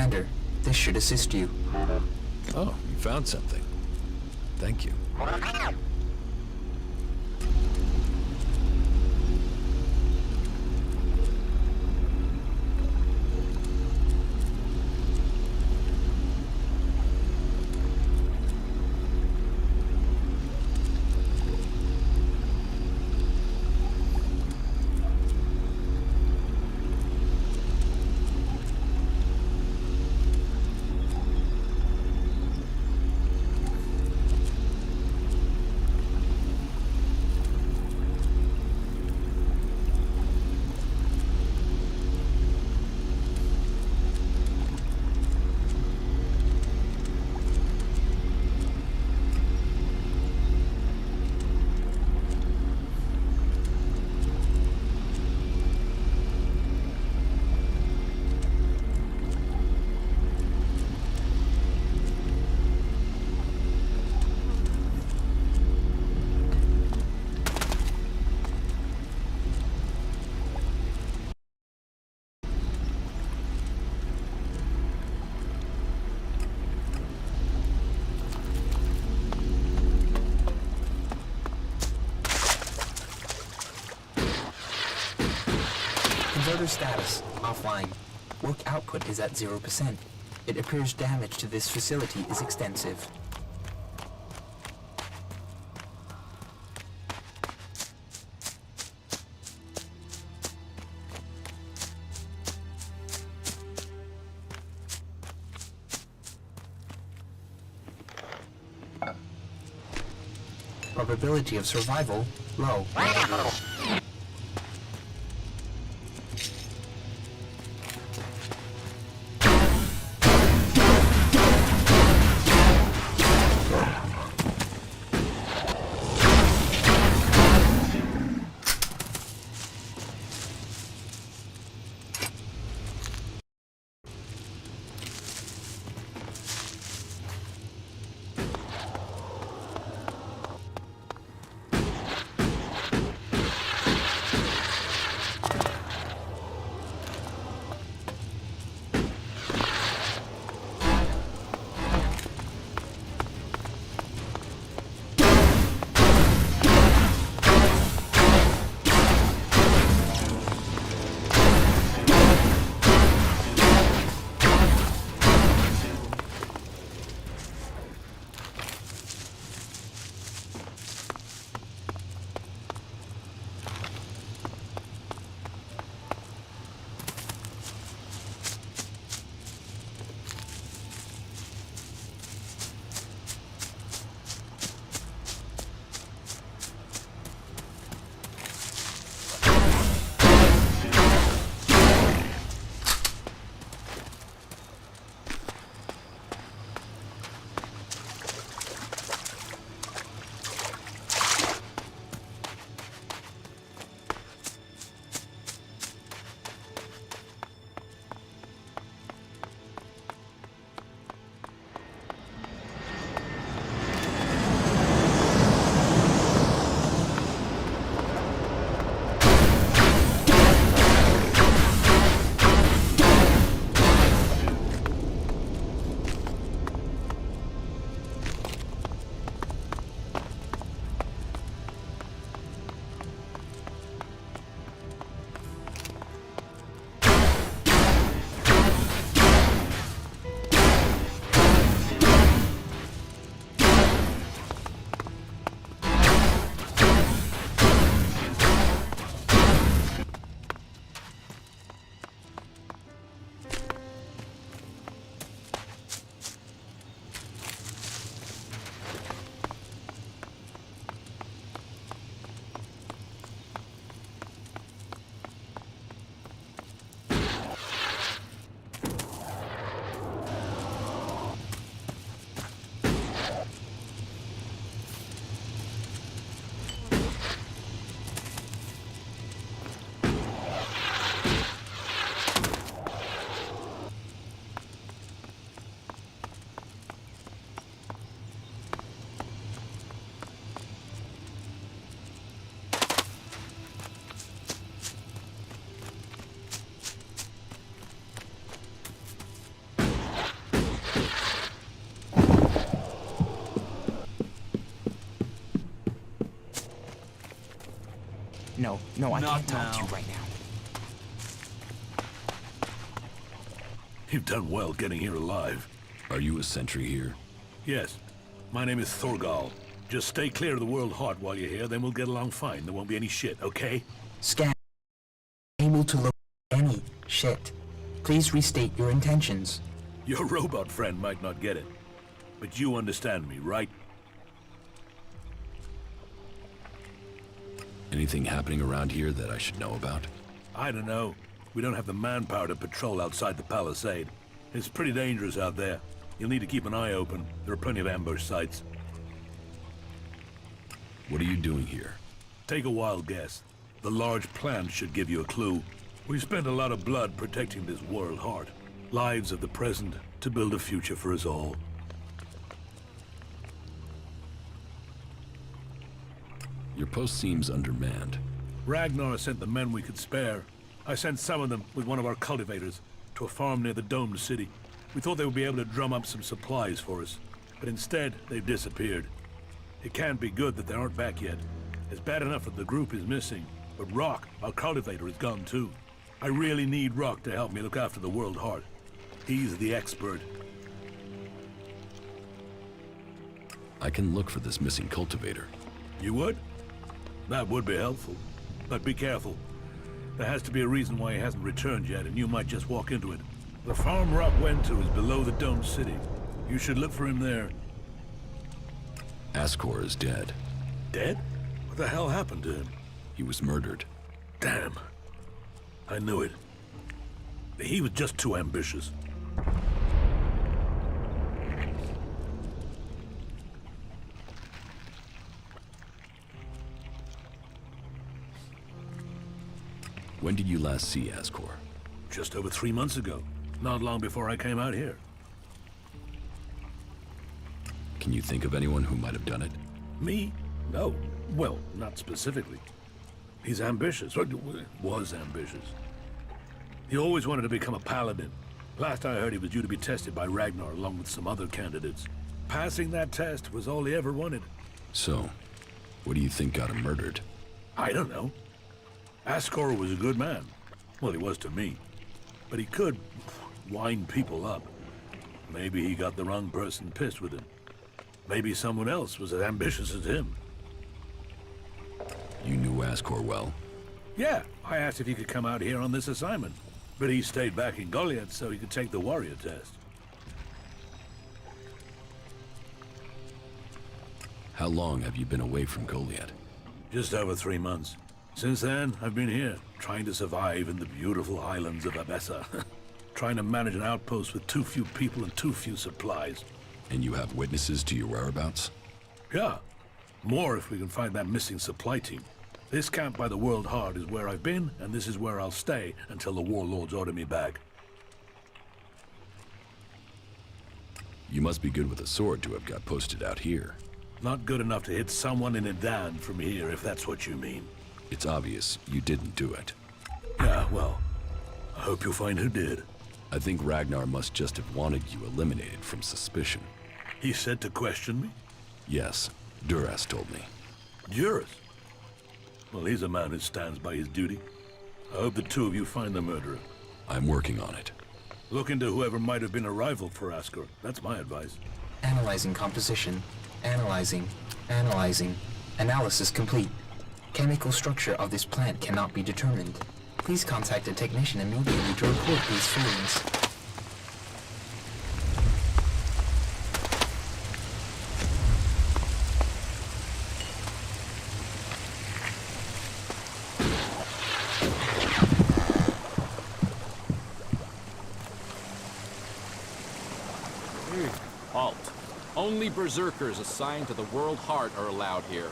Commander, this should assist you. Oh, you found something. Thank you. Converter status, offline. Work output is at 0%. It appears damage to this facility is extensive. Probability of survival, low. No, I Not can't talk to you now. right now. You've done well getting here alive. Are you a sentry here? Yes. My name is Thorgal. Just stay clear of the World Heart while you're here, then we'll get along fine. There won't be any shit, okay? Scan. Able to look any shit. Please restate your intentions. Your robot friend might not get it. But you understand me, right? Anything happening around here that I should know about? I don't know. We don't have the manpower to patrol outside the palisade. It's pretty dangerous out there. You'll need to keep an eye open. There are plenty of ambush sites. What are you doing here? Take a wild guess. The large plan should give you a clue. We spent a lot of blood protecting this World Heart. Lives of the present to build a future for us all. Your post seems undermanned. Ragnar sent the men we could spare. I sent some of them with one of our cultivators to a farm near the domed city. We thought they would be able to drum up some supplies for us, but instead they've disappeared. It can't be good that they aren't back yet. It's bad enough that the group is missing, but Rock, our cultivator, is gone too. I really need Rock to help me look after the World Heart. He's the expert. I can look for this missing cultivator. You would? That would be helpful. But be careful. There has to be a reason why he hasn't returned yet, and you might just walk into it. The farm Rock went to is below the domed city. You should look for him there. Ascor is dead. Dead? What the hell happened to him? He was murdered. Damn. I knew it. He was just too ambitious. When did you last see Ascor? Just over 3 months ago. Not long before I came out here. Can you think of anyone who might have done it? Me? No. Well, not specifically. He's ambitious. Or was ambitious. He always wanted to become a paladin. Last I heard, he was due to be tested by Ragnar along with some other candidates. Passing that test was all he ever wanted. So, what do you think got him murdered? I don't know. Ascor was a good man. Well, he was to me. But he could wind people up. Maybe he got the wrong person pissed with him. Maybe someone else was as ambitious as him. You knew Ascor well. Yeah, I asked if he could come out here on this assignment. But he stayed back in Goliath so he could take the warrior test. How long have you been away from Goliath? Just over 3 months. Since then, I've been here, trying to survive in the beautiful islands of Abessa. Trying to manage an outpost with too few people and too few supplies. And you have witnesses to your whereabouts? Yeah. More if we can find that missing supply team. This camp by the World Heart is where I've been, and this is where I'll stay until the warlords order me back. You must be good with a sword to have got posted out here. Not good enough to hit someone in Edan from here, if that's what you mean. It's obvious you didn't do it. Yeah, well, I hope you'll find who did. I think Ragnar must just have wanted you eliminated from suspicion. He said to question me? Yes, Duras told me. Juris? Well, he's a man who stands by his duty. I hope the two of you find the murderer. I'm working on it. Look into whoever might have been a rival for Ascor. That's my advice. Analyzing composition. Analyzing. Analysis complete. Chemical structure of this plant cannot be determined. Please contact a technician immediately to report these findings. Halt. Only berserkers assigned to the World Heart are allowed here.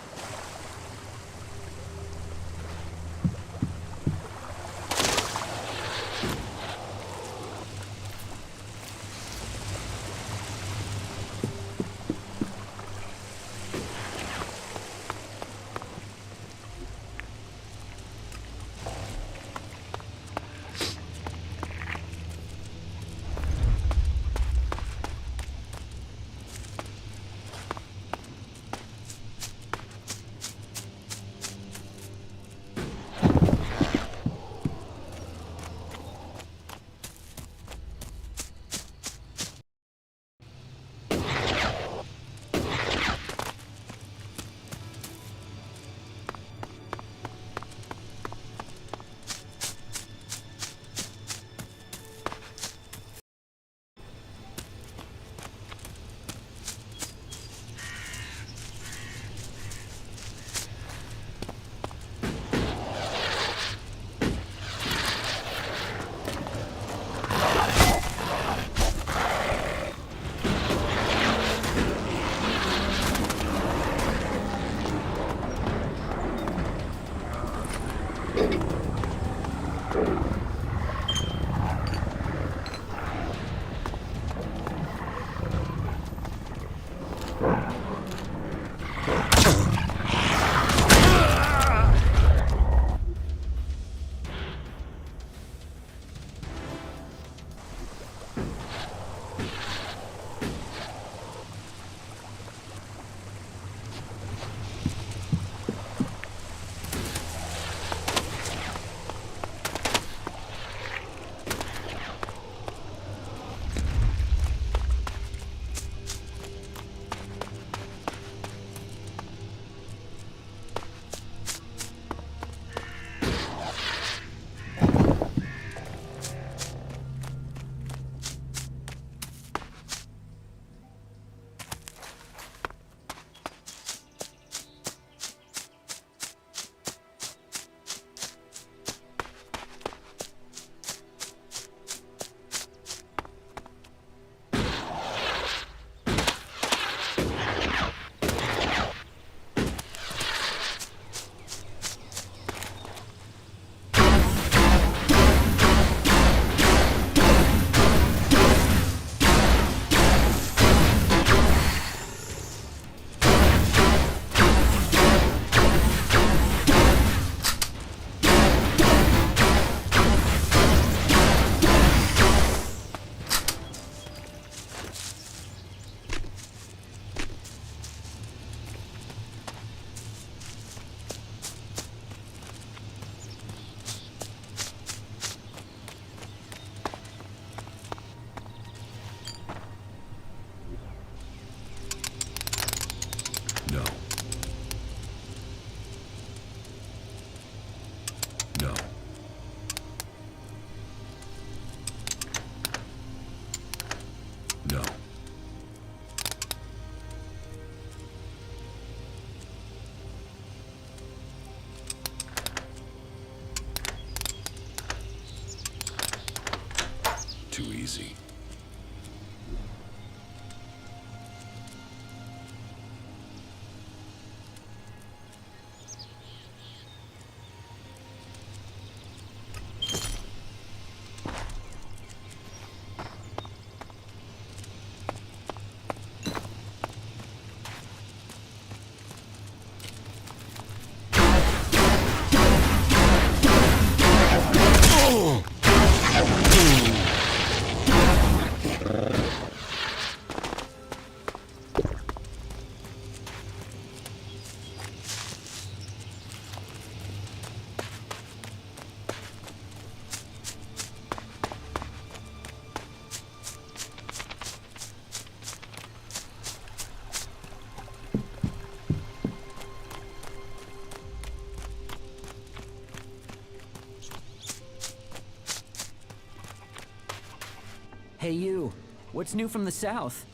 What's new from the south?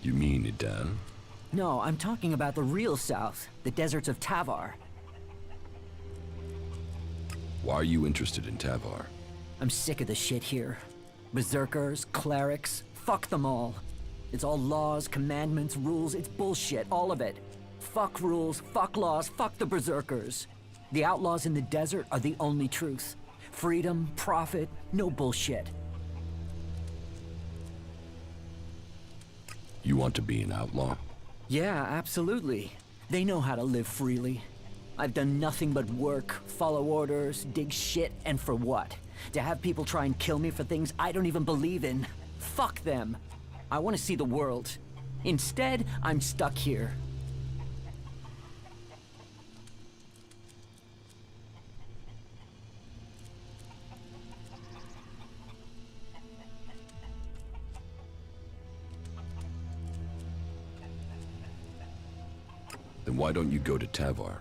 You mean Idan? No, I'm talking about the real south, the deserts of Tavar. Why are you interested in Tavar? I'm sick of the shit here. Berserkers, clerics, fuck them all. It's all laws, commandments, rules, it's bullshit, all of it. Fuck rules, fuck laws, fuck the berserkers. The outlaws in the desert are the only truth. Freedom, profit, no bullshit. You want to be an outlaw? Yeah, absolutely. They know how to live freely. I've done nothing but work, follow orders, dig shit, and for what? To have people try and kill me for things I don't even believe in. Fuck them. I want to see the world. Instead, I'm stuck here. Then why don't you go to Tavar?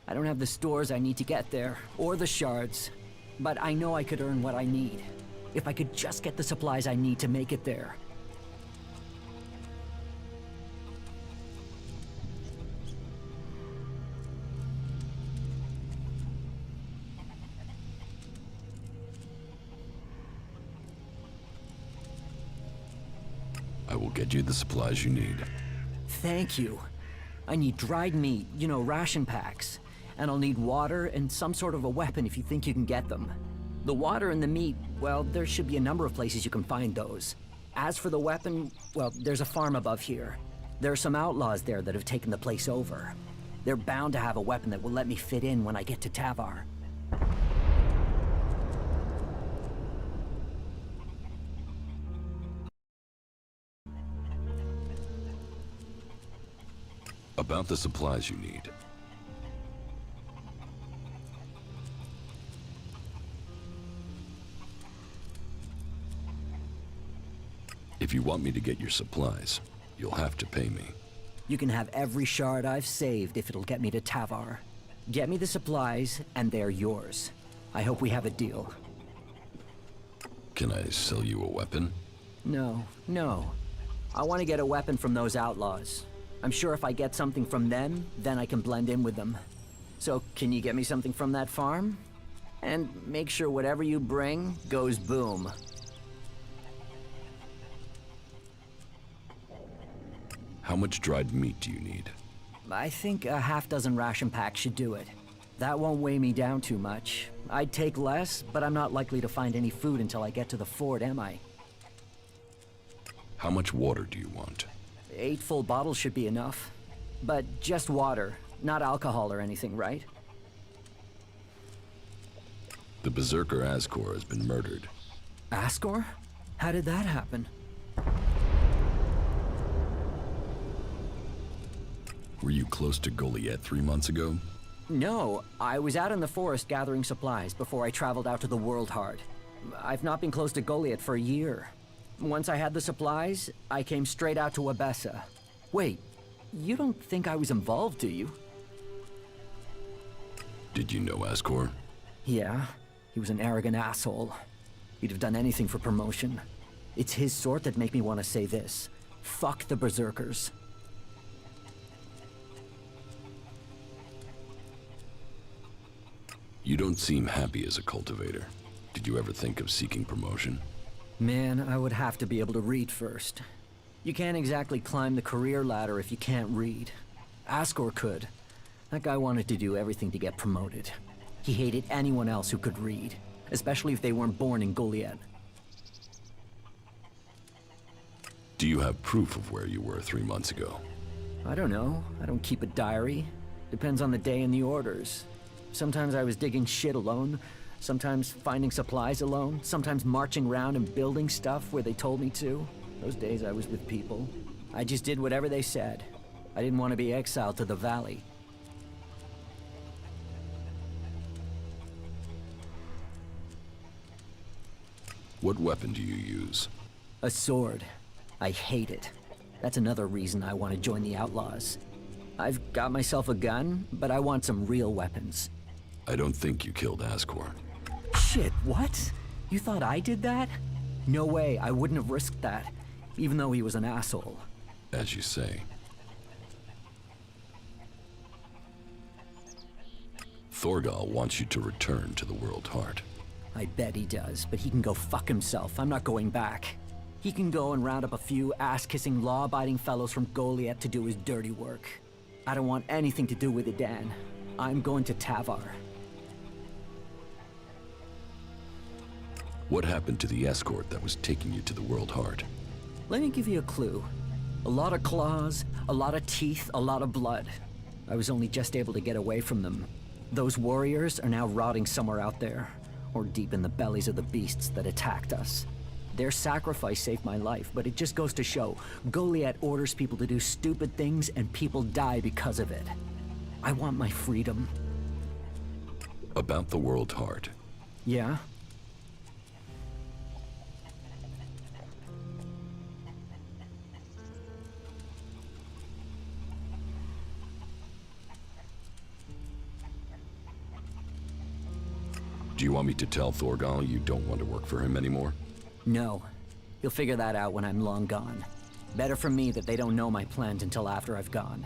I don't have the stores I need to get there, or the shards. But I know I could earn what I need. If I could just get the supplies I need to make it there. I will get you the supplies you need. Thank you. I need dried meat, you know, ration packs. And I'll need water and some sort of a weapon if you think you can get them. The water and the meat, well, there should be a number of places you can find those. As for the weapon, well, there's a farm above here. There are some outlaws there that have taken the place over. They're bound to have a weapon that will let me fit in when I get to Tavar. About the supplies you need. If you want me to get your supplies, you'll have to pay me. You can have every shard I've saved if it'll get me to Tavar. Get me the supplies, and they're yours. I hope we have a deal. Can I sell you a weapon? No. I want to get a weapon from those outlaws. I'm sure if I get something from them, then I can blend in with them. So, can you get me something from that farm? And make sure whatever you bring goes boom. How much dried meat do you need? I think a half-dozen ration packs should do it. That won't weigh me down too much. I'd take less, but I'm not likely to find any food until I get to the fort, am I? How much water do you want? 8 full bottles should be enough. But just water, not alcohol or anything, right? The Berserker Ascor has been murdered. Ascor? How did that happen? Were you close to Goliath 3 months ago? No, I was out in the forest gathering supplies before I traveled out to the World Heart. I've not been close to Goliath for a year. Once I had the supplies, I came straight out to Abessa. Wait, you don't think I was involved, do you? Did you know Ascor? Yeah, he was an arrogant asshole. He'd have done anything for promotion. It's his sort that make me want to say this. Fuck the Berserkers. You don't seem happy as a cultivator. Did you ever think of seeking promotion? Man, I would have to be able to read first. You can't exactly climb the career ladder if you can't read. Ascor could. That guy wanted to do everything to get promoted. He hated anyone else who could read, especially if they weren't born in Goliath. Do you have proof of where you were 3 months ago? I don't know. I don't keep a diary. Depends on the day and the orders. Sometimes I was digging shit alone, sometimes finding supplies alone, sometimes marching around and building stuff where they told me to. Those days I was with people. I just did whatever they said. I didn't want to be exiled to the valley. What weapon do you use? A sword. I hate it. That's another reason I want to join the outlaws. I've got myself a gun, but I want some real weapons. I don't think you killed Ascor. Shit, what? You thought I did that? No way, I wouldn't have risked that. even though he was an asshole. As you say. Thorgal wants you to return to the World Heart. I bet he does, but he can go fuck himself. I'm not going back. He can go and round up a few ass-kissing, law-abiding fellows from Goliath to do his dirty work. I don't want anything to do with it, Dan. I'm going to Tavar. What happened to the escort that was taking you to the World Heart? Let me give you a clue. A lot of claws, a lot of teeth, a lot of blood. I was only just able to get away from them. Those warriors are now rotting somewhere out there, or deep in the bellies of the beasts that attacked us. Their sacrifice saved my life, but it just goes to show, Goliath orders people to do stupid things and people die because of it. I want my freedom. About the World Heart. Yeah? Do you want me to tell Thorgal you don't want to work for him anymore? No. He'll figure that out when I'm long gone. Better for me that they don't know my plans until after I've gone.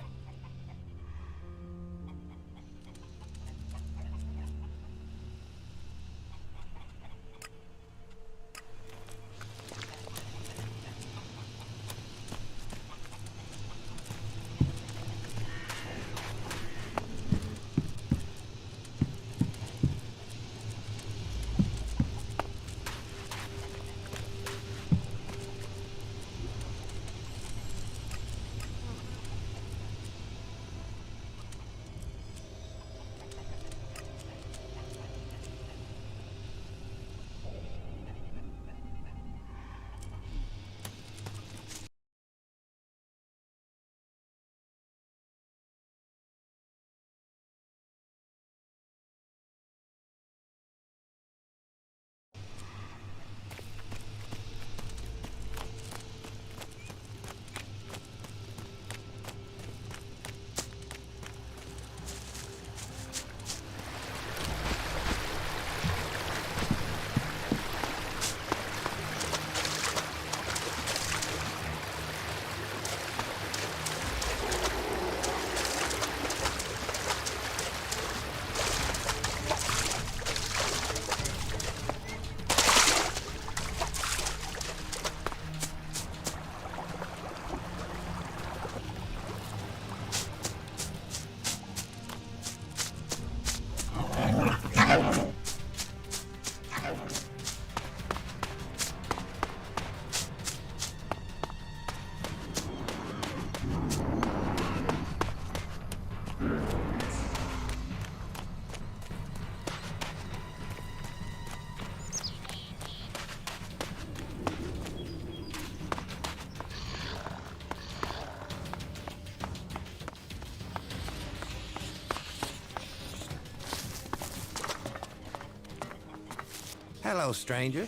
Hello, stranger.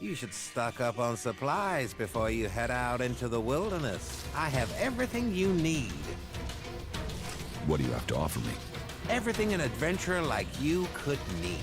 You should stock up on supplies before you head out into the wilderness. I have everything you need. What do you have to offer me? Everything an adventurer like you could need.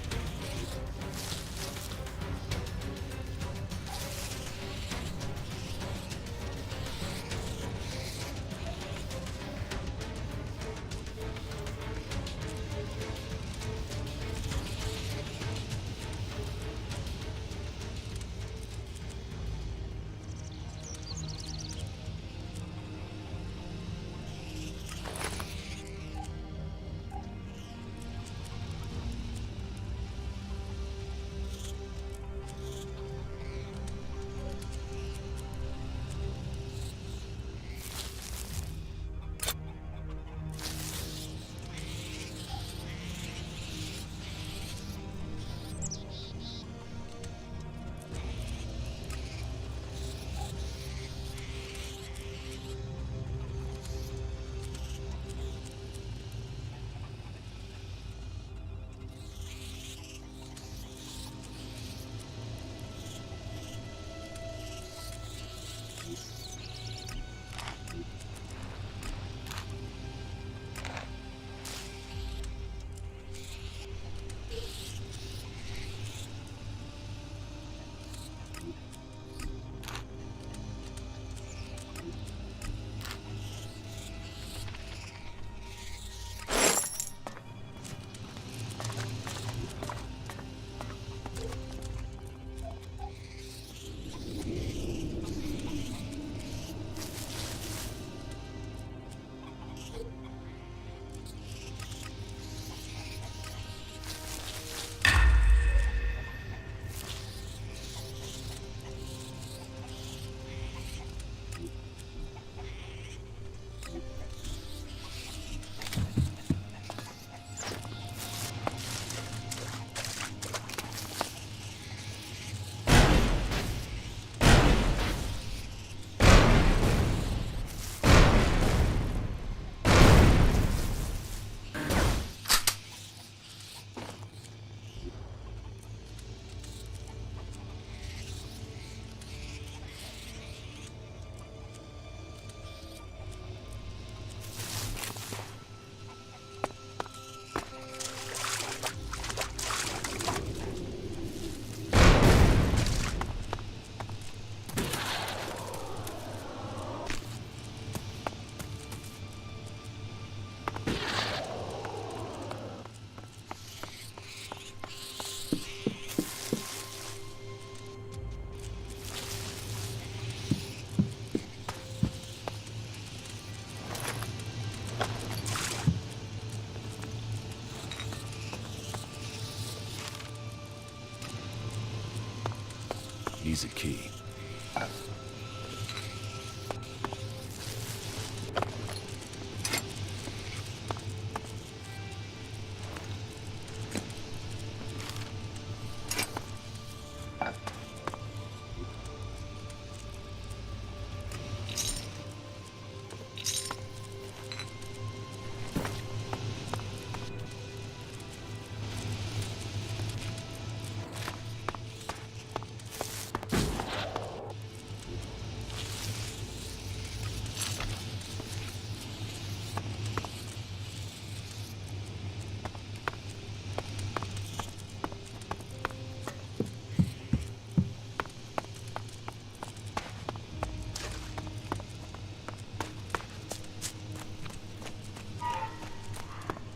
needs a key.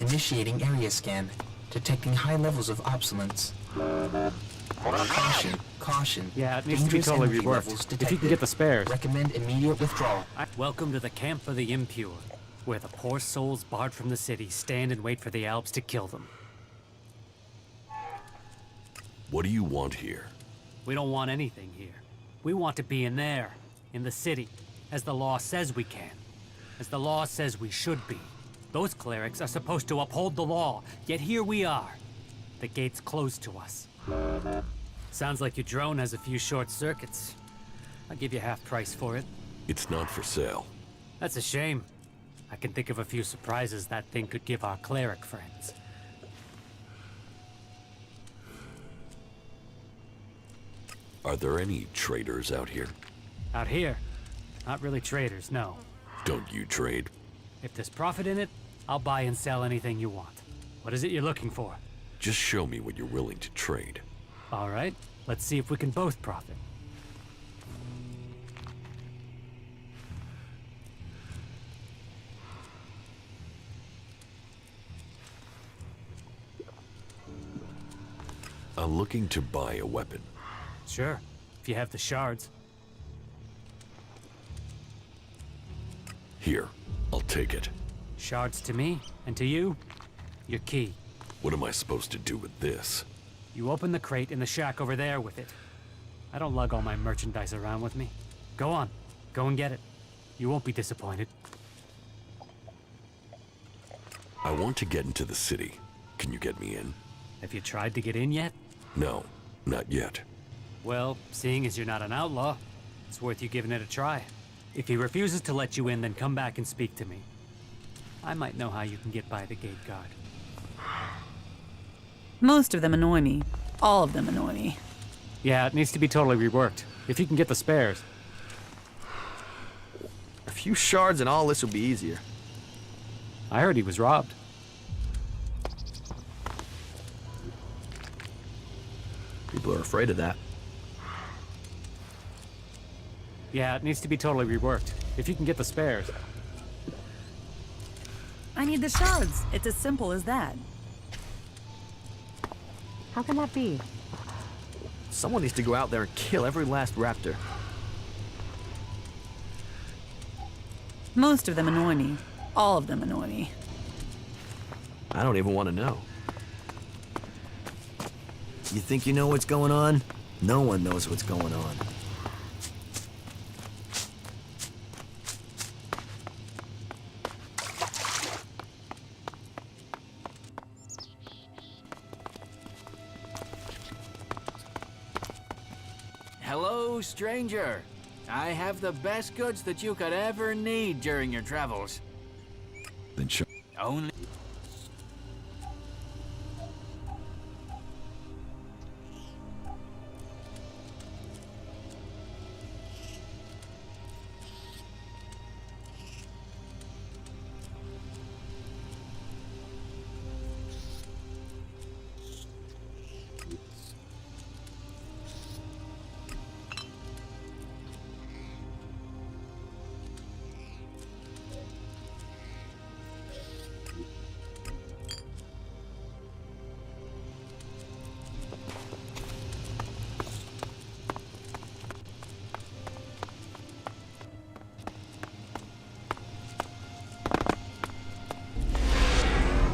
Initiating area scan. Detecting high levels of obsolescence. Caution, caution. Yeah, it needs to be Dangerous totally energy reworked. levels If you detected. can get the spares. Recommend immediate withdrawal. Welcome to the camp of the impure, where the poor souls barred from the city stand and wait for the Alps to kill them. What do you want here? We don't want anything here. We want to be in there, in the city, as the law says we can, as the law says we should be. Those clerics are supposed to uphold the law, yet here we are. The gate's closed to us. Sounds like your drone has a few short circuits. I'll give you half price for it. It's not for sale. That's a shame. I can think of a few surprises that thing could give our cleric friends. Are there any traders out here? Out here, not really traders, no. Don't you trade? If there's profit in it, I'll buy and sell anything you want. What is it you're looking for? Just show me what you're willing to trade. All right, let's see if we can both profit. I'm looking to buy a weapon. Sure, if you have the shards. Here, I'll take it. Shards to me, and to you, your key. What am I supposed to do with this? You open the crate in the shack over there with it. I don't lug all my merchandise around with me. Go on, go and get it. You won't be disappointed. I want to get into the city. Can you get me in? Have you tried to get in yet? No, not yet. Well, seeing as you're not an outlaw, it's worth you giving it a try. If he refuses to let you in, then come back and speak to me. I might know how you can get by the gate guard. Most of them annoy me. All of them annoy me. Yeah, it needs to be totally reworked. If you can get the spares. A few shards and all this will be easier. I heard he was robbed. People are afraid of that. Yeah, it needs to be totally reworked. If you can get the spares. I need the shards. It's as simple as that. How can that be? Someone needs to go out there and kill every last raptor. Most of them annoy me. All of them annoy me. I don't even want to know. You think you know what's going on? No one knows what's going on. Hello, stranger. I have the best goods that you could ever need during your travels. Then show. Only...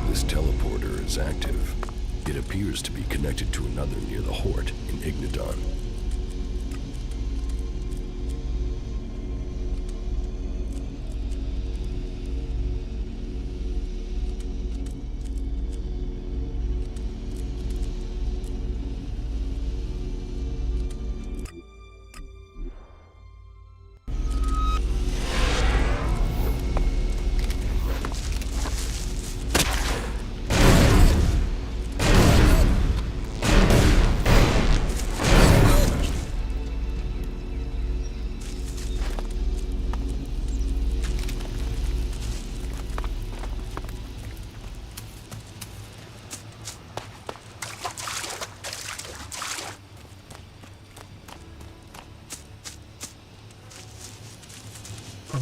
This teleporter is active. It appears to be connected to another near the Hort in Ignadon.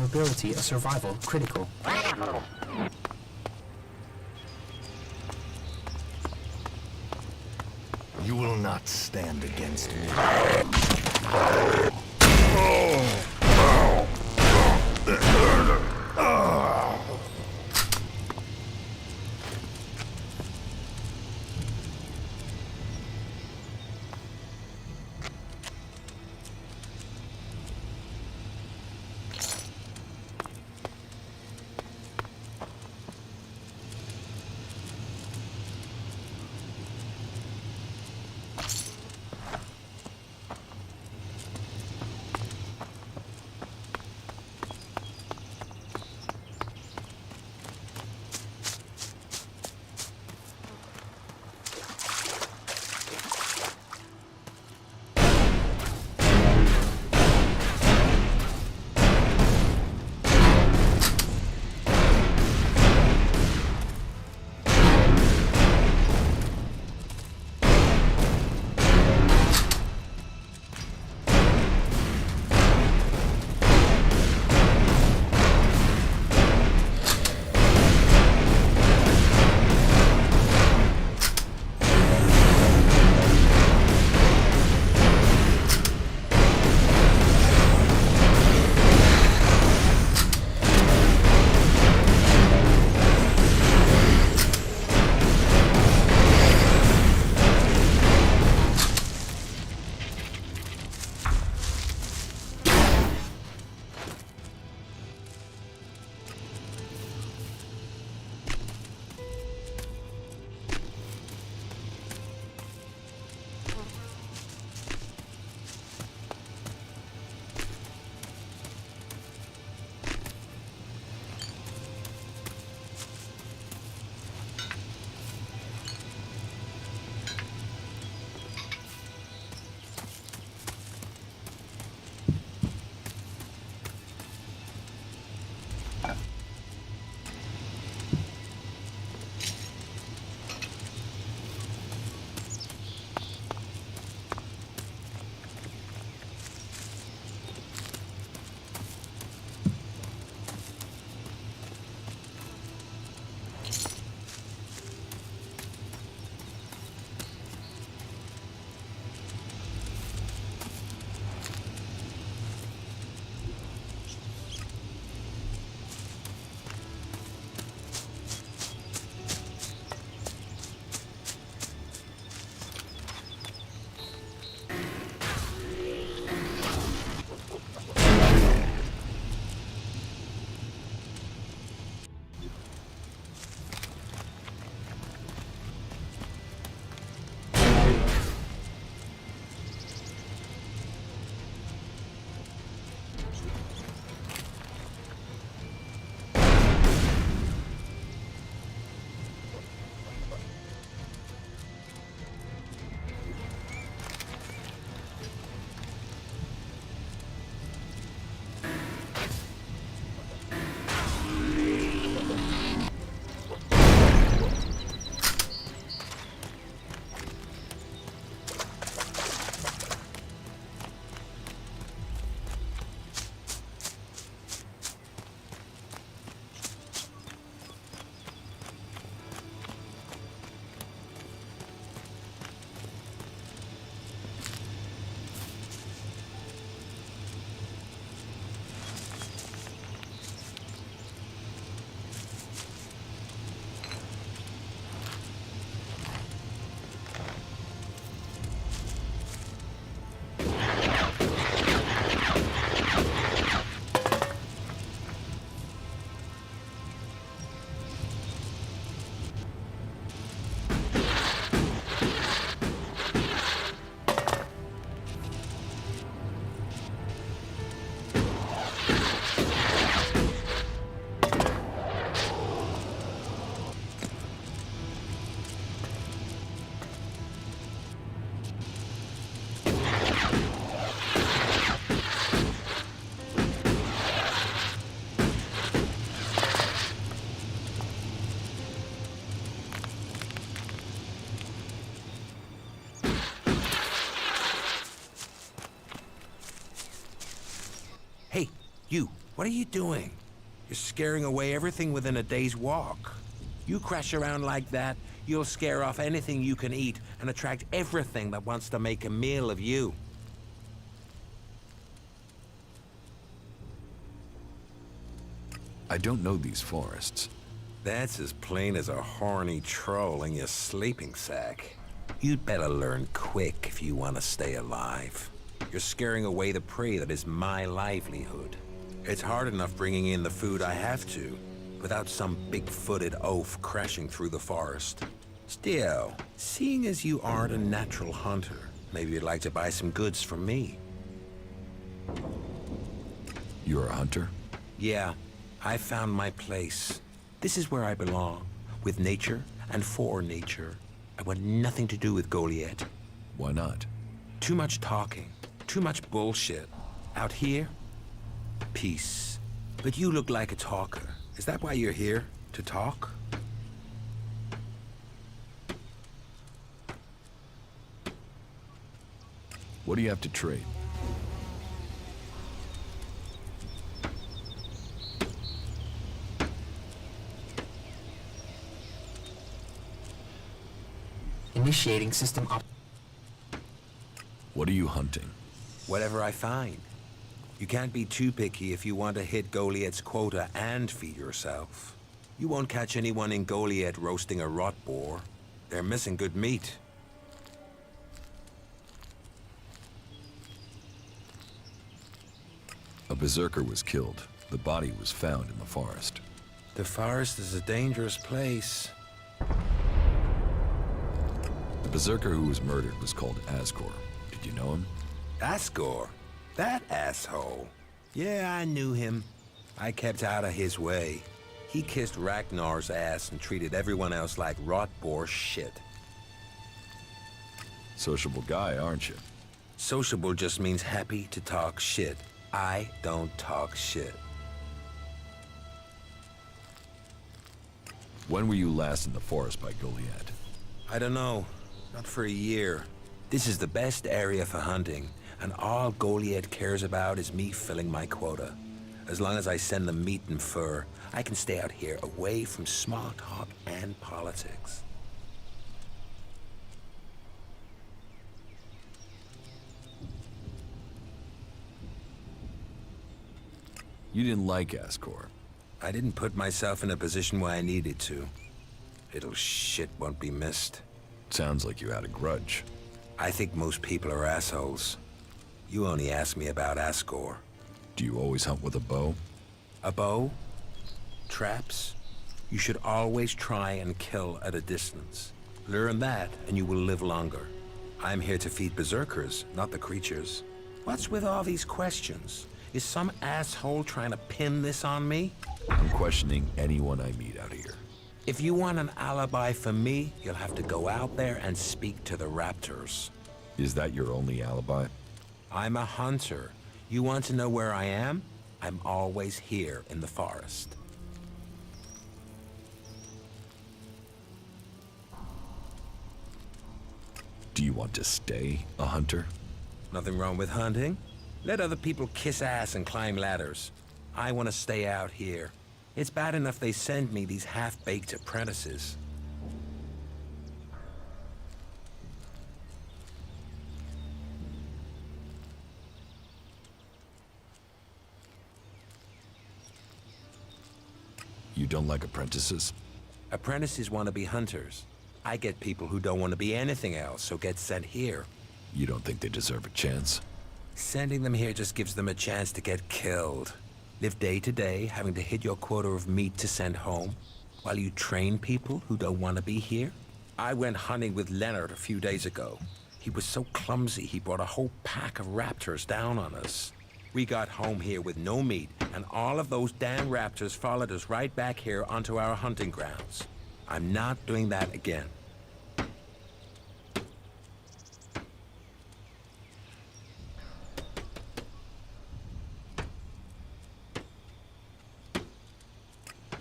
probability of survival critical. You will not stand against me. Hey, you. What are you doing? You're scaring away everything within a day's walk. You crash around like that, you'll scare off anything you can eat and attract everything that wants to make a meal of you. I don't know these forests. That's as plain as a horny troll in your sleeping sack. You'd better learn quick if you want to stay alive. You're scaring away the prey that is my livelihood. It's hard enough bringing in the food I have to, without some big-footed oaf crashing through the forest. Still, seeing as you aren't a natural hunter, maybe you'd like to buy some goods from me. You're a hunter? Yeah, I found my place. This is where I belong, with nature and for nature. I want nothing to do with Goliath. Why not? Too much talking, too much bullshit. Out here, peace. But you look like a talker. Is that why you're here? To talk? What do you have to trade? Initiating system op. What are you hunting? Whatever I find. You can't be too picky if you want to hit Goliath's quota and feed yourself. You won't catch anyone in Goliath roasting a rot boar. They're missing good meat. A berserker was killed. The body was found in the forest. The forest is a dangerous place. The berserker who was murdered was called Asgore. Did you know him? Asgore? That asshole. Yeah, I knew him. I kept out of his way. He kissed Ragnar's ass and treated everyone else like rot boar shit. Sociable guy, aren't you? Sociable just means happy to talk shit. I don't talk shit. When were you last in the forest by Goliath? I don't know. Not for a year. This is the best area for hunting, and all Goliath cares about is me filling my quota. As long as I send them meat and fur, I can stay out here away from small talk and politics. You didn't like Asgore. I didn't put myself in a position where I needed to. Little shit won't be missed. Sounds like you had a grudge. I think most people are assholes. You only asked me about Asgore. Do you always hunt with a bow? A bow? Traps? You should always try and kill at a distance. Learn that, and you will live longer. I'm here to feed berserkers, not the creatures. What's with all these questions? Is some asshole trying to pin this on me? I'm questioning anyone I meet out here. If you want an alibi for me, you'll have to go out there and speak to the raptors. Is that your only alibi? I'm a hunter. You want to know where I am? I'm always here in the forest. Do you want to stay a hunter? Nothing wrong with hunting. Let other people kiss ass and climb ladders. I want to stay out here. It's bad enough they send me these half-baked apprentices. You don't like apprentices? Apprentices want to be hunters. I get people who don't want to be anything else, so get sent here. You don't think they deserve a chance? Sending them here just gives them a chance to get killed. Live day to day, having to hit your quota of meat to send home, while you train people who don't want to be here. I went hunting with Leonard a few days ago. He was so clumsy, he brought a whole pack of raptors down on us. We got home here with no meat, and all of those damn raptors followed us right back here onto our hunting grounds. I'm not doing that again.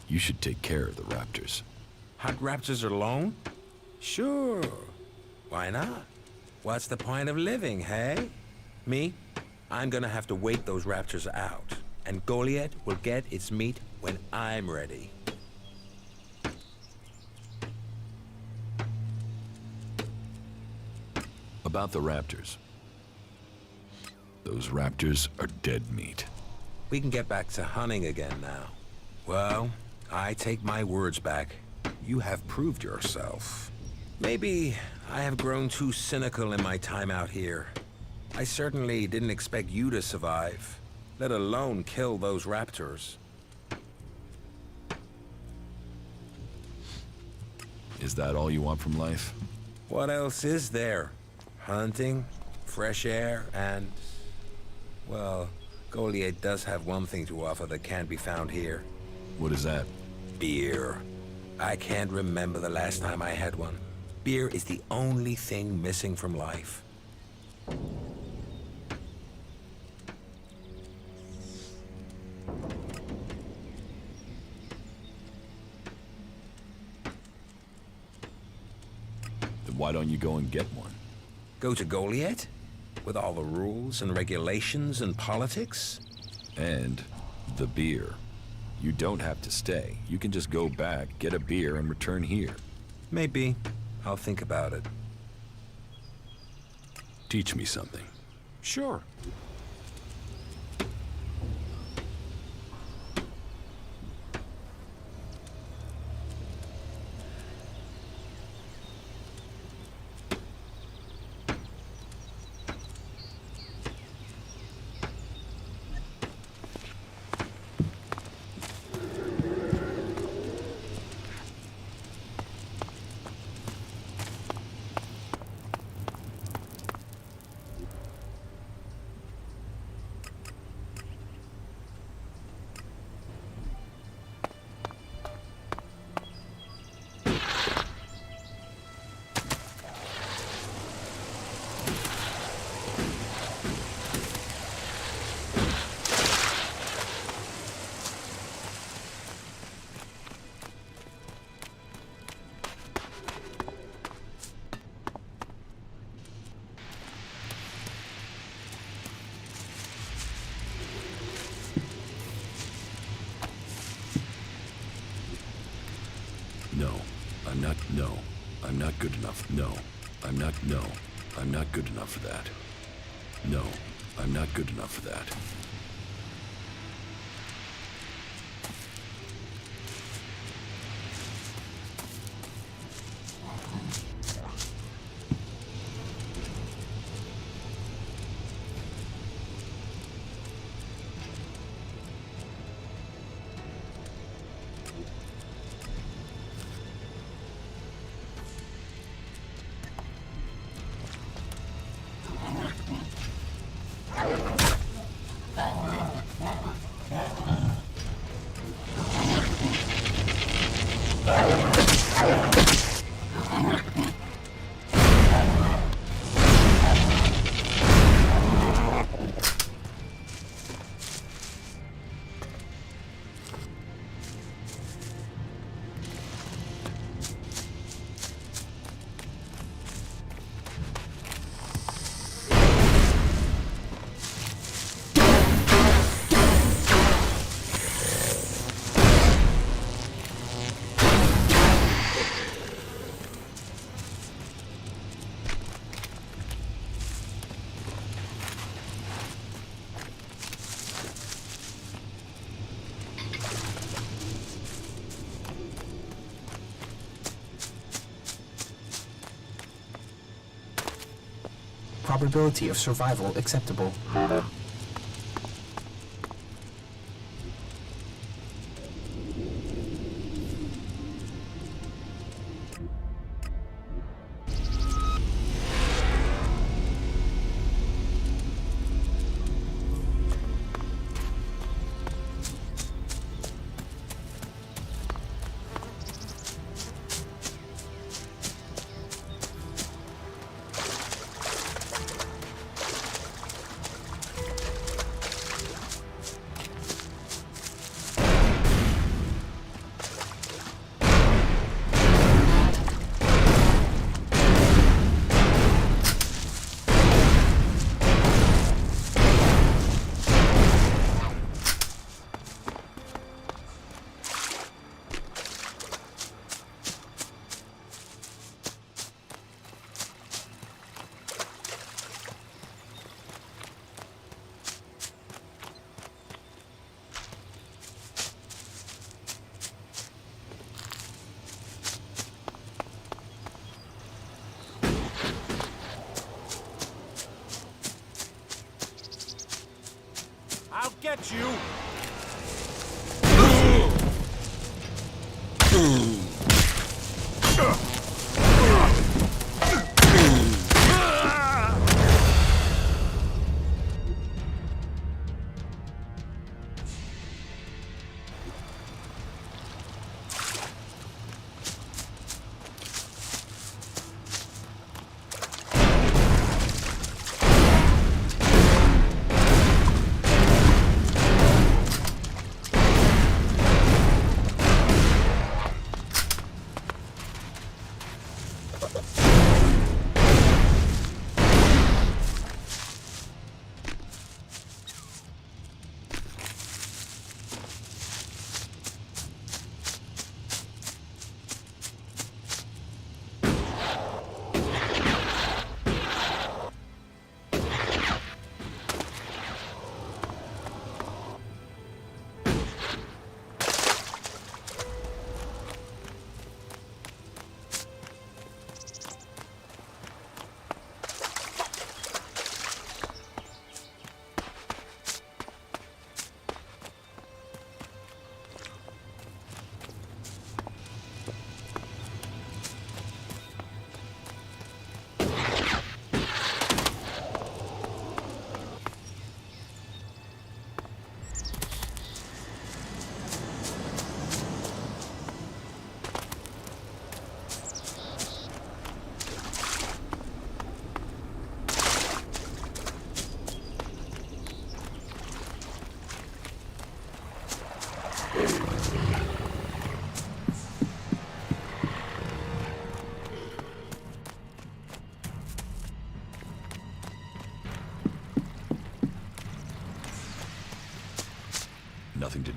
You should take care of the raptors. Hunt raptors alone? Sure. Why not? What's the point of living, hey? Me? I'm gonna have to wait those raptors out. And Goliath will get its meat when I'm ready. About the raptors. Those raptors are dead meat. We can get back to hunting again now. Well, I take my words back. You have proved yourself. Maybe I have grown too cynical in my time out here. I certainly didn't expect you to survive, let alone kill those raptors. Is that all you want from life? What else is there? Hunting, fresh air, and... well, Goliath does have one thing to offer that can't be found here. What is that? Beer. I can't remember the last time I had one. Beer is the only thing missing from life. Then why don't you go and get one? Go to Goliath? With all the rules and regulations and politics? And the beer. You don't have to stay. You can just go back, get a beer, and return here. Maybe. I'll think about it. Teach me something. Sure. No, I'm not. No, I'm not good enough. No, I'm not. No, I'm not good enough for that. No, I'm not good enough for that. Probability of survival acceptable.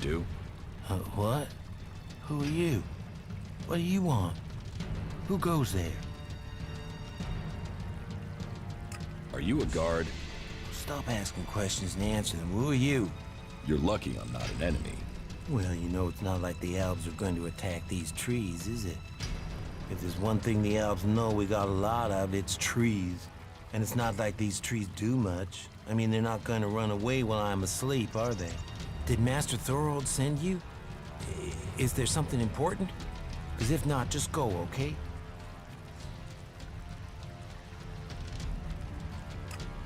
do? What? Who are you? What do you want? Who goes there? Are you a guard? Stop asking questions and answer them. Who are you? You're lucky I'm not an enemy. Well, you know it's not like the elves are going to attack these trees, is it? If there's one thing the elves know we got a lot of, it's trees. And it's not like these trees do much. I mean, they're not going to run away while I'm asleep, are they? Did Master Thorold send you? Is there something important? Because if not, just go, okay?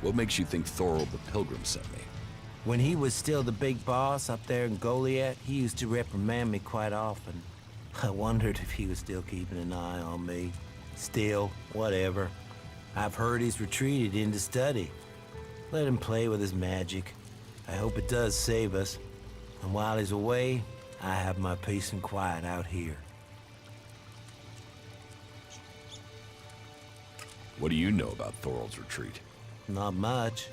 What makes you think Thorold the Pilgrim sent me? When he was still the big boss up there in Goliath, he used to reprimand me quite often. I wondered if he was still keeping an eye on me. Still, whatever. I've heard he's retreated into study. Let him play with his magic. I hope it does save us. And while he's away, I have my peace and quiet out here. What do you know about Thorold's retreat? Not much.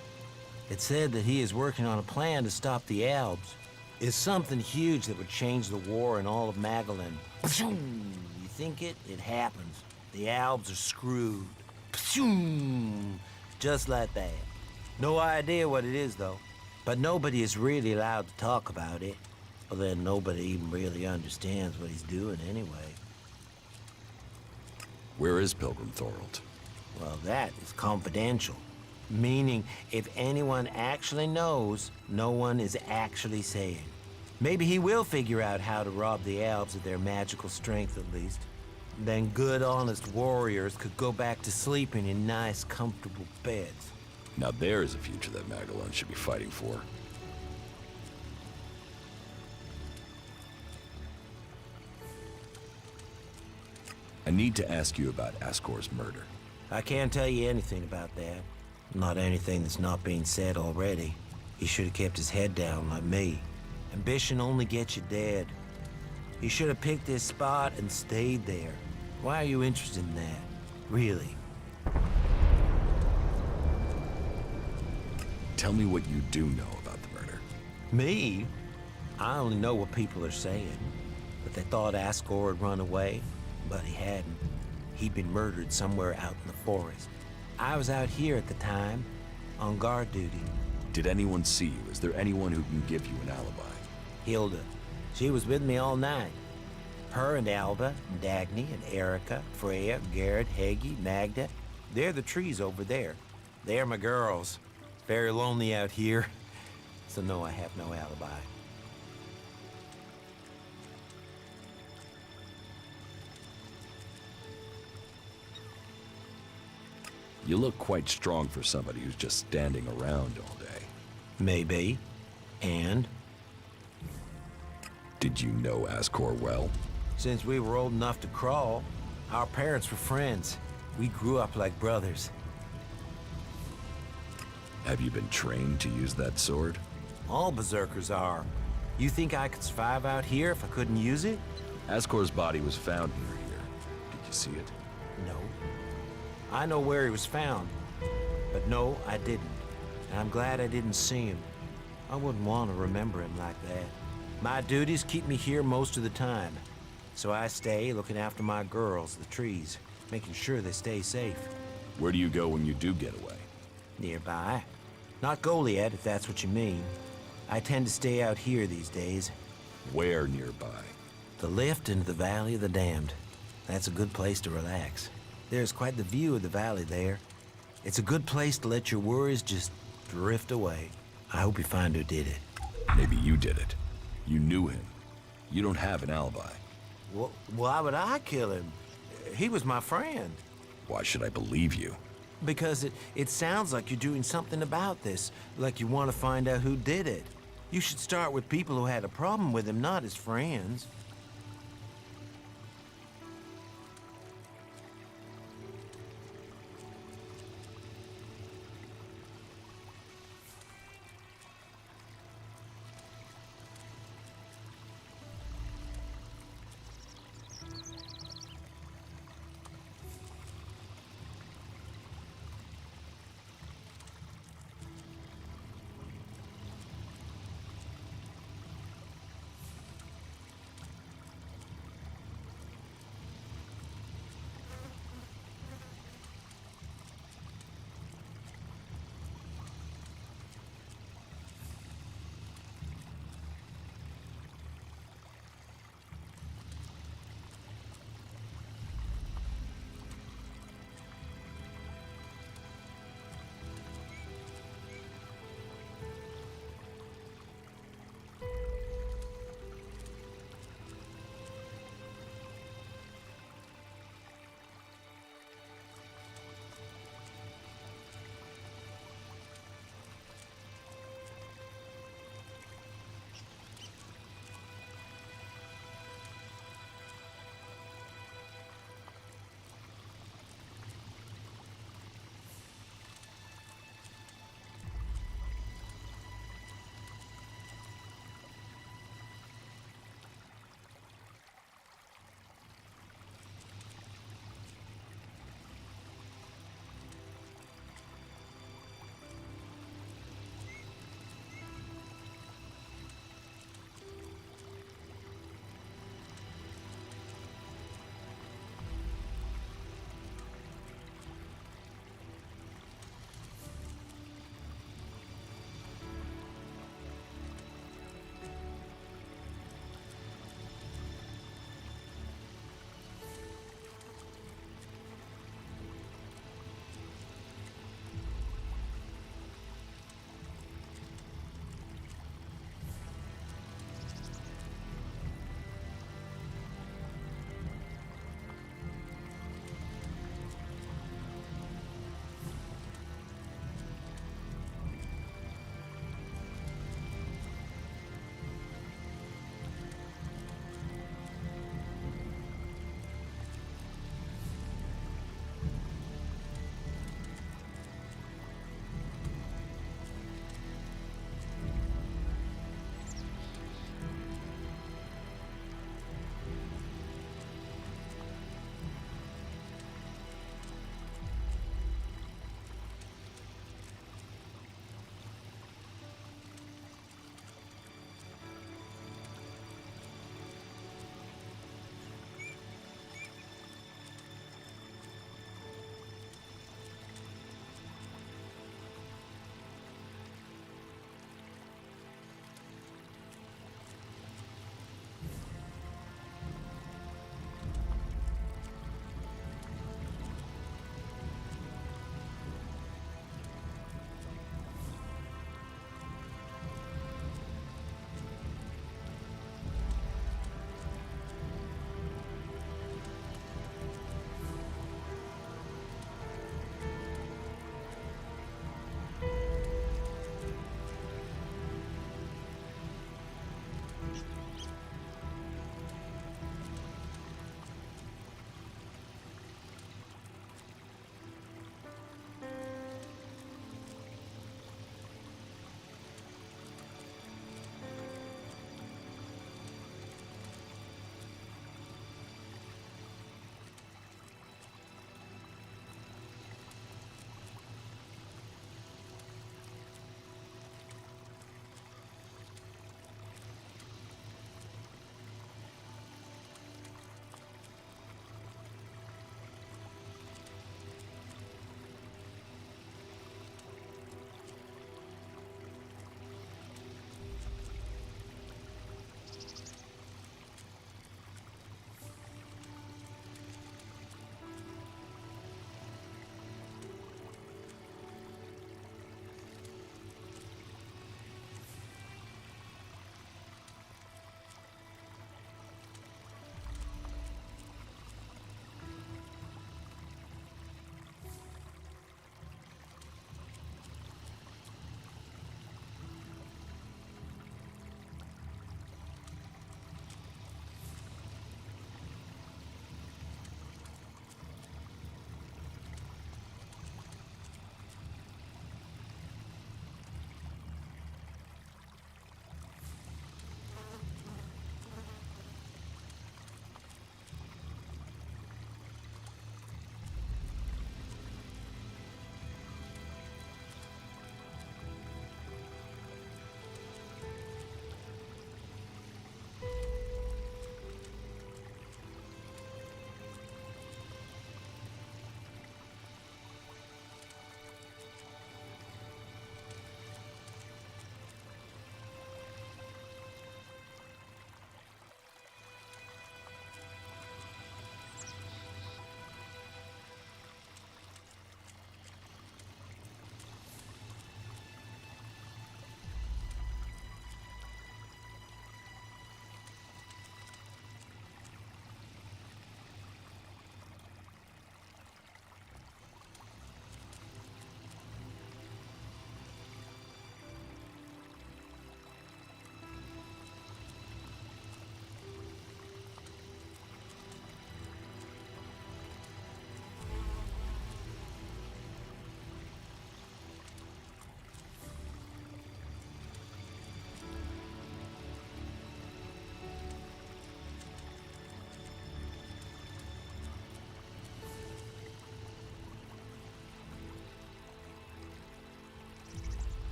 It said that he is working on a plan to stop the Albs. It's something huge that would change the war in all of Magellan. You think it? It happens. The Albs are screwed. Just like that. No idea what it is, though. But nobody is really allowed to talk about it. Well, then nobody even really understands what he's doing anyway. Where is Pilgrim Thorold? Well, that is confidential. Meaning, if anyone actually knows, no one is actually saying. Maybe he will figure out how to rob the elves of their magical strength, at least. Then good, honest warriors could go back to sleeping in nice, comfortable beds. Now there is a future that Magellan should be fighting for. I need to ask you about Ascor's murder. I can't tell you anything about that. Not anything that's not being said already. He should have kept his head down like me. Ambition only gets you dead. He should have picked his spot and stayed there. Why are you interested in that? Really? Tell me what you do know about the murder. Me? I only know what people are saying. But they thought Ascor had run away, but he hadn't. He'd been murdered somewhere out in the forest. I was out here at the time, on guard duty. Did anyone see you? Is there anyone who can give you an alibi? Hilda. She was with me all night. Her and Alba, and Dagny, and Erica, Freya, Garrett, Heggie, Magda. They're the trees over there. They're my girls. Very lonely out here. So no, I have no alibi. You look quite strong for somebody who's just standing around all day. Maybe. And? Did you know Ascor well? Since we were old enough to crawl, our parents were friends. We grew up like brothers. Have you been trained to use that sword? All berserkers are. You think I could survive out here if I couldn't use it? Ascor's body was found near here. Did you see it? No. I know where he was found. But no, I didn't. And I'm glad I didn't see him. I wouldn't want to remember him like that. My duties keep me here most of the time. So I stay looking after my girls, the trees, making sure they stay safe. Where do you go when you do get away? Nearby. Not Goliath, if that's what you mean. I tend to stay out here these days. Where nearby? The lift into the Valley of the Damned. That's a good place to relax. There's quite the view of the valley there. It's a good place to let your worries just drift away. I hope you find who did it. Maybe you did it. You knew him. You don't have an alibi. Well, why would I kill him? He was my friend. Why should I believe you? Because it sounds like you're doing something about this, like you want to find out who did it. You should start with people who had a problem with him, not his friends.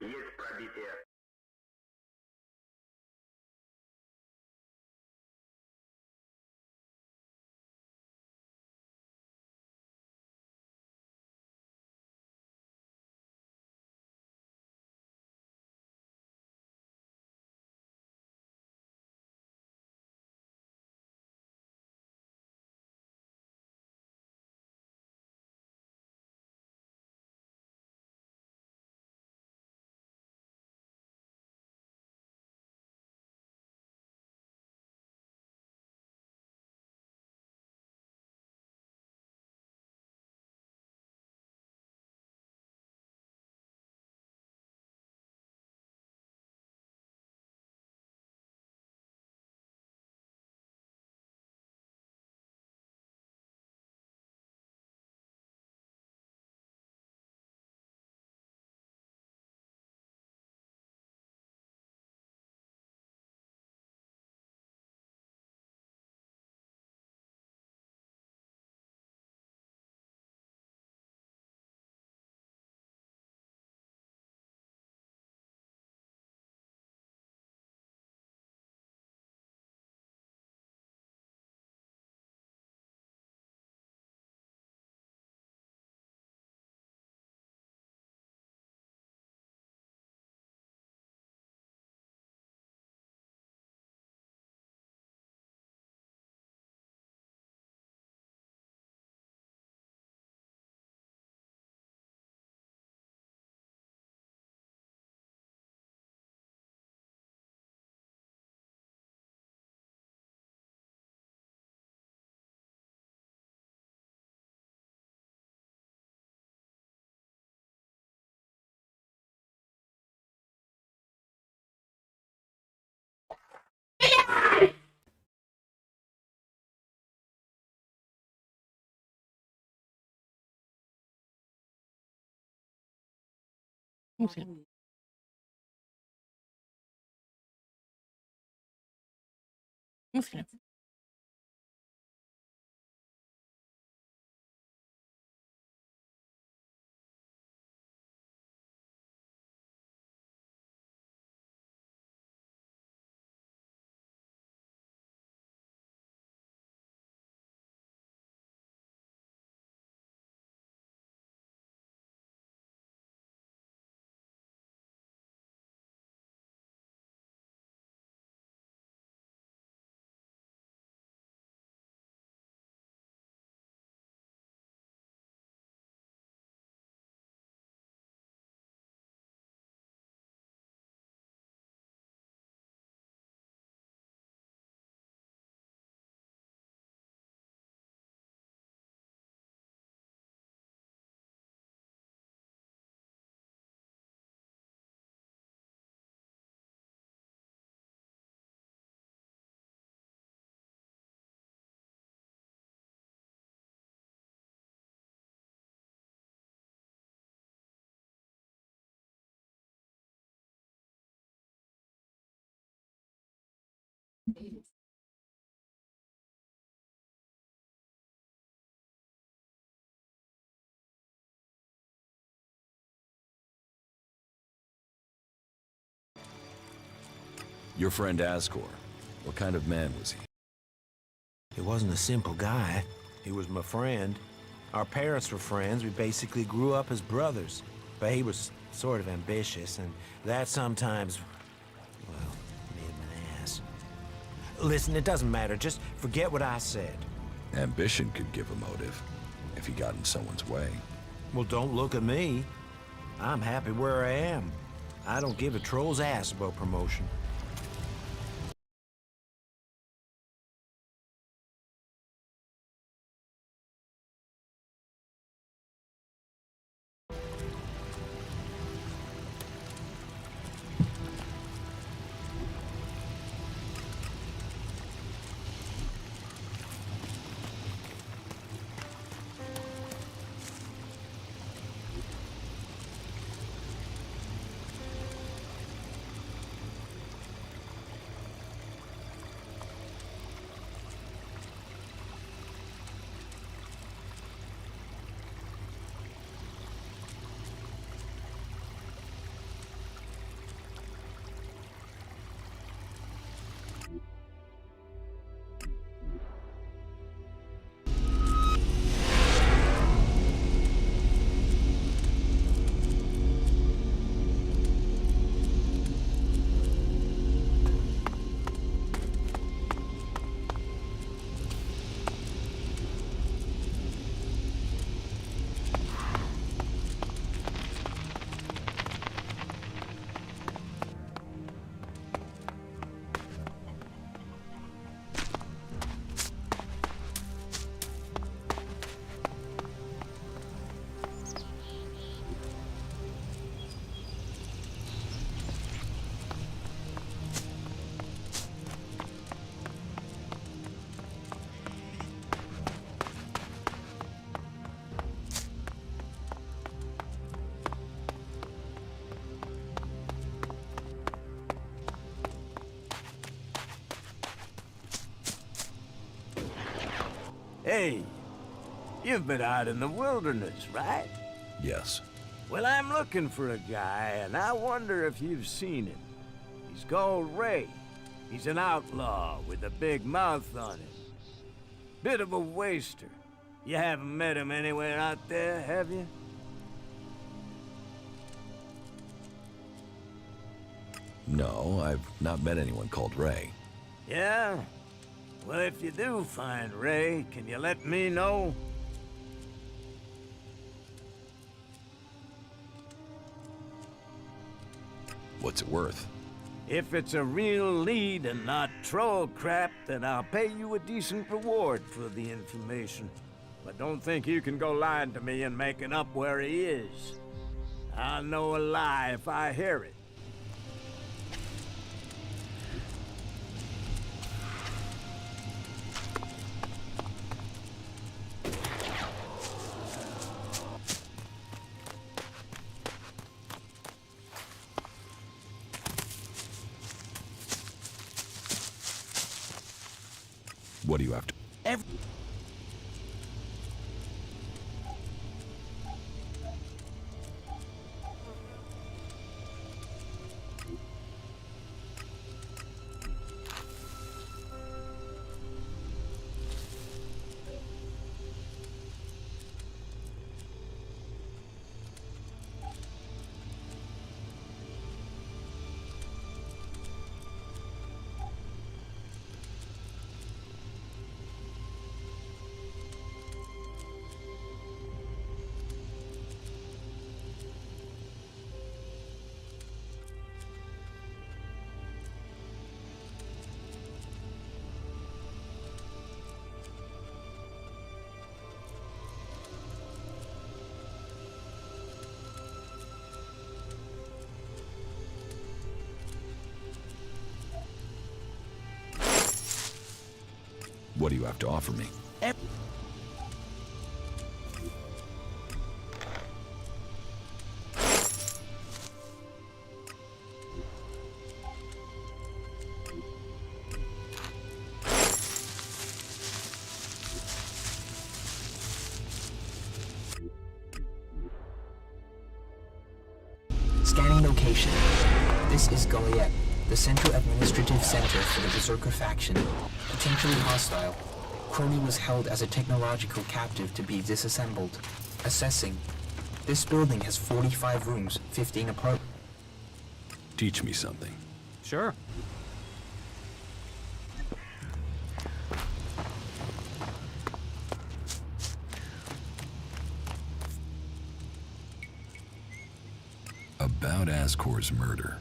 Есть пробитие. Your friend Ascor, what kind of man was he? He wasn't a simple guy. He was my friend. Our parents were friends. We basically grew up as brothers. But he was sort of ambitious, and that sometimes, well, made him an ass. Listen, it doesn't matter. Just forget what I said. Ambition could give a motive, if he got in someone's way. Well, don't look at me. I'm happy where I am. I don't give a troll's ass about promotion. Hey, you've been out in the wilderness, right? Yes. Well, I'm looking for a guy, and I wonder if you've seen him. He's called Ray. He's an outlaw with a big mouth on him. Bit of a waster. You haven't met him anywhere out there, have you? No, I've not met anyone called Ray. Yeah? Well, if you do find Ray, can you let me know? What's it worth? If it's a real lead and not troll crap, then I'll pay you a decent reward for the information. But don't think you can go lying to me and making up where he is. I'll know a lie if I hear it. What do you have to... What do you have to offer me? Scanning location. This is Goliath, the central administrative center for the Berserker faction. Potentially hostile. Crowley was held as a technological captive to be disassembled. Assessing. This building has 45 rooms, 15 apart. Teach me something. Sure. About Ascor's murder.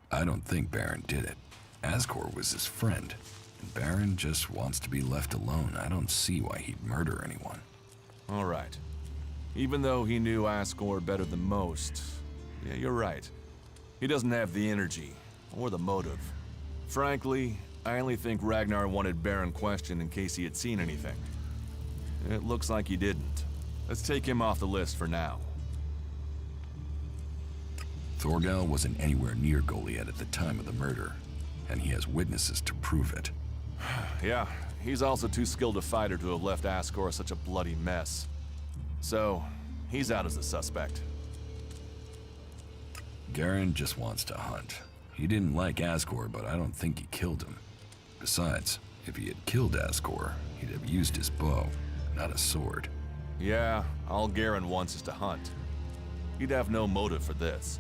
I don't think Baron did it. Ascor was his friend, and Baron just wants to be left alone. I don't see why he'd murder anyone. All right. Even though he knew Ascor better than most, yeah, you're right. He doesn't have the energy, or the motive. Frankly, I only think Ragnar wanted Baron questioned in case he had seen anything. It looks like he didn't. Let's take him off the list for now. Thorgal wasn't anywhere near Goliath at the time of the murder, and he has witnesses to prove it. Yeah, he's also too skilled a fighter to have left Ascor such a bloody mess. So, he's out as a suspect. Garen just wants to hunt. He didn't like Ascor, but I don't think he killed him. Besides, if he had killed Ascor, he'd have used his bow, not a sword. Yeah, all Garen wants is to hunt. He'd have no motive for this.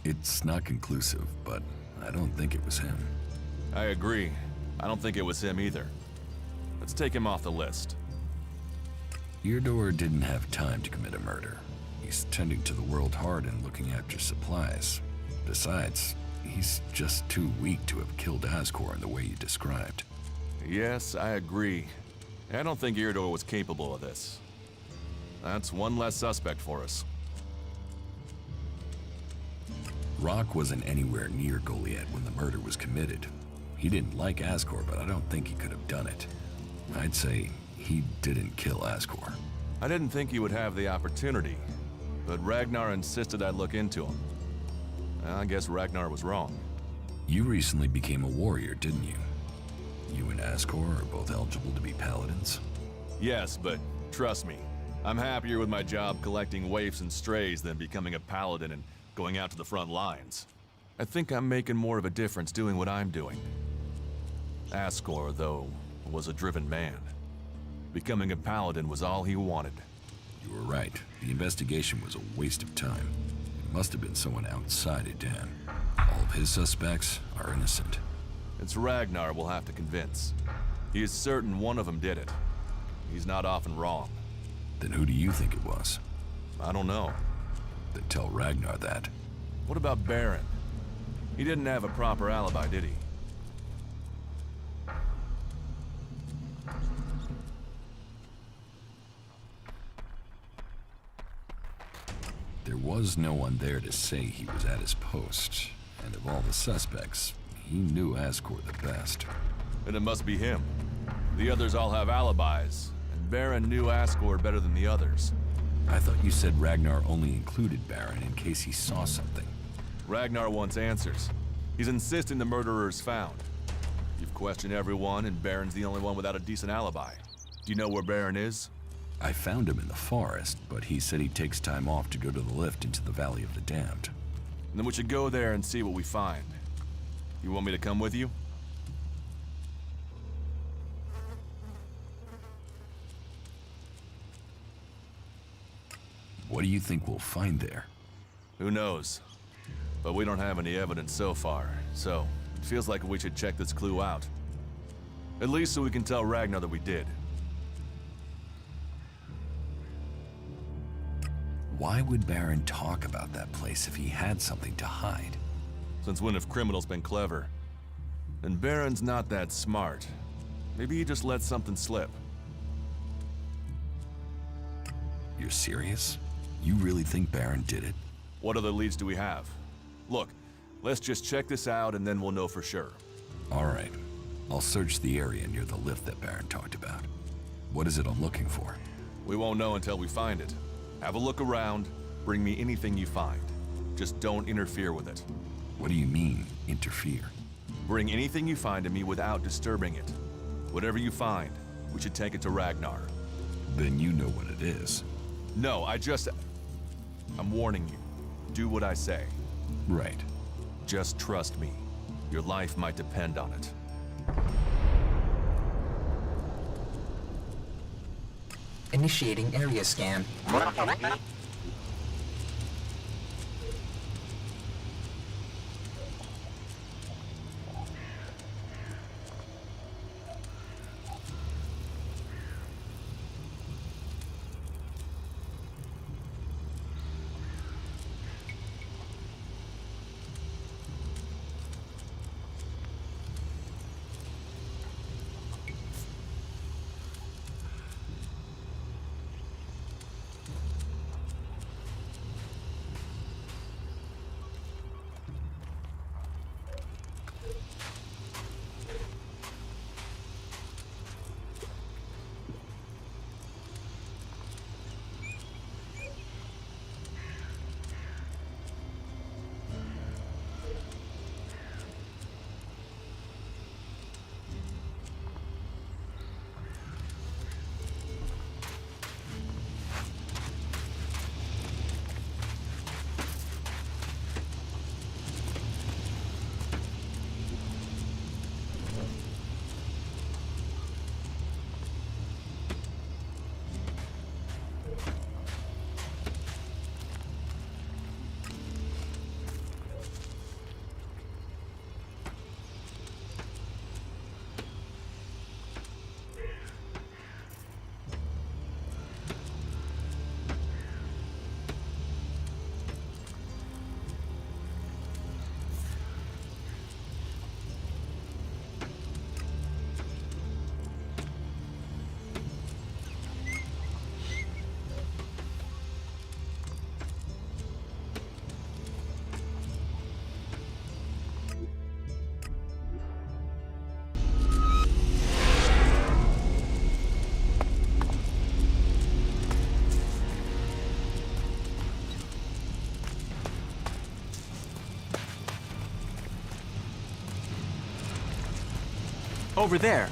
It's not conclusive, but I don't think it was him. I agree. I don't think it was him either. Let's take him off the list. Eardor didn't have time to commit a murder. He's tending to the world hard and looking after supplies. Besides, he's just too weak to have killed Ascor in the way you described. Yes, I agree. I don't think Eardor was capable of this. That's one less suspect for us. Rock wasn't anywhere near Goliath when the murder was committed. He didn't like Ascor, but I don't think he could have done it. I'd say he didn't kill Ascor. I didn't think he would have the opportunity, but Ragnar insisted I look into him. I guess Ragnar was wrong. You recently became a warrior, didn't you? You and Ascor are both eligible to be paladins? Yes, but trust me, I'm happier with my job collecting waifs and strays than becoming a paladin and going out to the front lines. I think I'm making more of a difference doing what I'm doing. Ascor, though, was a driven man. Becoming a paladin was all he wanted. You were right. The investigation was a waste of time. It must have been someone outside Edan. All of his suspects are innocent. It's Ragnar we'll have to convince. He is certain one of them did it. He's not often wrong. Then who do you think it was? I don't know. Then tell Ragnar that. What about Baron? He didn't have a proper alibi, did he? There was no one there to say he was at his post, and of all the suspects, he knew Ascor the best. Then it must be him. The others all have alibis, and Baron knew Ascor better than the others. I thought you said Ragnar only included Baron in case he saw something. Ragnar wants answers. He's insisting the murderer is found. You've questioned everyone, and Baron's the only one without a decent alibi. Do you know where Baron is? I found him in the forest, but he said he takes time off to go to the lift into the Valley of the Damned. Then we should go there and see what we find. You want me to come with you? What do you think we'll find there? Who knows? But we don't have any evidence so far, so it feels like we should check this clue out. At least so we can tell Ragnar that we did. Why would Baron talk about that place if he had something to hide? Since when have criminals been clever? And Baron's not that smart. Maybe he just let something slip. You're serious? You really think Baron did it? What other leads do we have? Look, let's just check this out and then we'll know for sure. All right. I'll search the area near the lift that Baron talked about. What is it I'm looking for? We won't know until we find it. Have a look around, bring me anything you find. Just don't interfere with it. What do you mean, interfere? Bring anything you find to me without disturbing it. Whatever you find, we should take it to Ragnar. Then you know what it is. No, I'm warning you. Do what I say. Right. Just trust me. Your life might depend on it. Initiating area scan. Over there.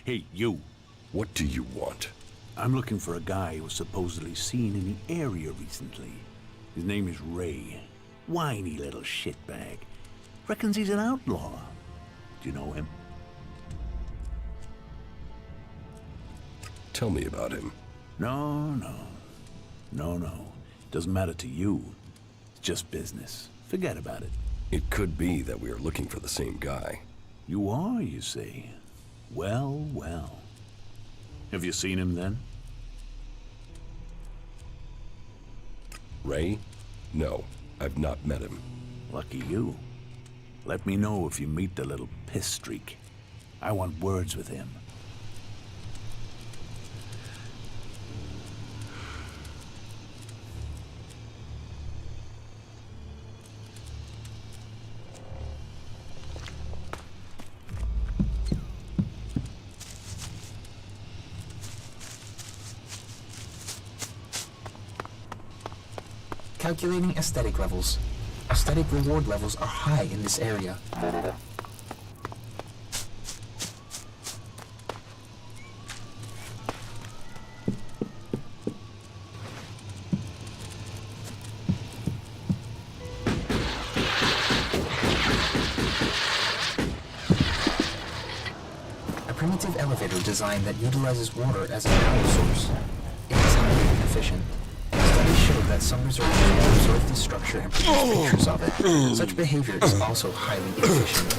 Hey, you. What do you want? I'm looking for a guy who was supposedly seen in the area recently. His name is Ray. Whiny little shitbag. Reckons he's an outlaw. Do you know him? Tell me about him. No. Doesn't matter to you. It's just business. Forget about it. It could be that we are looking for the same guy. You are, you say? Well. Have you seen him then? Ray? No, I've not met him. Lucky you. Let me know if you meet the little piss streak. I want words with him. Calculating aesthetic levels. Aesthetic reward levels are high in this area. A primitive elevator design that utilizes water as a power source. It is highly inefficient. Studies show that some researchers will observe this structure and produce pictures of it. Such behavior is also highly inefficient.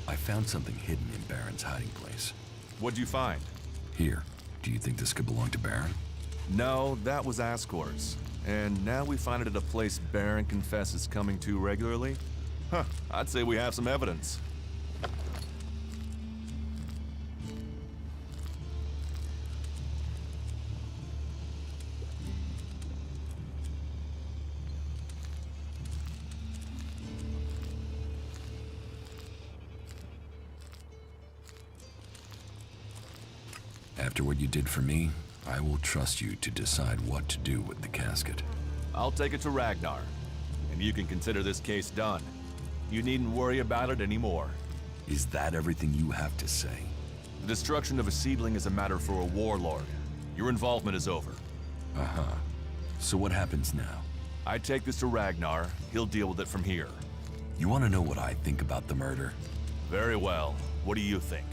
I found something hidden in Baron's hiding place. What'd you find? Here. Do you think this could belong to Baron? No, that was Ascor's. And now we find it at a place Baron confesses coming to regularly? Huh, I'd say we have some evidence. After what you did for me, I will trust you to decide what to do with the casket. I'll take it to Ragnar, and you can consider this case done. You needn't worry about it anymore. Is that everything you have to say? The destruction of a seedling is a matter for a warlord. Your involvement is over. Uh-huh. So what happens now? I take this to Ragnar. He'll deal with it from here. You want to know what I think about the murder? Very well. What do you think?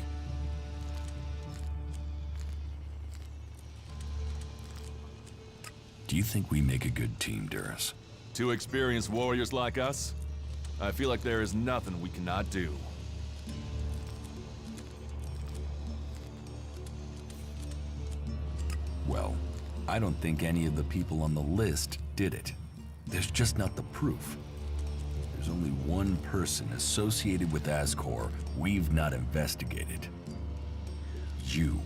Do you think we make a good team, Duras? Two experienced warriors like us? I feel like there is nothing we cannot do. Well, I don't think any of the people on the list did it. There's just not the proof. There's only one person associated with Ascor we've not investigated. You.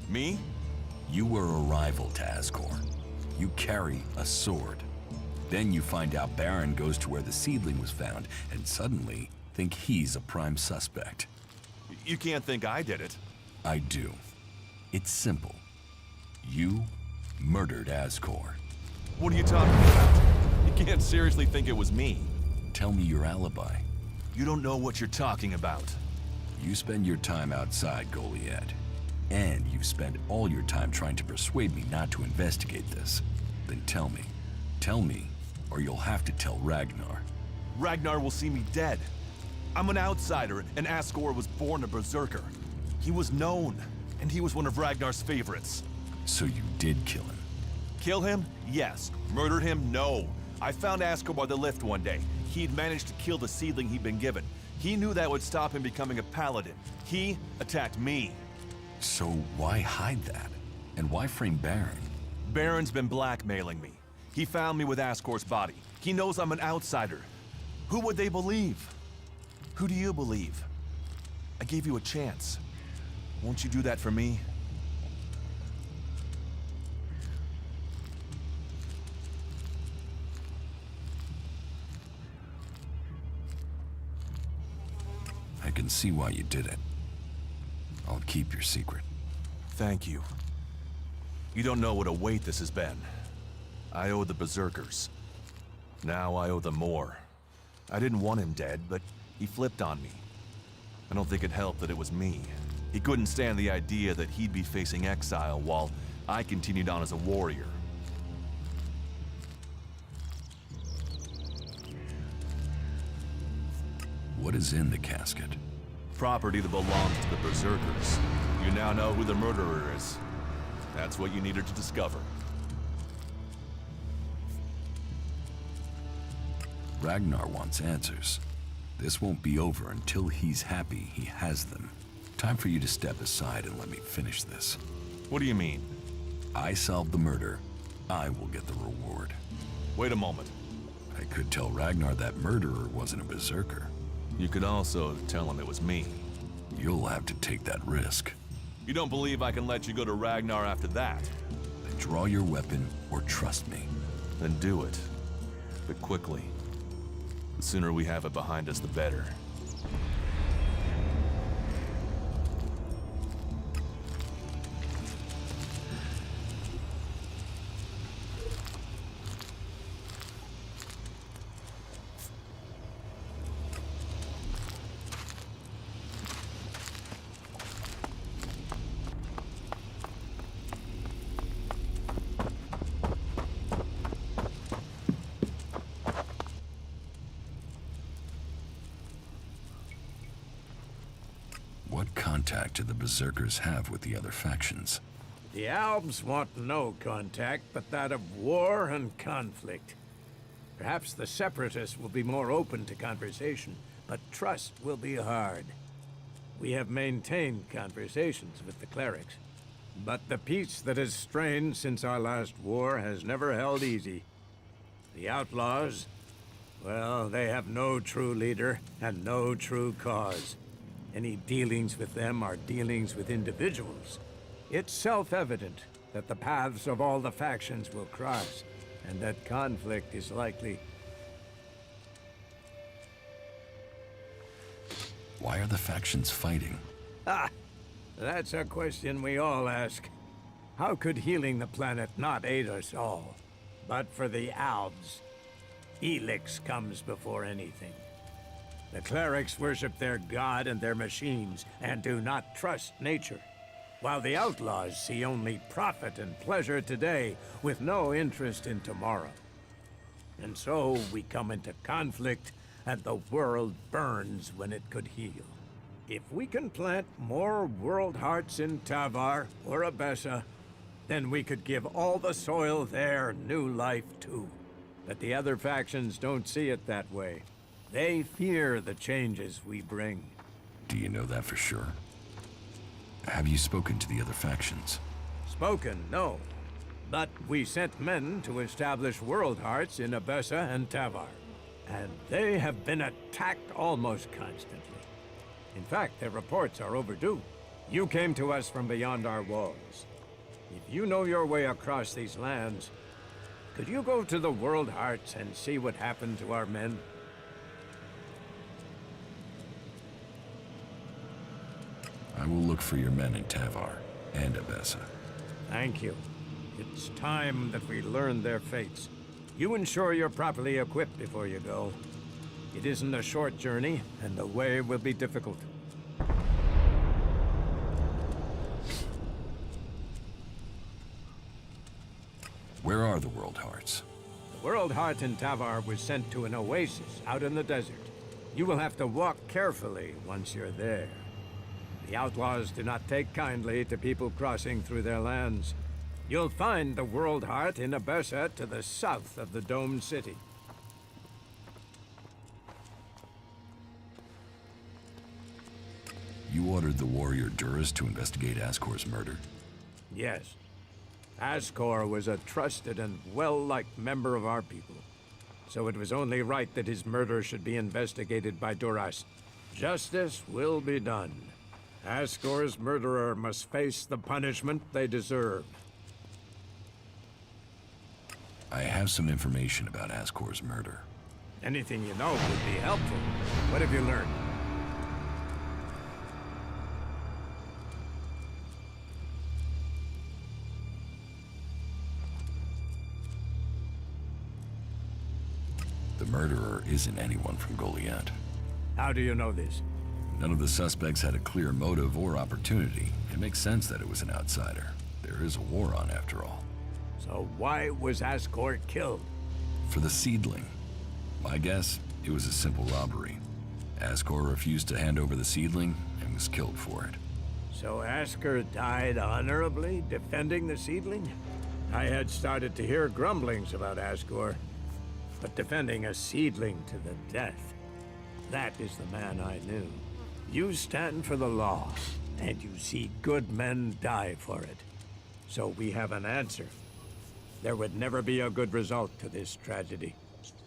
Me? You were a rival to Ascor. You carry a sword. Then you find out Baron goes to where the seedling was found, and suddenly think he's a prime suspect. You can't think I did it. I do. It's simple. You murdered Ascor. What are you talking about? You can't seriously think it was me. Tell me your alibi. You don't know what you're talking about. You spend your time outside, Goliad. And you've spent all your time trying to persuade me not to investigate this. Then tell me. Tell me, or you'll have to tell Ragnar. Ragnar will see me dead. I'm an outsider, and Ascor was born a berserker. He was known, and he was one of Ragnar's favorites. So you did kill him? Kill him? Yes. Murdered him? No. I found Ascor by the lift one day. He'd managed to kill the seedling he'd been given. He knew that would stop him becoming a paladin. He attacked me. So why hide that? And why frame Baron? Baron's been blackmailing me. He found me with Ascor's body. He knows I'm an outsider. Who would they believe? Who do you believe? I gave you a chance. Won't you do that for me? I can see why you did it. I'll keep your secret. Thank you. You don't know what a weight this has been. I owe the berserkers. Now I owe them more. I didn't want him dead, but he flipped on me. I don't think it helped that it was me. He couldn't stand the idea that he'd be facing exile while I continued on as a warrior. What is in the casket? Property that belongs to the berserkers. You now know who the murderer is. That's what you needed to discover. Ragnar wants answers. This won't be over until he's happy he has them. Time for you to step aside and let me finish this. What do you mean? I solved the murder. I will get the reward. Wait a moment. I could tell Ragnar that murderer wasn't a berserker. You could also tell him it was me. You'll have to take that risk. You don't believe I can let you go to Ragnar after that? Then draw your weapon or trust me. Then do it. But quickly. The sooner we have it behind us, the better. What contact do the berserkers have with the other factions? The Alps want no contact but that of war and conflict. Perhaps the Separatists will be more open to conversation, but trust will be hard. We have maintained conversations with the clerics, but the peace that has strained since our last war has never held easy. The outlaws, well, they have no true leader and no true cause. Any dealings with them are dealings with individuals. It's self-evident that the paths of all the factions will cross, and that conflict is likely. Why are the factions fighting? Ah, that's a question we all ask. How could healing the planet not aid us all? But for the Alves, Elex comes before anything. The clerics worship their god and their machines, and do not trust nature. While the outlaws see only profit and pleasure today, with no interest in tomorrow. And so we come into conflict, and the world burns when it could heal. If we can plant more world hearts in Tavar or Abessa, then we could give all the soil there new life too. But the other factions don't see it that way. They fear the changes we bring. Do you know that for sure? Have you spoken to the other factions? Spoken, no. But we sent men to establish world hearts in Abessa and Tavar. and they have been attacked almost constantly. In fact, their reports are overdue. You came to us from beyond our walls. If you know your way across these lands, could you go to the World Hearts and see what happened to our men? I will look for your men in Tavar and Abessa. Thank you. It's time that we learn their fates. You ensure you're properly equipped before you go. It isn't a short journey, and the way will be difficult. Where are the World Hearts? The World Heart in Tavar was sent to an oasis out in the desert. You will have to walk carefully once you're there. The outlaws do not take kindly to people crossing through their lands. You'll find the World Heart in Abessa to the south of the domed city. You ordered the warrior Duras to investigate Ascor's murder? Yes. Ascor was a trusted and well-liked member of our people. So it was only right that his murder should be investigated by Duras. Justice will be done. Ascor's murderer must face the punishment they deserve. I have some information about Ascor's murder. Anything you know would be helpful. What have you learned? The murderer isn't anyone from Goliath. How do you know this? None of the suspects had a clear motive or opportunity. It makes sense that it was an outsider. There is a war on, after all. So why was Ascor killed? For the seedling. My guess, it was a simple robbery. Ascor refused to hand over the seedling and was killed for it. So Ascor died honorably, defending the seedling? I had started to hear grumblings about Ascor, but defending a seedling to the death, that is the man I knew. You stand for the law, and you see good men die for it. So we have an answer. There would never be a good result to this tragedy.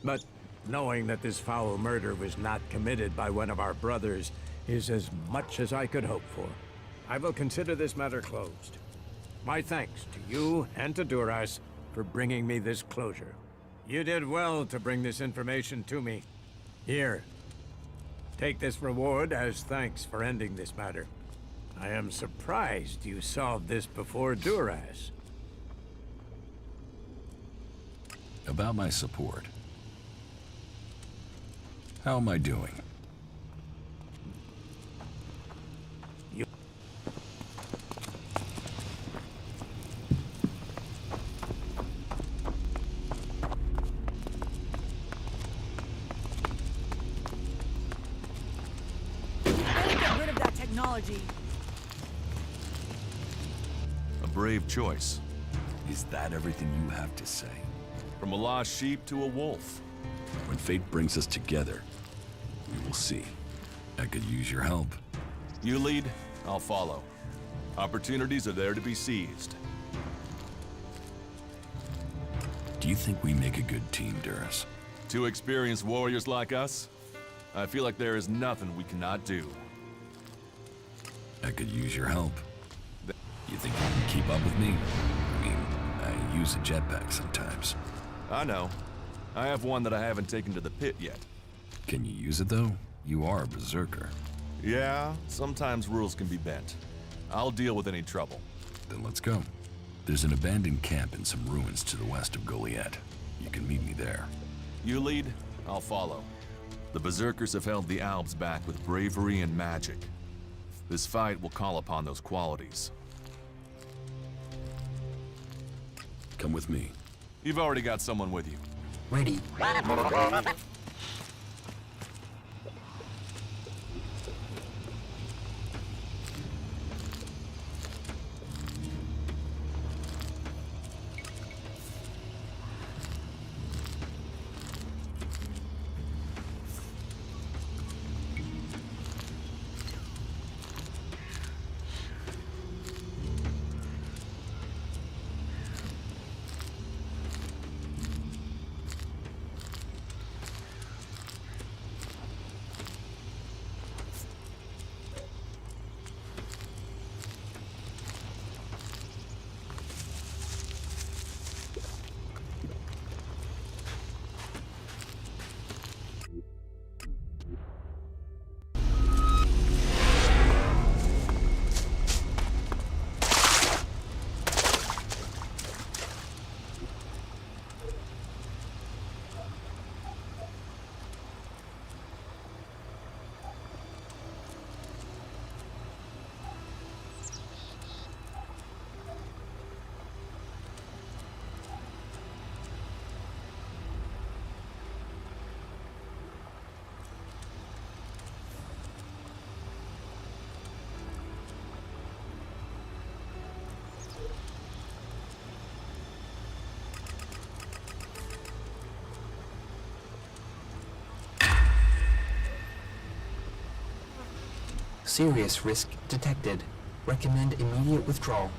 But knowing that this foul murder was not committed by one of our brothers is as much as I could hope for. I will consider this matter closed. My thanks to you and to Duras for bringing me this closure. You did well to bring this information to me. Here, take this reward as thanks for ending this matter. I am surprised you solved this before Duras. About my support. How am I doing? A brave choice. Is that everything you have to say? From a lost sheep to a wolf. When fate brings us together, we will see. I could use your help. You lead, I'll follow. Opportunities are there to be seized. Do you think we make a good team, Duras? Two experienced warriors like us? I feel like there is nothing we cannot do. I could use your help. You think you can keep up with me? I mean, I use a jetpack sometimes. I know. I have one that I haven't taken to the pit yet. Can you use it, though? You are a berserker. Yeah, sometimes rules can be bent. I'll deal with any trouble. Then let's go. There's an abandoned camp in some ruins to the west of Goliath. You can meet me there. You lead, I'll follow. The berserkers have held the Alps back with bravery and magic. This fight will call upon those qualities. Come with me. You've already got someone with you. Ready. Serious risk detected. Recommend immediate withdrawal.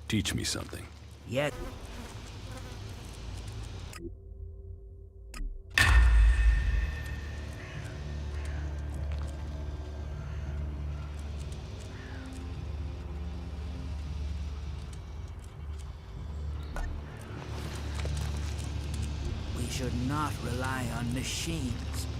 Teach me something. Yet. We should not rely on machines.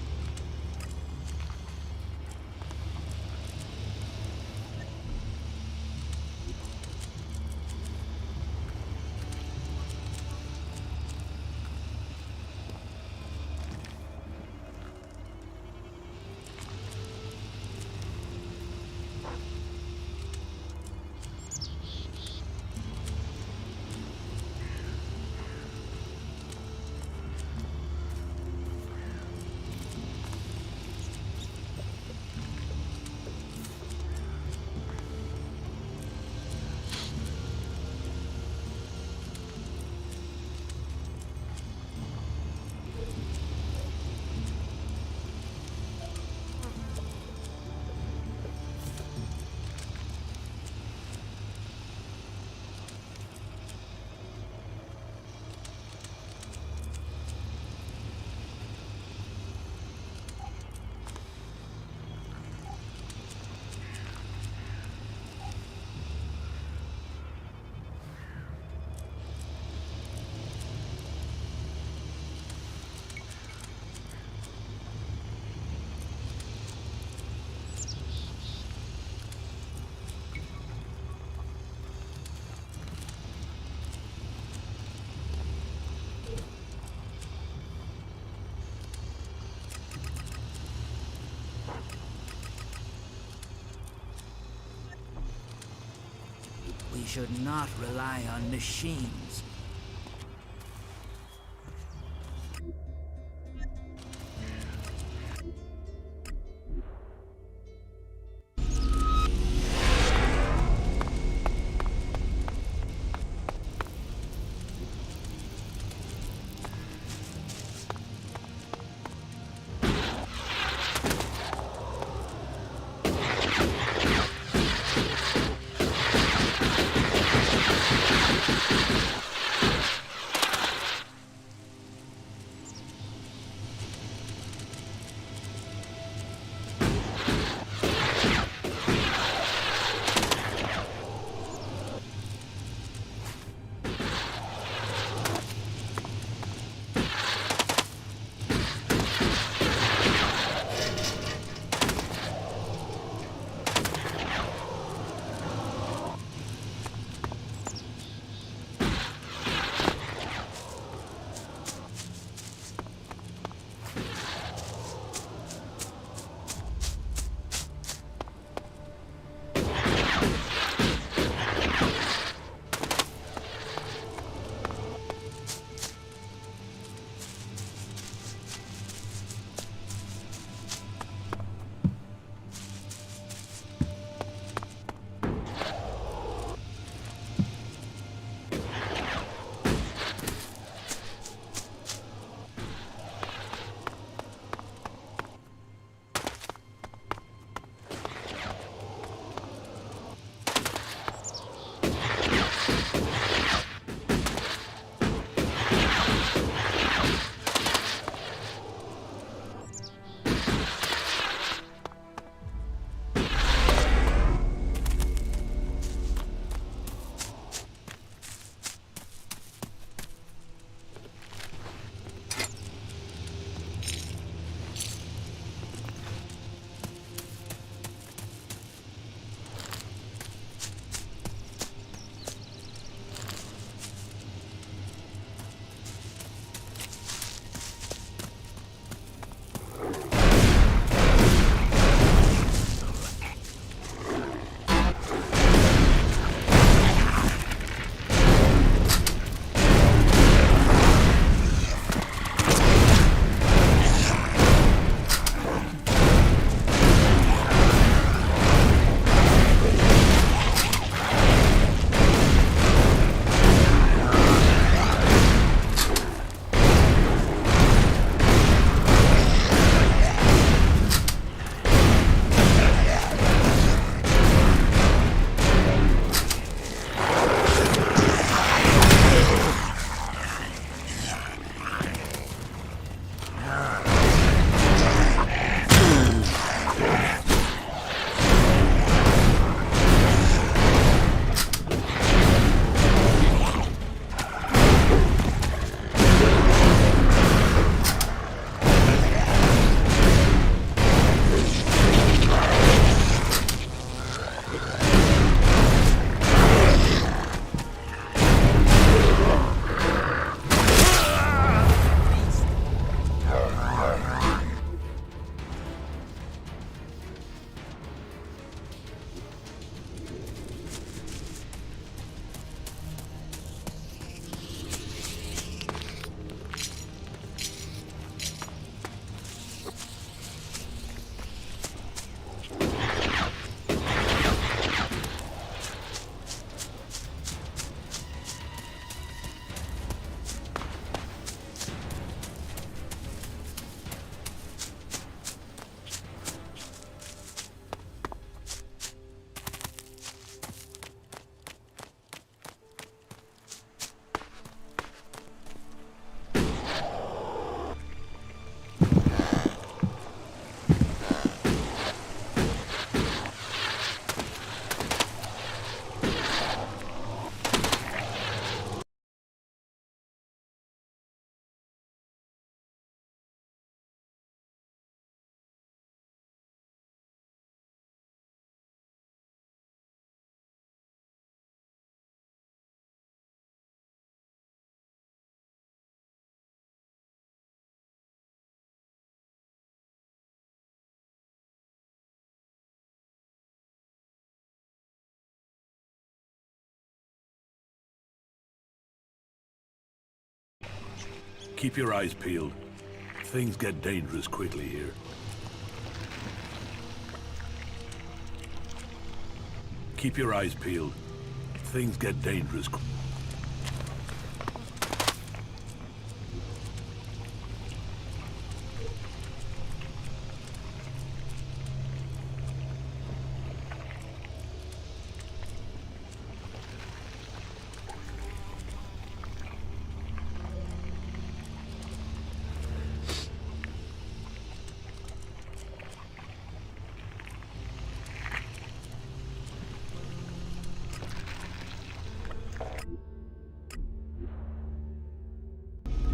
We should not rely on machines. Keep your eyes peeled. Things get dangerous quickly here. Keep your eyes peeled. Things get dangerous.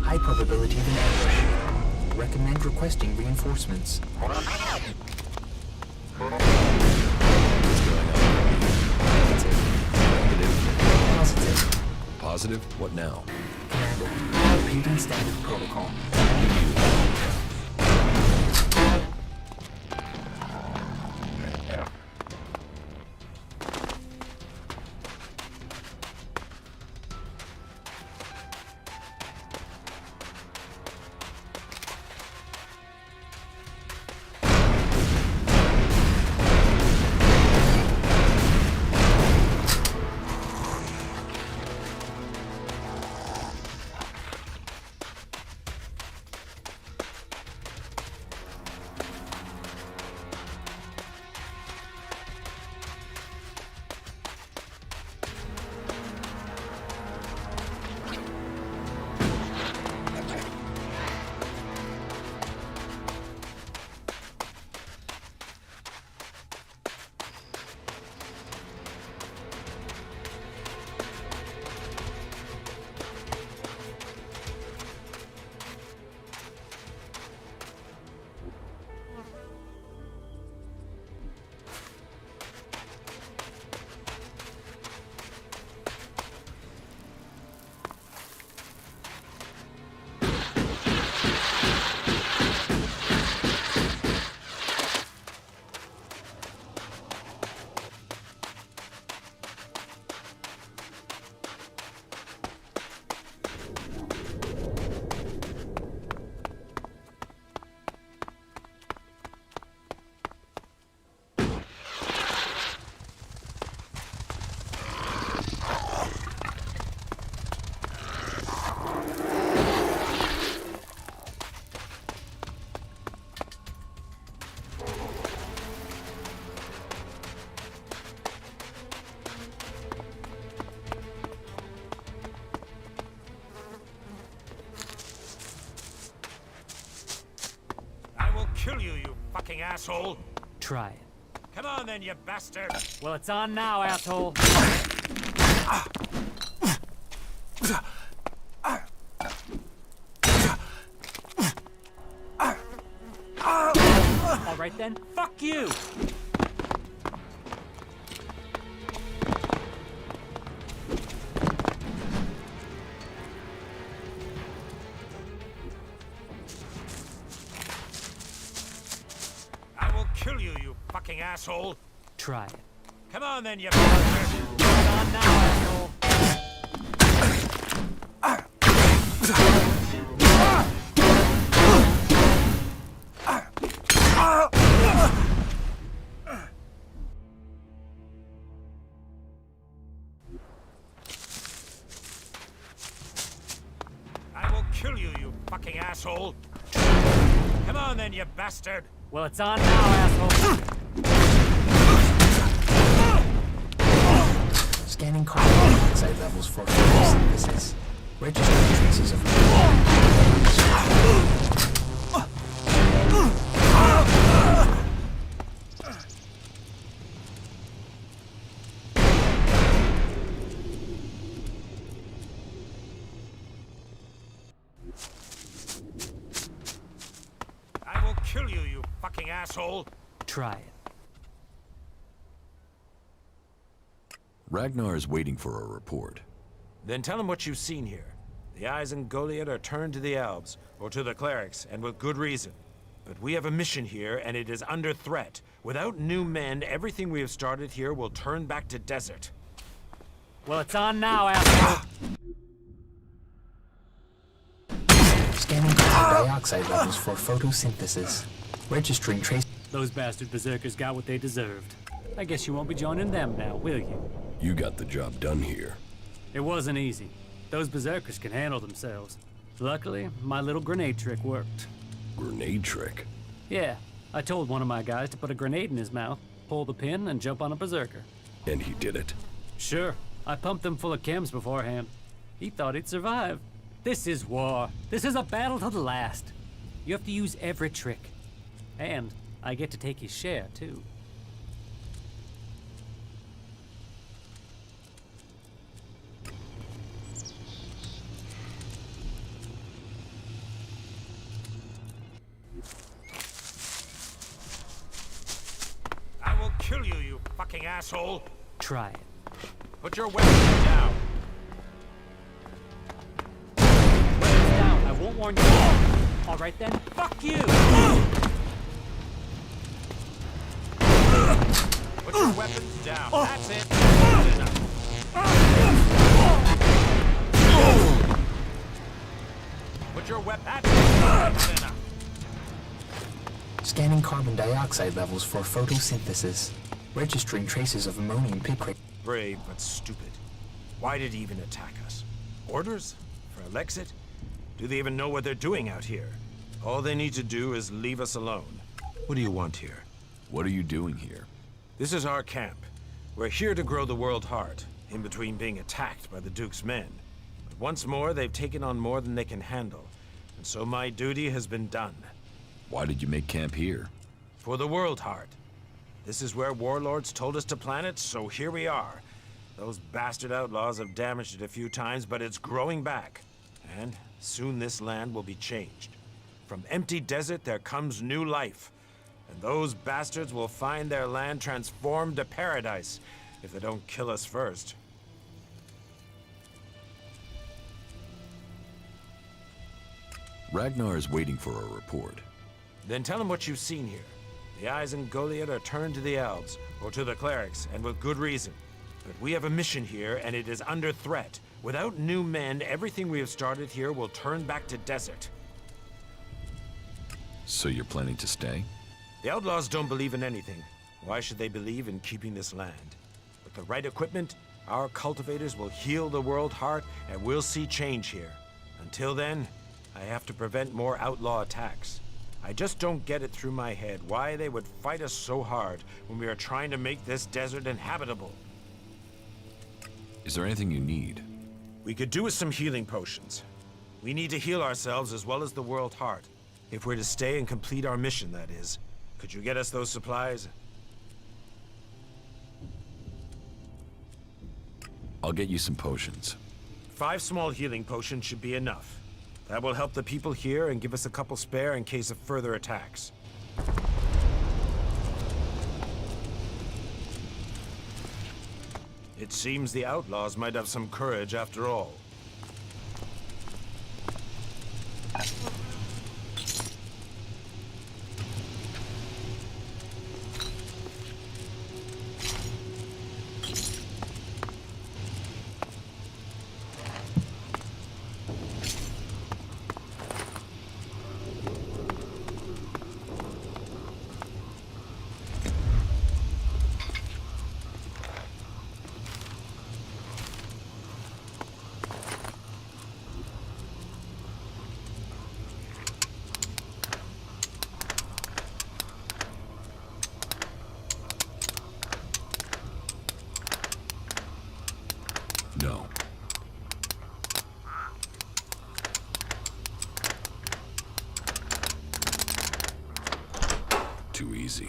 High probability of an ambush. Recommend requesting reinforcements. Positive. Positive? What now? Commander, repeating standard protocol. Kill you, you fucking asshole! Try it. Come on then, you bastard! Well, it's on now, asshole. All right then, fuck you! Kill you, you fucking asshole! Try it. Come on then, you bastard! It's on now, asshole. I will kill you, you fucking asshole! Come on then, you bastard! Well, it's on now, asshole. Scanning carbon monoxide levels for photosynthesis. Registering traces of I will kill you, you fucking asshole! Try it. Ragnar is waiting for a report. Then tell him what you've seen here. The eyes in Goliath are turned to the elves, or to the clerics, and with good reason. But we have a mission here, and it is under threat. Without new men, everything we have started here will turn back to desert. Well, it's on now, asshole. dioxide levels for photosynthesis. Registering trace. Those bastard berserkers got what they deserved. I guess you won't be joining them now, will you? You got the job done here. It wasn't easy. Those berserkers can handle themselves. Luckily, my little grenade trick worked. Grenade trick? Yeah, I told one of my guys to put a grenade in his mouth, pull the pin, and jump on a berserker. And he did it? Sure. I pumped him full of chems beforehand. He thought he'd survive. This is war. This is a battle to the last. You have to use every trick. And I get to take his share, too. I will kill you, you fucking asshole! Try it. Put your weapons down! Weapons down. I won't warn you. All right then. Fuck you! Put your weapons down. That's it. That's enough. Put your weapon. That's enough. Scanning carbon dioxide levels for photosynthesis. Registering traces of ammonium picrate. Brave, but stupid. Why did he even attack us? Orders? For Alexit? Do they even know what they're doing out here? All they need to do is leave us alone. What do you want here? What are you doing here? This is our camp. We're here to grow the world heart, in between being attacked by the Duke's men. But once more, they've taken on more than they can handle. And so my duty has been done. Why did you make camp here? For the world heart. This is where warlords told us to plant it, so here we are. Those bastard outlaws have damaged it a few times, but it's growing back. And soon this land will be changed. From empty desert, there comes new life. And those bastards will find their land transformed to paradise, if they don't kill us first. Ragnar is waiting for a report. Then tell him what you've seen here. The eyes in Goliath are turned to the elves, or to the clerics, and with good reason. But we have a mission here, and it is under threat. Without new men, everything we have started here will turn back to desert. So you're planning to stay? The outlaws don't believe in anything. Why should they believe in keeping this land? With the right equipment, our cultivators will heal the world heart, and we'll see change here. Until then, I have to prevent more outlaw attacks. I just don't get it through my head why they would fight us so hard when we are trying to make this desert inhabitable. Is there anything you need? We could do with some healing potions. We need to heal ourselves as well as the world heart. If we're to stay and complete our mission, that is. Could you get us those supplies? I'll get you some potions. 5 small healing potions should be enough. That will help the people here and give us a couple spare in case of further attacks. It seems the outlaws might have some courage after all. No. Too easy.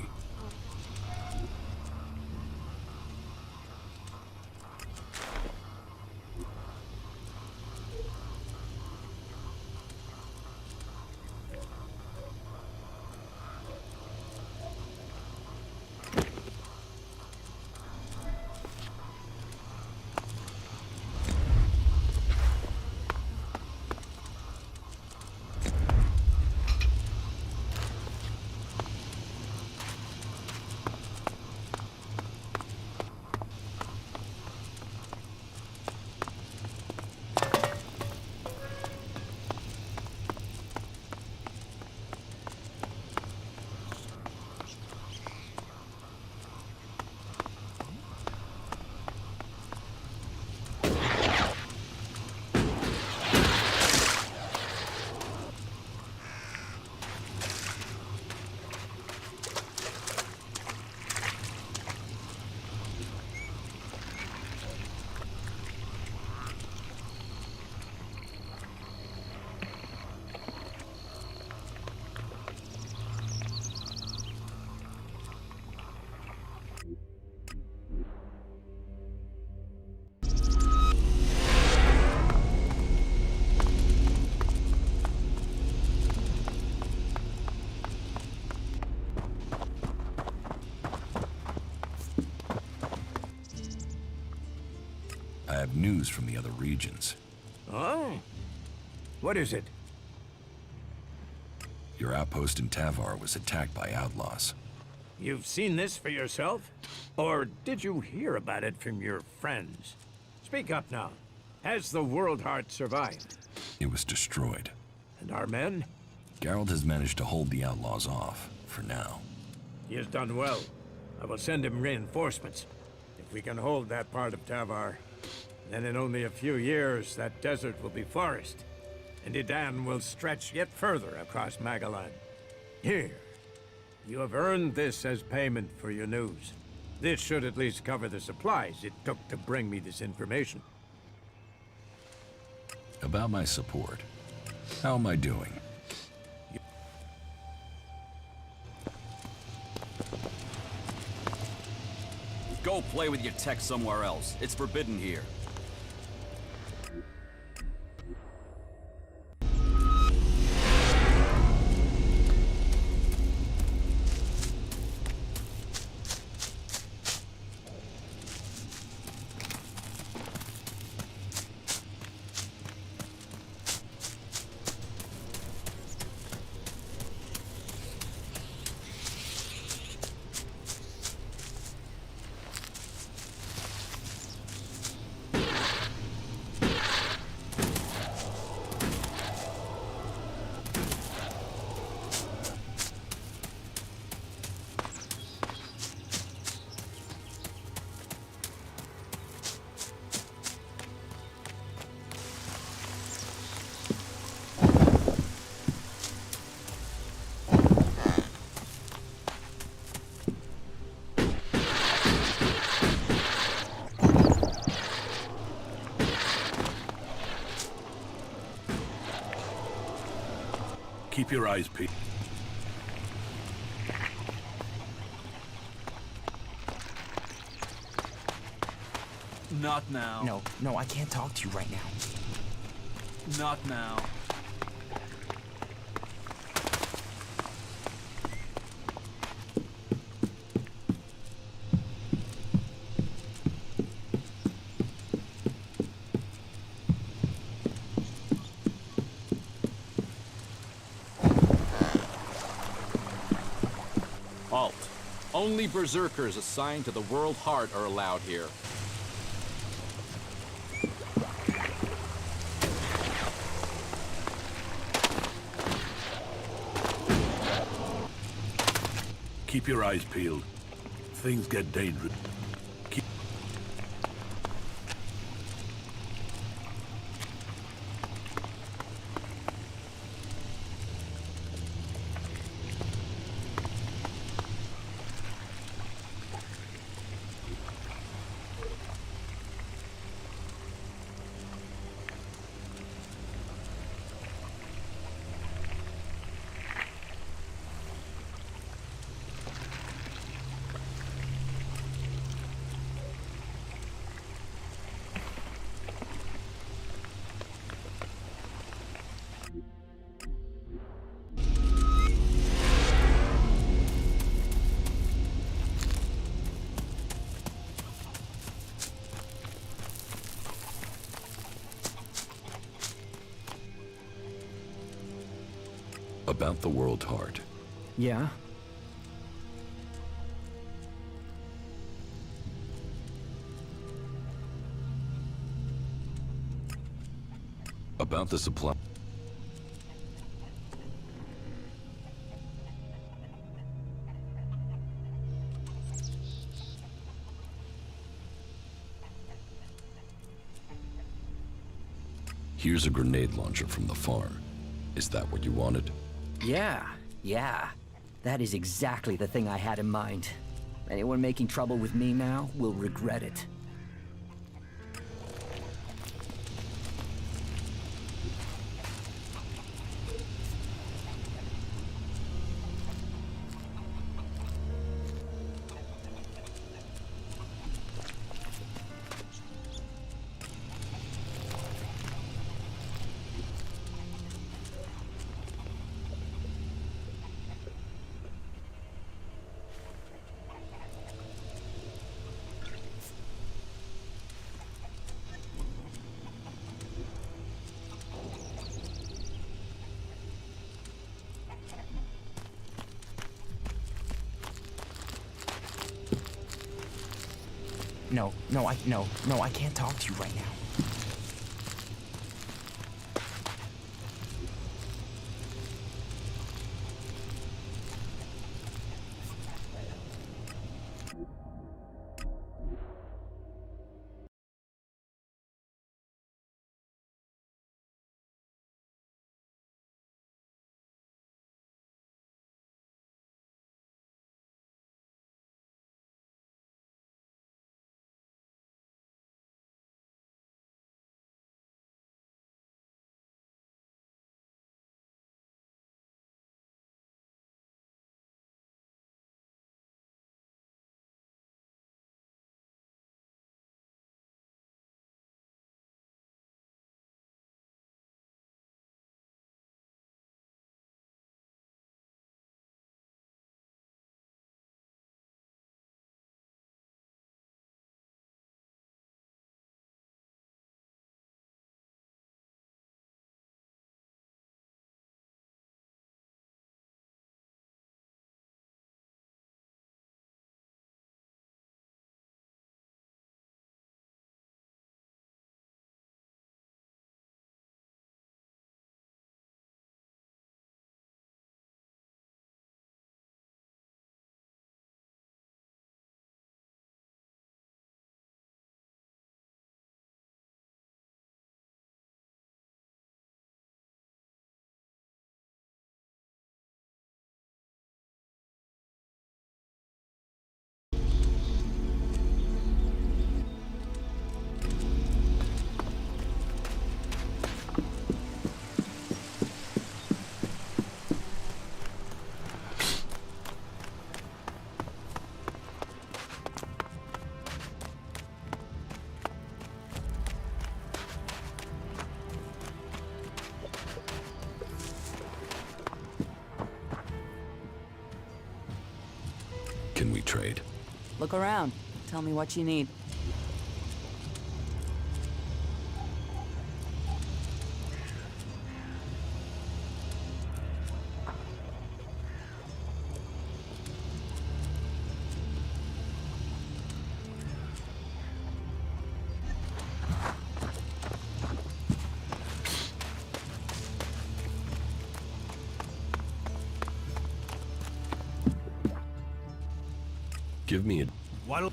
news from the other regions. Oh? What is it? Your outpost in Tavar was attacked by outlaws. You've seen this for yourself? Or did you hear about it from your friends? Speak up now. Has the World Heart survived? It was destroyed. And our men? Geralt has managed to hold the outlaws off, for now. He has done well. I will send him reinforcements. If we can hold that part of Tavar, then in only a few years, that desert will be forest. And Idan will stretch yet further across Magalan. Here, you have earned this as payment for your news. This should at least cover the supplies it took to bring me this information. About my support. How am I doing? Go play with your tech somewhere else. It's forbidden here. Keep your eyes peeled. Not now. No, I can't talk to you right now. Not now. Halt. Only berserkers assigned to the World Heart are allowed here. Keep your eyes peeled. Things get dangerous. Keep... About the World Heart. Yeah? About the supply. Here's a grenade launcher from the farm. Is that what you wanted? Yeah. That is exactly the thing I had in mind. Anyone making trouble with me now will regret it. No, I can't talk to you right now. Can we trade? Look around. Tell me what you need. Give me a... Why don't...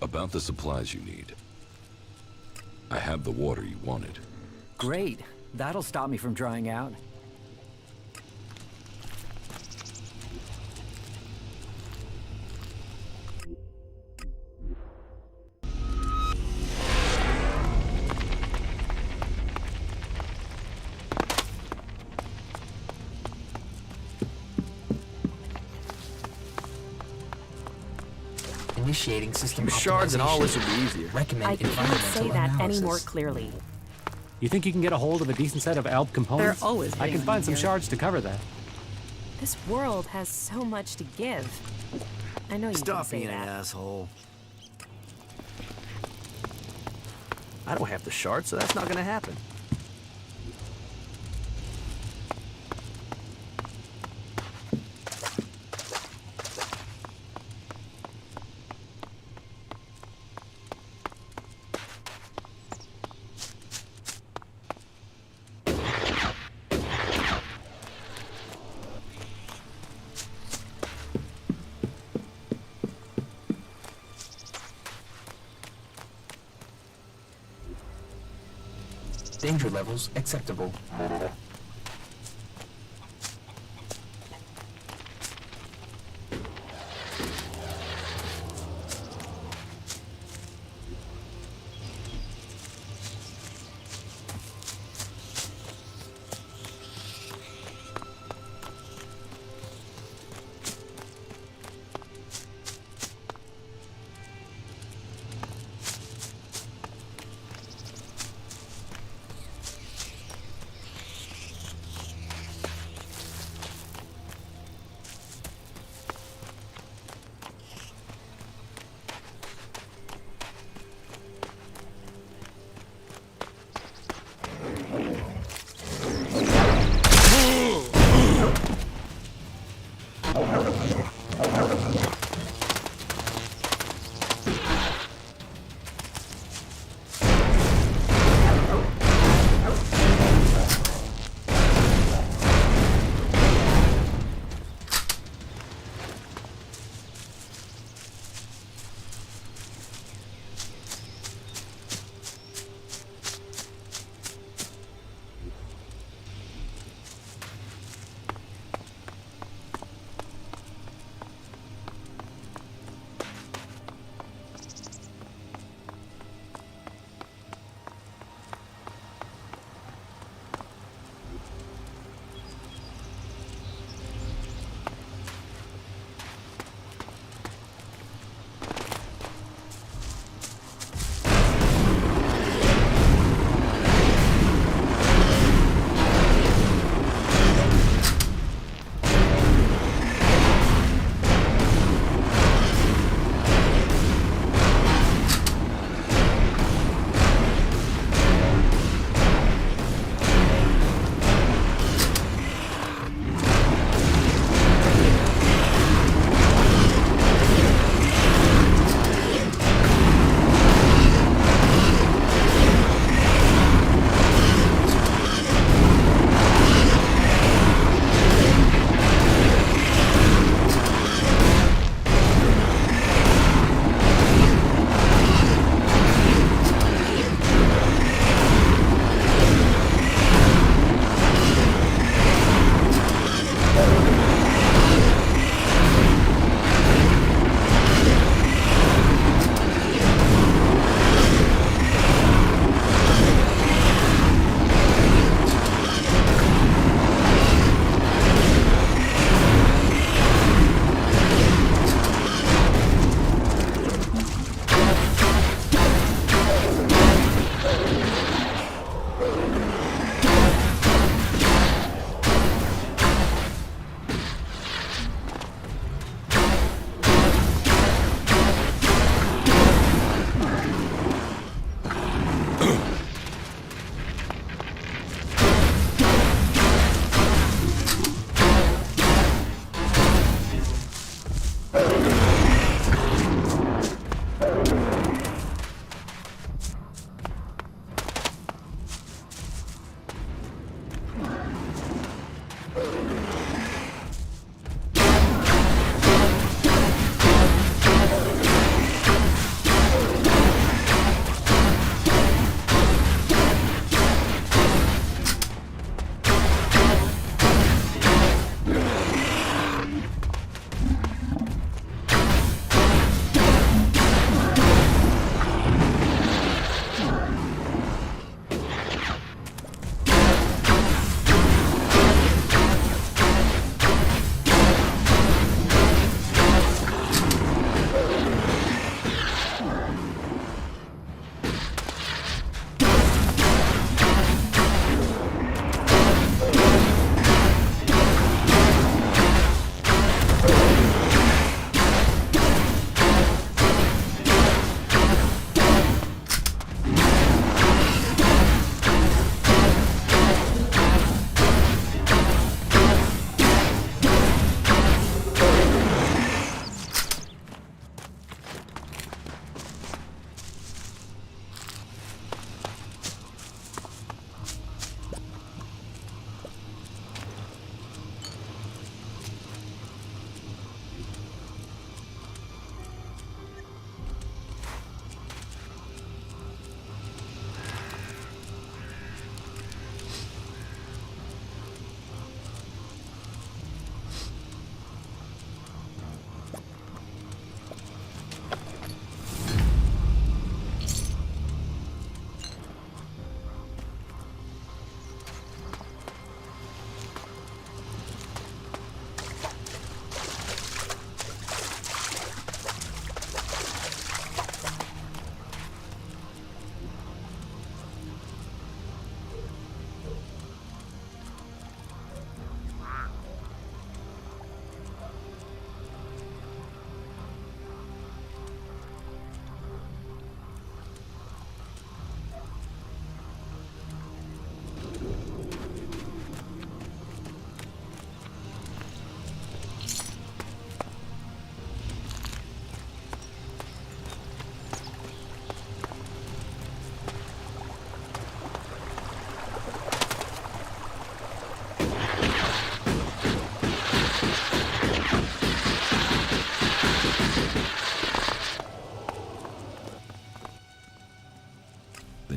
About the supplies you need. I have the water you wanted. Great. That'll stop me from drying out. Initiating system Shards and all this would be optimization. easier. Recommend I can't environmental say that any analysis. more clearly. You think you can get a hold of a decent set of ALP components? They're always I can being find some here. shards to cover that. This world has so much to give. I know you can Stop say being an that. asshole. I don't have the shards, so that's not gonna happen. Danger levels acceptable.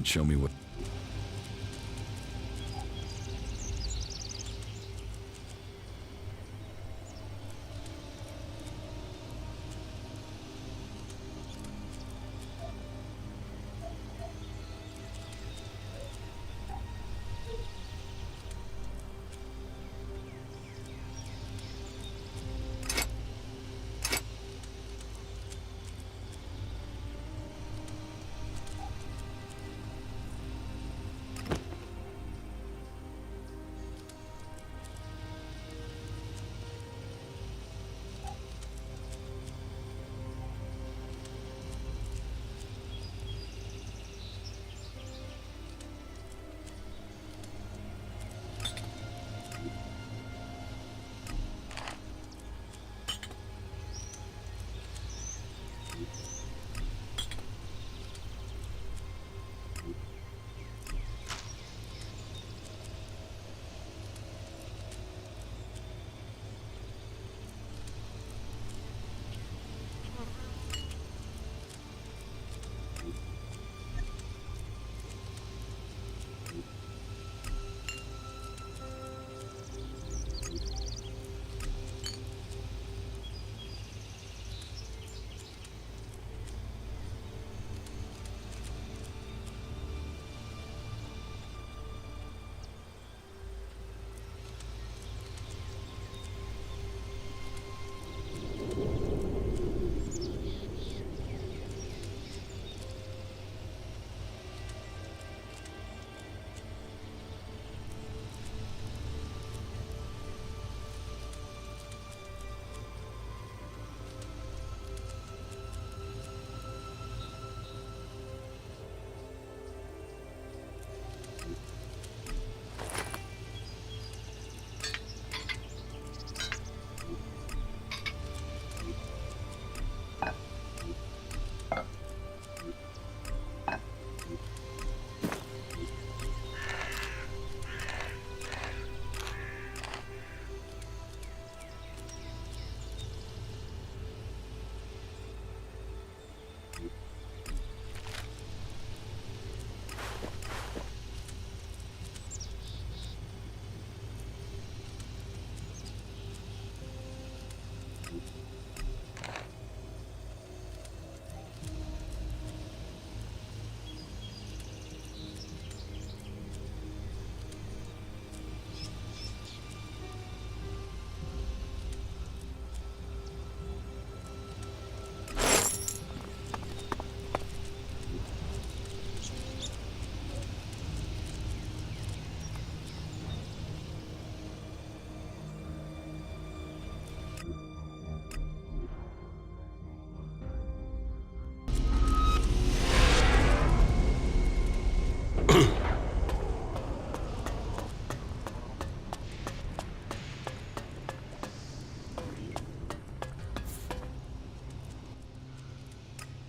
and show me what...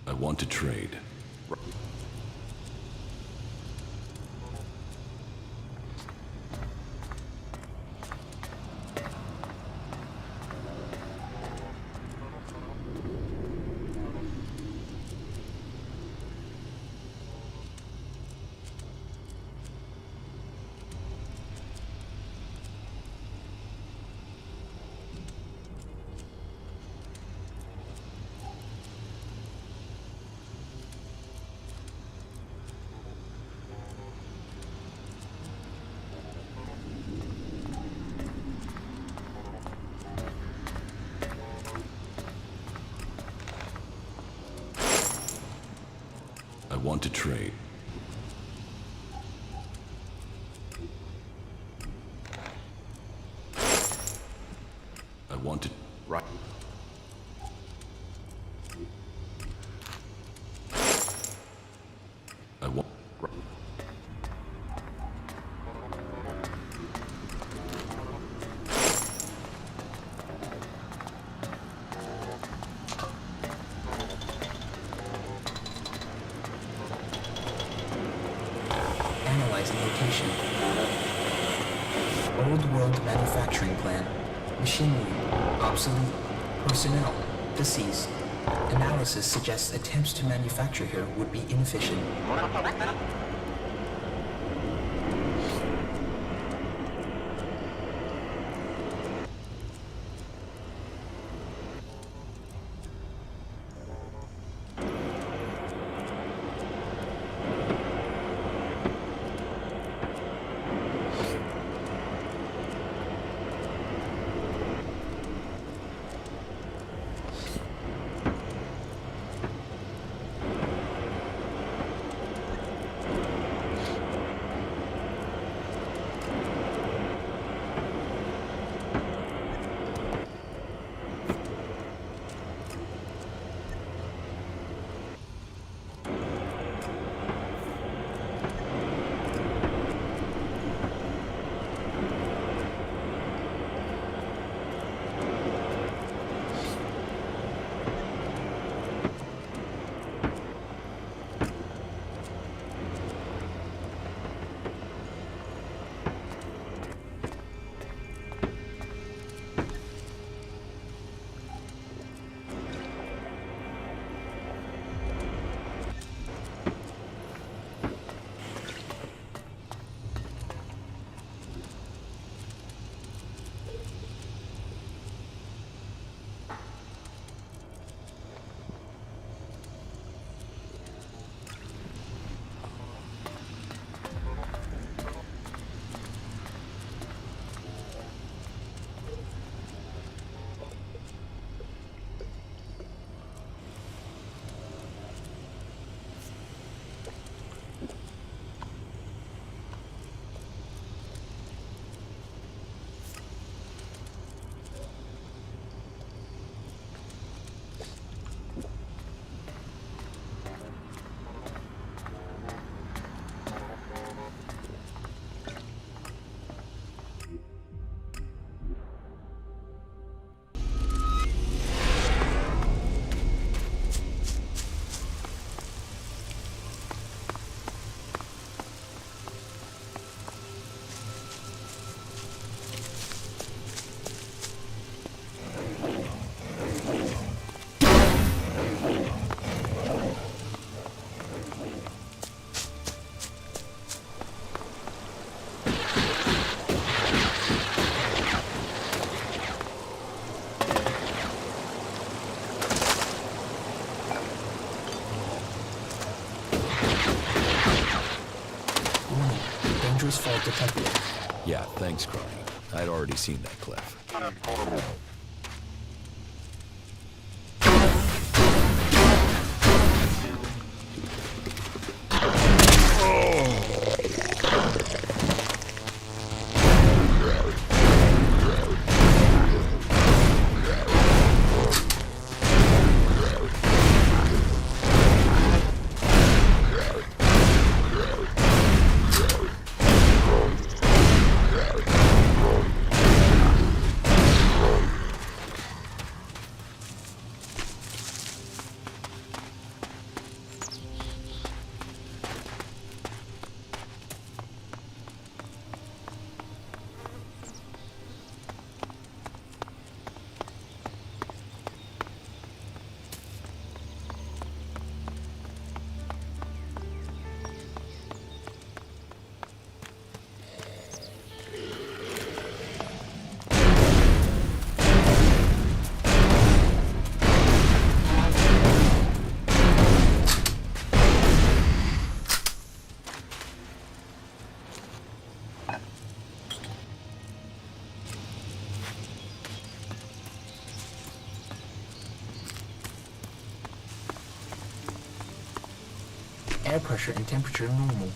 I want to trade. I want to trade. I want to... Right. I want... Analyzing location. Old world manufacturing plant. Machinery obsolete. Personnel deceased. Analysis suggests attempts to manufacture here would be inefficient. dangerous fault detected. Yeah, thanks, Crony. I'd already seen that cliff. Air pressure and temperature normal.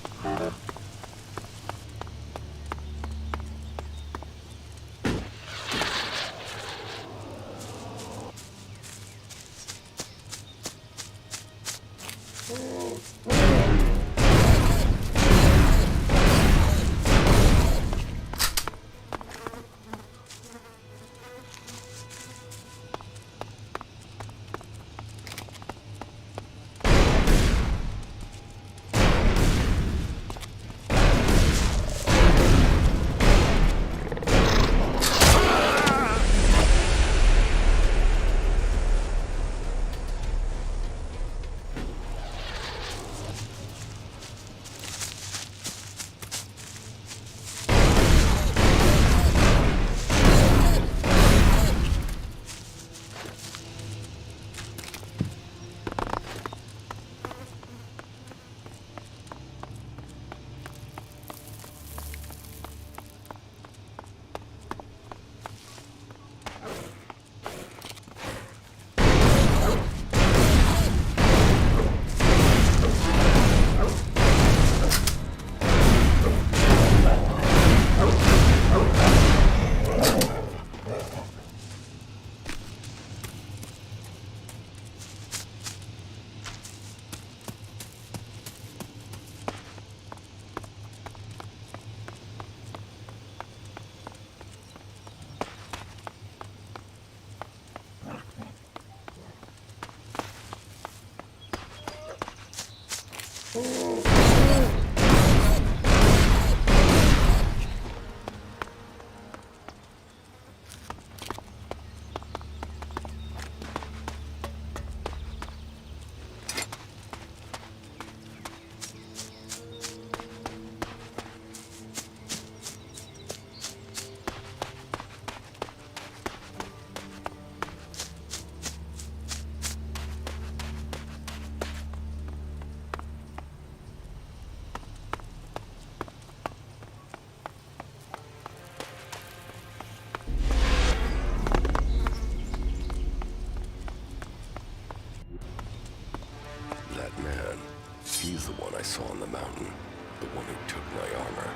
He's the one I saw on the mountain. The one who took my armor.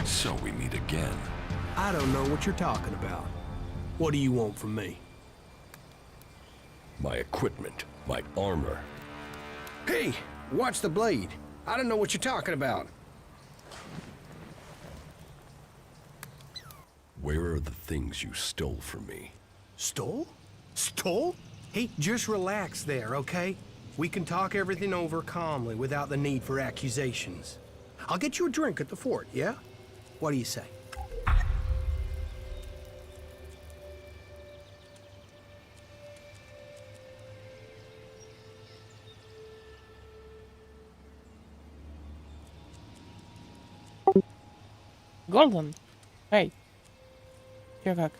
So we meet again. I don't know what you're talking about. What do you want from me? My equipment, my armor. Hey, watch the blade. I don't know what you're talking about. Where are the things you stole from me? Stole? Stole? Hey, just relax there, okay? We can talk everything over calmly without the need for accusations. I'll get you a drink at the fort, yeah? What do you say? Гордон? Эй. Чё как?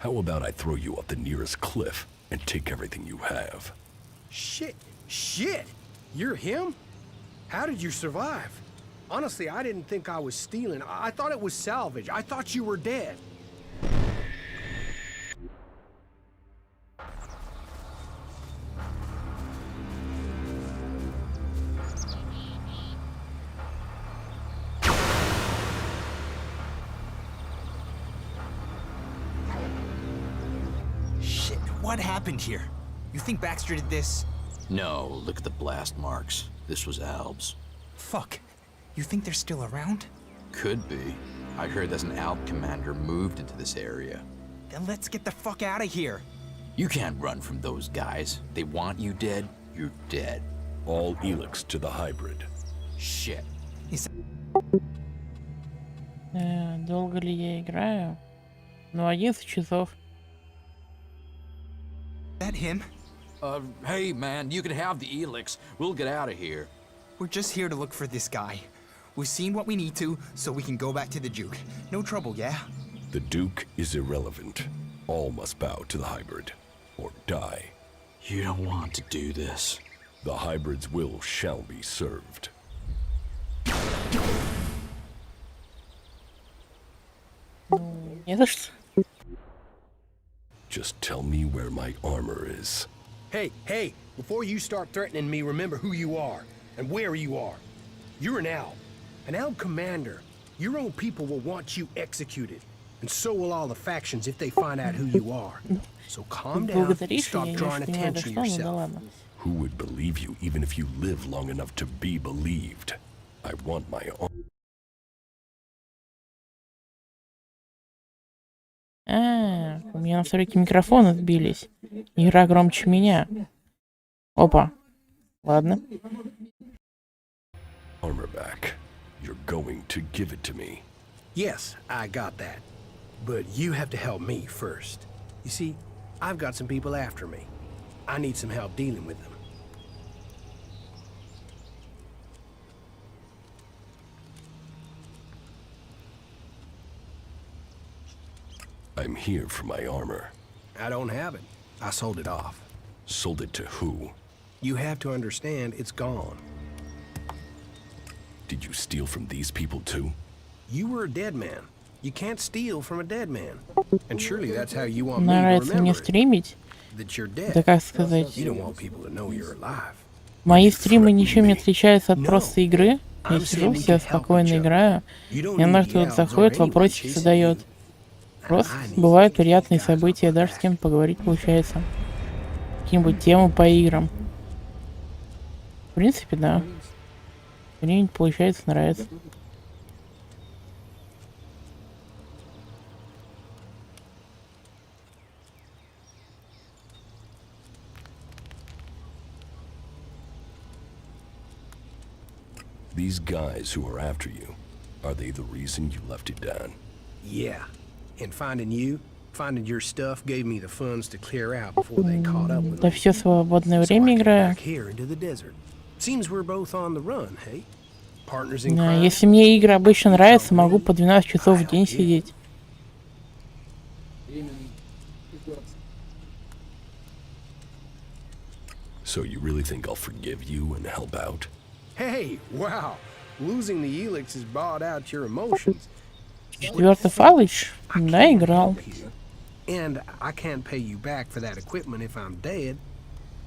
How about I throw you off the nearest cliff and take everything you have? Shit! You're him? How did you survive? Honestly, I didn't think I was stealing. I thought it was salvage. I thought you were dead. Shit, what happened here? You think Baxter did this? No, look at the blast marks. This was Alb's. Fuck. You think they're still around? Could be. I heard that an Alb commander moved into this area. Then let's get the fuck out of here. You can't run from those guys. They want you dead, you're dead. All Elex to the hybrid. Shit. Долго ли я играю? Ну, 11 часов. That him? Hey man, you can have the Elex. We'll get out of here. We're just here to look for this guy. We've seen what we need to, so we can go back to the Duke. No trouble, yeah? The Duke is irrelevant. All must bow to the hybrid, or die. You don't want to do this. The hybrid's will shall be served. Не за что. Just tell me where my armor is. Hey, before you start threatening me, remember who you are and where you are. You're an Alb commander. Your own people will want you executed, and so will all the factions if they find out who you are. So calm down and stop drawing attention to yourself. Who would believe you even if you live long enough to be believed? I want my armor. У меня настройки микрофона сбились. Игра громче меня. Опа. Ладно. Armor back. You're going to give it to me. Yes, I got that. But you have to help me first. You see, I've got some people after me. I need some help dealing with them. I'm here for my armor. I don't have it. I sold it off. Sold it to who? You have to understand, it's gone. Did you steal from these people too? You were a dead man. You can't steal from a dead man. And surely that's how you want me to Нравится мне remember it, стримить. that you're dead. Да как сказать? You don't want people to know you're alive. Мои стримы ничем не отличаются от просто игры. Я сижу, все спокойно играю. Иногда кто-то заходит, вопросики задает. Просто бывают приятные события, даже с кем поговорить получается. Какие-нибудь темы по играм. В принципе, да. Мне получается, нравится. These guys who are after you, are they the reason you left it down? Yeah. And finding your stuff gave me the funds to clear out before they caught up with Да me. все свободное время играю. Back here into the desert. Seems we're both on the run, hey? Partners in crime. Если мне игры обычно нравятся, могу по 12 часов в день сидеть. So you really think I'll forgive you and help out? Hey, wow. Losing the Elex has brought out your emotions. Четвертый Фалыч? Да, играл. And I can't pay you back for that equipment if I'm dead.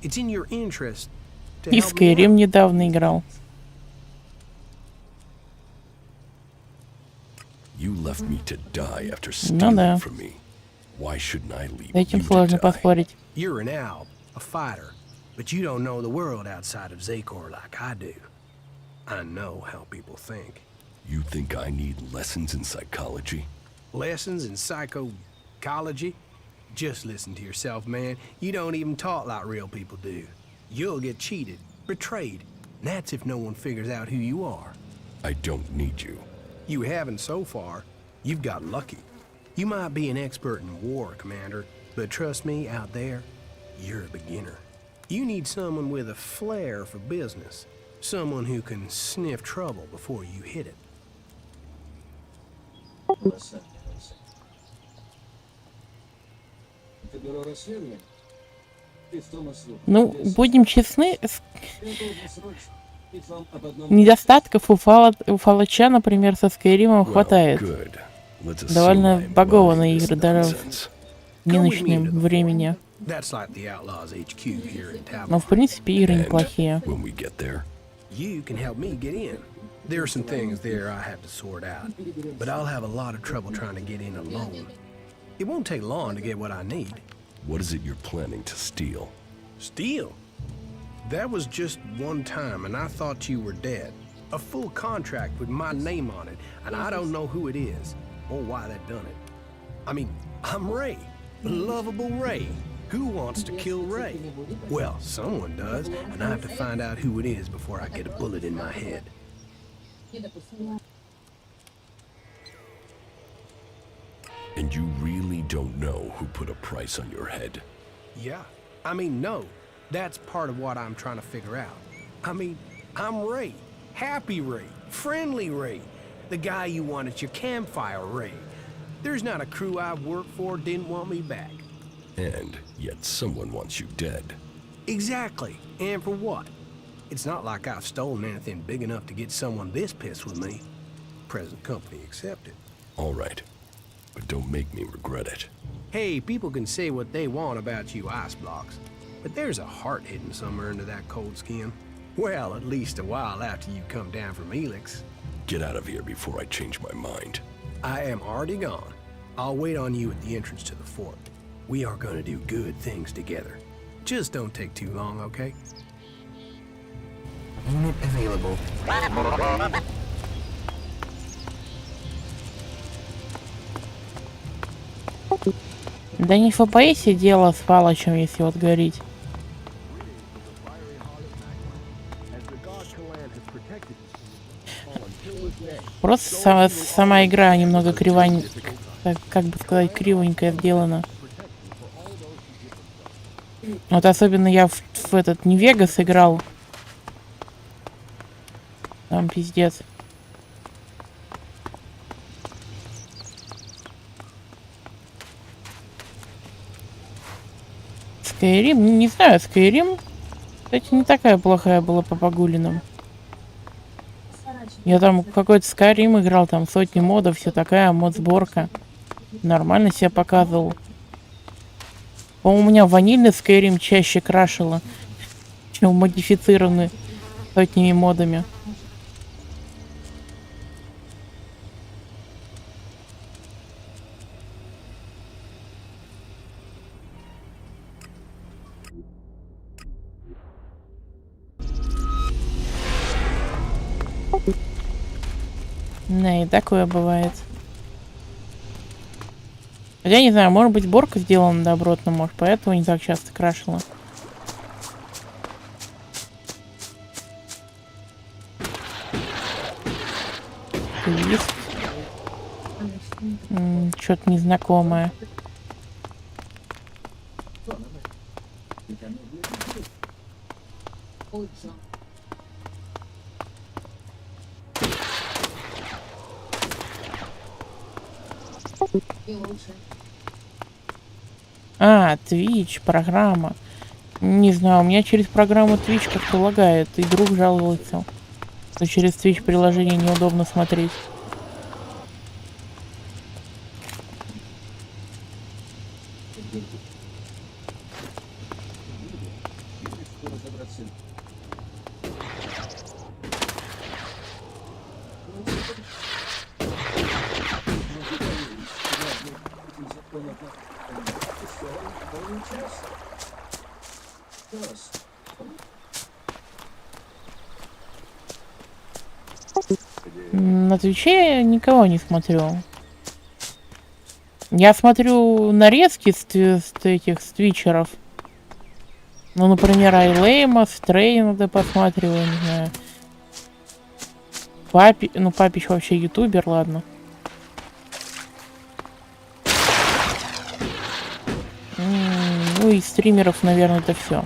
It's in your interest to И help me Skyrim out. недавно играл. You left me to die after Ну да. stealing from me. Why shouldn't I leave С этим you to сложно die? поспорить. You're an Alb, a fighter, but you don't know the world outside of Zakor like I do. I know how people think. You think I need lessons in psychology? Lessons in psychology? Just listen to yourself, man. You don't even talk like real people do. You'll get cheated, betrayed, and that's if no one figures out who you are. I don't need you. You haven't so far. You've got lucky. You might be an expert in war, Commander, but trust me, out there, you're a beginner. You need someone with a flair for business. Someone who can sniff trouble before you hit it. Ну, будем честны, недостатков у Фалача, например, со Скайримом хватает. Довольно багованные игры даже в нынешнем времени. Но, в принципе, игры неплохие. You can help me get in. There are some things there I have to sort out, but I'll have a lot of trouble trying to get in alone. It won't take long to get what I need. What is it you're planning to steal? Steal? That was just one time, and I thought you were dead. A full contract with my name on it, and I don't know who it is, or why they've done it. I mean, I'm Ray, lovable Ray. Who wants to kill Ray? Well, someone does, and I have to find out who it is before I get a bullet in my head. And you really don't know who put a price on your head? Yeah. I mean, no. That's part of what I'm trying to figure out. I mean, I'm Ray. Happy Ray. Friendly Ray. The guy you want at your campfire, Ray. There's not a crew I've worked for didn't want me back. And yet someone wants you dead. Exactly. And for what? It's not like I've stolen anything big enough to get someone this pissed with me. Present company accepted. All right. But don't make me regret it. Hey, people can say what they want about you ice blocks, but there's a heart hidden somewhere under that cold skin. Well, at least a while after you come down from Elex. Get out of here before I change my mind. I am already gone. I'll wait on you at the entrance to the fort. We are gonna do good things together. Just don't take too long, okay? Unit available. Да не в FPS дело с Фалачем, если вот говорить. Просто сама игра немного как бы сказать, кривенькая сделана. Вот особенно я в этот не Вегас играл. Там пиздец. Скайрим, не знаю, Скайрим, кстати, не такая плохая была по погулинам. Я там какой-то Скайрим играл, там сотни модов, все такая мод-сборка. Нормально себя показывал. По-моему, у меня ванильный Скайрим чаще крашило, чем модифицированный сотнями модами. Да, и такое бывает. Хотя, не знаю, может быть, сборка сделана добротно, может, поэтому не так часто крашила. Есть. Что-то незнакомое. А, Твич, программа. Не знаю, у меня через программу Твич как-то лагает, и друг жаловался, что через Твич приложение неудобно смотреть. На Твиче я никого не смотрю. Я смотрю нарезки с твичеров. Ну, например, Айлейма, Стрей иногда посматриваю, не знаю. Папич вообще ютубер, ладно. Ну и стримеров, наверное, это все.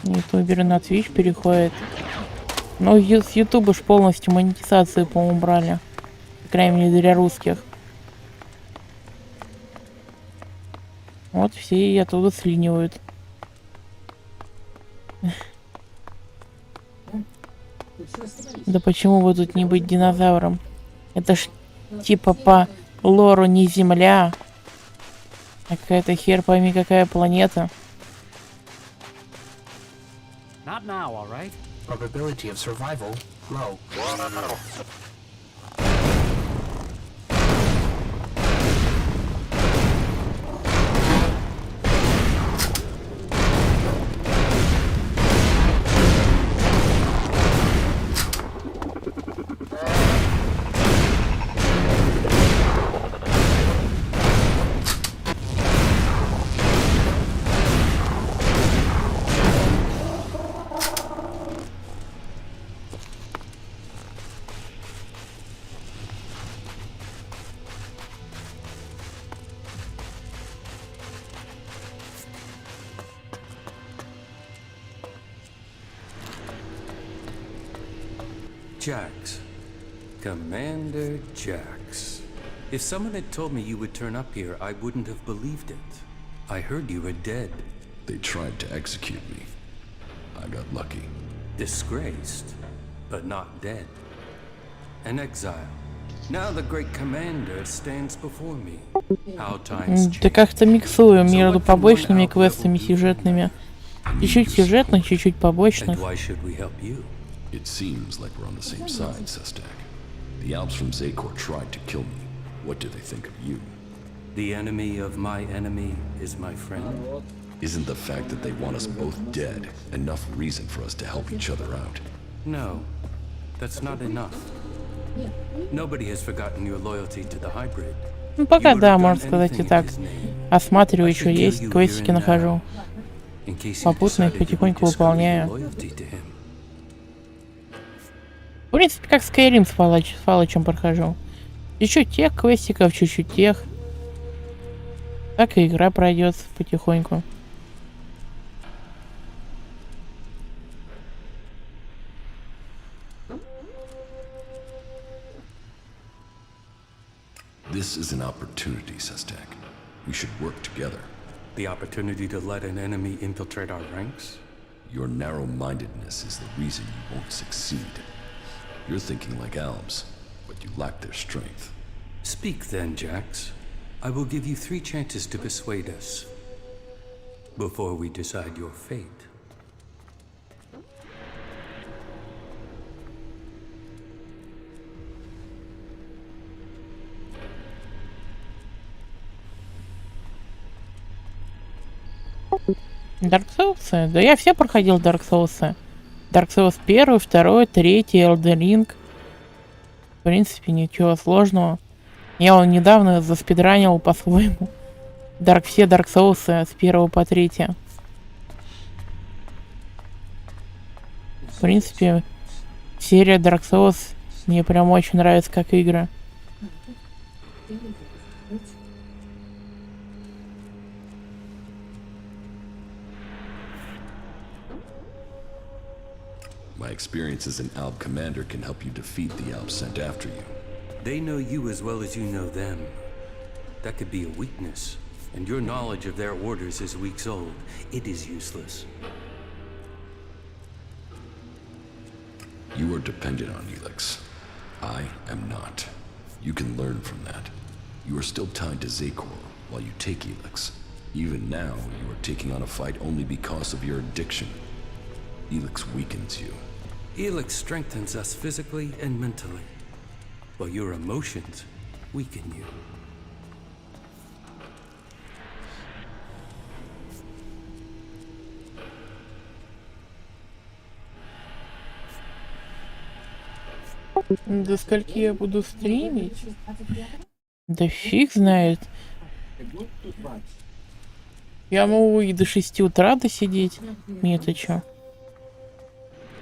Ютуберы на Твич переходят. Ну, с Ютуба ж полностью монетизацию, по-моему, брали. По крайней мере, для русских. Вот все и оттуда слинивают. Да почему бы тут не быть динозавром? Это ж типа по лору не Земля, а какая-то хер пойми какая планета. Not now, all right? Probability of survival low. Jax. Commander Jax. If someone had told me you would turn up here, I wouldn't have believed it. I heard you were dead. They tried to execute me. I got lucky. Disgraced, but not dead. An exile. Now the great commander stands before me. How times change. Да как-то миксую между побочными квестами сюжетными. Чуть-чуть сюжетных, чуть-чуть побочных. And why should we help you? It seems like we're on the same side, Sestak. The Alps from Zakor tried to kill me. What do they think of you? The enemy of my enemy is my friend. Isn't the fact that they want us both dead enough reason for us to help each other out? No, that's not enough. Nobody has forgotten your loyalty to the hybrid. Ну пока да, можно сказать и так. Осматриваю, что есть, квестики нахожу. Попутно их потихоньку выполняю. В принципе, как Skyrim с Фалычем прохожу. Чуть-чуть тех квестиков, чуть-чуть тех. Так и игра пройдет потихоньку. This is an opportunity, Sestak. We should work together. The opportunity to let an enemy infiltrate our ranks? Your narrow-mindedness is the reason you won't succeed. You're thinking like Alps, but you lack their strength. Speak then, Jax. I will give you 3 chances to persuade us before we decide your fate. Dark Souls? Да я все проходил Dark Souls. Dark Souls 1, 2, 3, Elden Ring. В принципе, ничего сложного. Я он недавно заспидранил по-своему. Все Dark Souls с 1 по 3. В принципе, серия Dark Souls мне прям очень нравится как игра. My experience as an Alp commander can help you defeat the Alps sent after you. They know you as well as you know them. That could be a weakness, and your knowledge of their orders is weeks old. It is useless. You are dependent on Elex. I am not. You can learn from that. You are still tied to Zakor while you take Elex. Even now, you are taking on a fight only because of your addiction. Elex weakens you. Elex strengthens us physically and mentally, while your emotions weaken you. До скольки я буду стримить? Да фиг знает. Я могу и до 6 утра досидеть. Мне-то чё?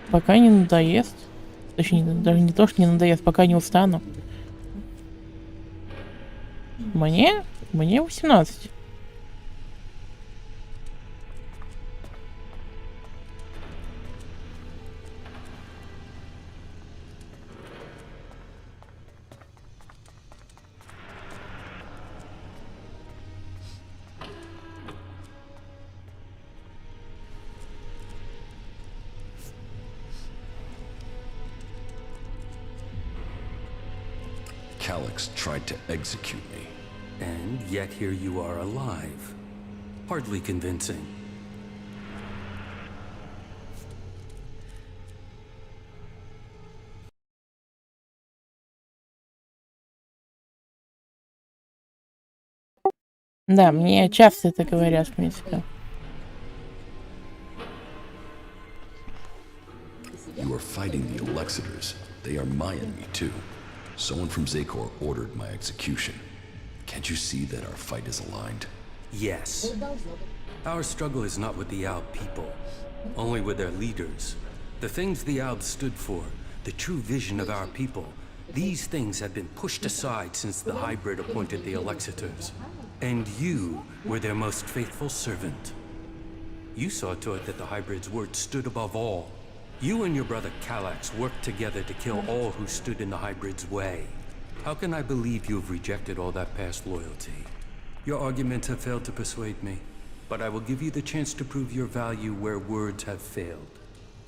Пока не надоест. Точнее, даже не то, что не надоест, пока не устану. Мне 18. Elex tried to execute me. And yet here you are alive. Hardly convincing. Да, мне часто это говорят, в принципе. You are fighting the Alexiters. They are my enemy too. Someone from Zakor ordered my execution. Can't you see that our fight is aligned? Yes. Our struggle is not with the Alb people, only with their leaders. The things the Albs stood for, the true vision of our people, these things have been pushed aside since the hybrid appointed the Alexiters. And you were their most faithful servant. You saw to it that the hybrid's word stood above all. You and your brother Calax worked together to kill all who stood in the hybrid's way. How can I believe you have rejected all that past loyalty? Your arguments have failed to persuade me, but I will give you the chance to prove your value where words have failed.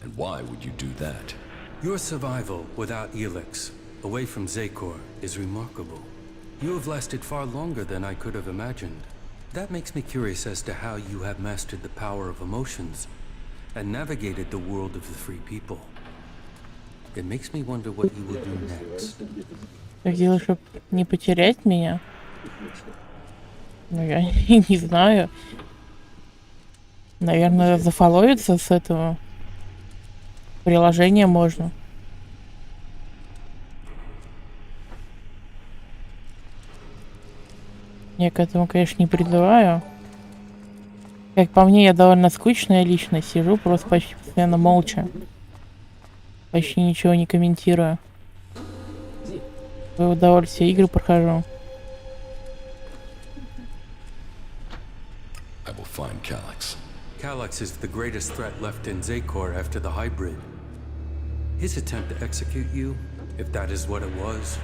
And why would you do that? Your survival without Elex, away from Zakor, is remarkable. You have lasted far longer than I could have imagined. That makes me curious as to how you have mastered the power of emotions and navigated the world of the free people. It makes me wonder what you will do next. Как делать, чтобы не потерять меня? Ну, я не знаю. Наверное, зафоловиться с этого приложения можно. Я к этому, конечно, не призываю. Как по мне, я довольно скучная личность. Сижу просто почти постоянно молча. Почти ничего не комментирую. В удовольствие игры прохожу. I will find Calax. Calax is the greatest threat left in Zakor after the hybrid. His attempt to execute you, if that is what it was,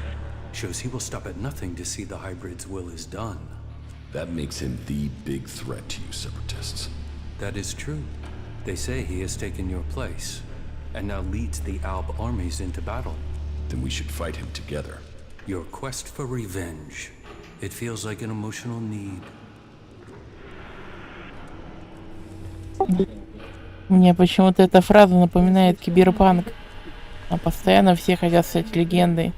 shows he will stop at nothing to see the hybrid's will is done. That makes him the big threat to you separatists. That is true. They say he has taken your place, and now leads the Alb armies into battle. Then we should fight him together. Your quest for revenge. It feels like an emotional need. Мне почему-то эта фраза напоминает киберпанк. А постоянно все хотят стать легендой.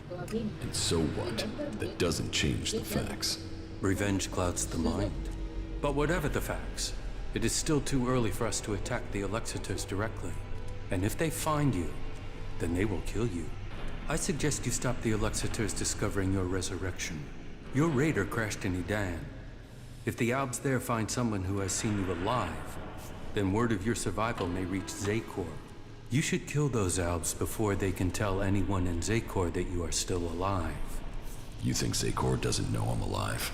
And so what? That doesn't change the facts. Revenge clouds the mind. But whatever the facts, it is still too early for us to attack the Alexiters directly. And if they find you, then they will kill you. I suggest you stop the Alexiters discovering your resurrection. Your raider crashed in Edan. If the Albs there find someone who has seen you alive, then word of your survival may reach Zakor. You should kill those Albs before they can tell anyone in Zakor that you are still alive. You think Zakor doesn't know I'm alive?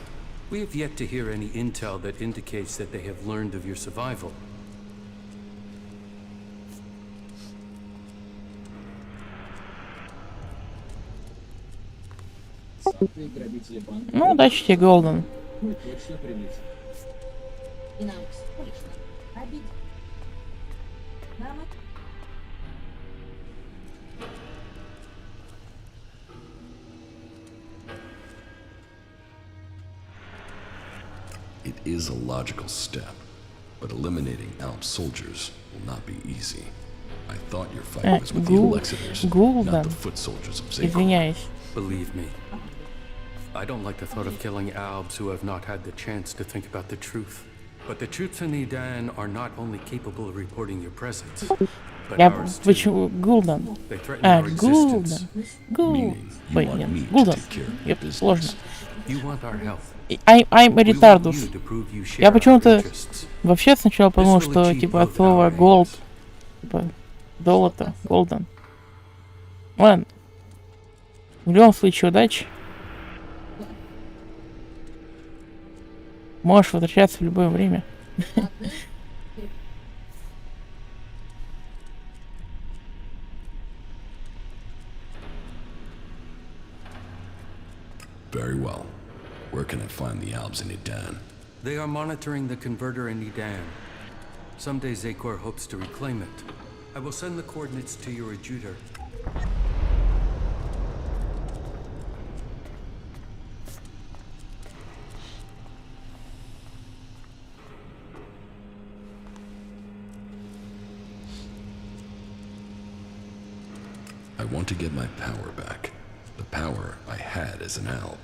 We have yet to hear any intel that indicates that they have learned of your survival. Ну, удачи тебе, Голден. It is a logical step, but eliminating Alp soldiers will not be easy. I thought your fight was with the Alexiters, not the foot soldiers of Zakor. Извиняюсь. Believe me, I don't like the thought of killing Albs who have not had the chance to think about the truth. But the troops in Edan are not only capable of reporting your presence, but ours too. Почему Голден? They threaten our existence. Голден. Ой, нет, Голден. Сложно. You want our help. I'm retardus. Я почему-то вообще сначала подумал, что типа от слова gold, типа золото, golden. Ладно. В любом случае, удачи. Можешь возвращаться в любое время. Very well. Where can I find the Albs in Edan? They are monitoring the converter in Edan. Someday Zakor hopes to reclaim it. I will send the coordinates to your adjutor. I want to get my power back. The power I had as an alb.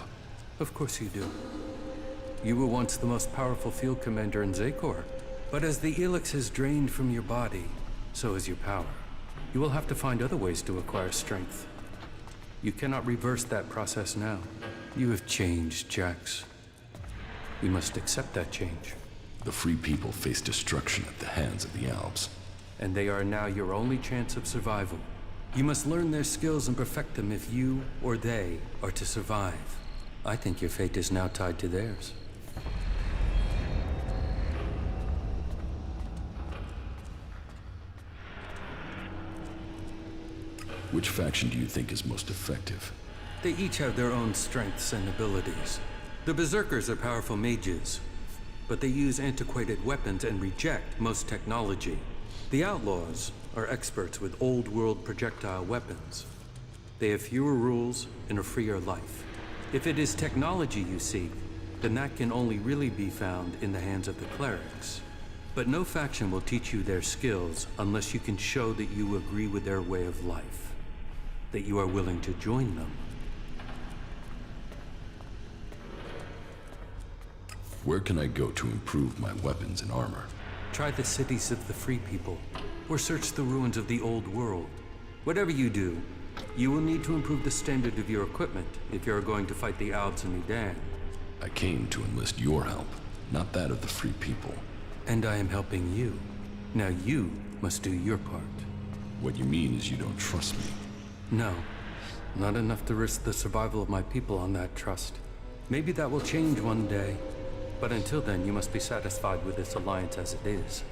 Of course you do. You were once the most powerful field commander in Zakor. But as the Elex has drained from your body, so has your power. You will have to find other ways to acquire strength. You cannot reverse that process now. You have changed, Jax. We must accept that change. The Free People face destruction at the hands of the Albs. And they are now your only chance of survival. You must learn their skills and perfect them if you or they are to survive. I think your fate is now tied to theirs. Which faction do you think is most effective? They each have their own strengths and abilities. The Berserkers are powerful mages, but they use antiquated weapons and reject most technology. The Outlaws are experts with old-world projectile weapons. They have fewer rules and a freer life. If it is technology you seek, then that can only really be found in the hands of the clerics. But no faction will teach you their skills unless you can show that you agree with their way of life, that you are willing to join them. Where can I go to improve my weapons and armor? Try the cities of the Free People, or search the ruins of the Old World. Whatever you do, you will need to improve the standard of your equipment if you are going to fight the Albs in Edan. I came to enlist your help, not that of the Free People. And I am helping you. Now you must do your part. What you mean is you don't trust me? No, not enough to risk the survival of my people on that trust. Maybe that will change one day, but until then you must be satisfied with this alliance as it is.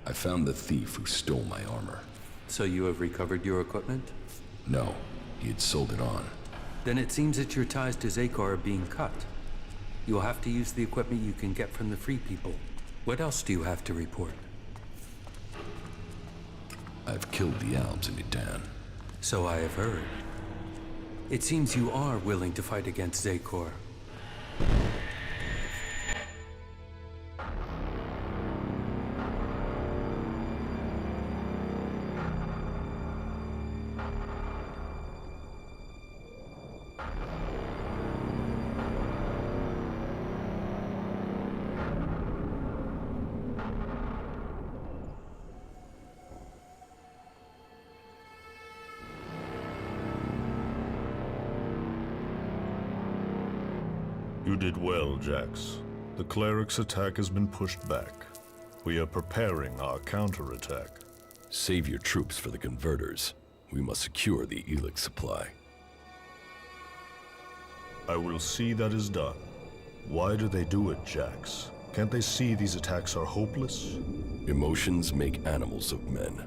I found the thief who stole my armor. So you have recovered your equipment? No, he had sold it on. Then it seems that your ties to Zakor are being cut. You will have to use the equipment you can get from the Free People. What else do you have to report? I've killed the Albs in Edan. So I have heard. It seems you are willing to fight against Zakor. You did well, Jax. The cleric's attack has been pushed back. We are preparing our counterattack. Save your troops for the converters. We must secure the Elex supply. I will see that is done. Why do they do it, Jax? Can't they see these attacks are hopeless? Emotions make animals of men.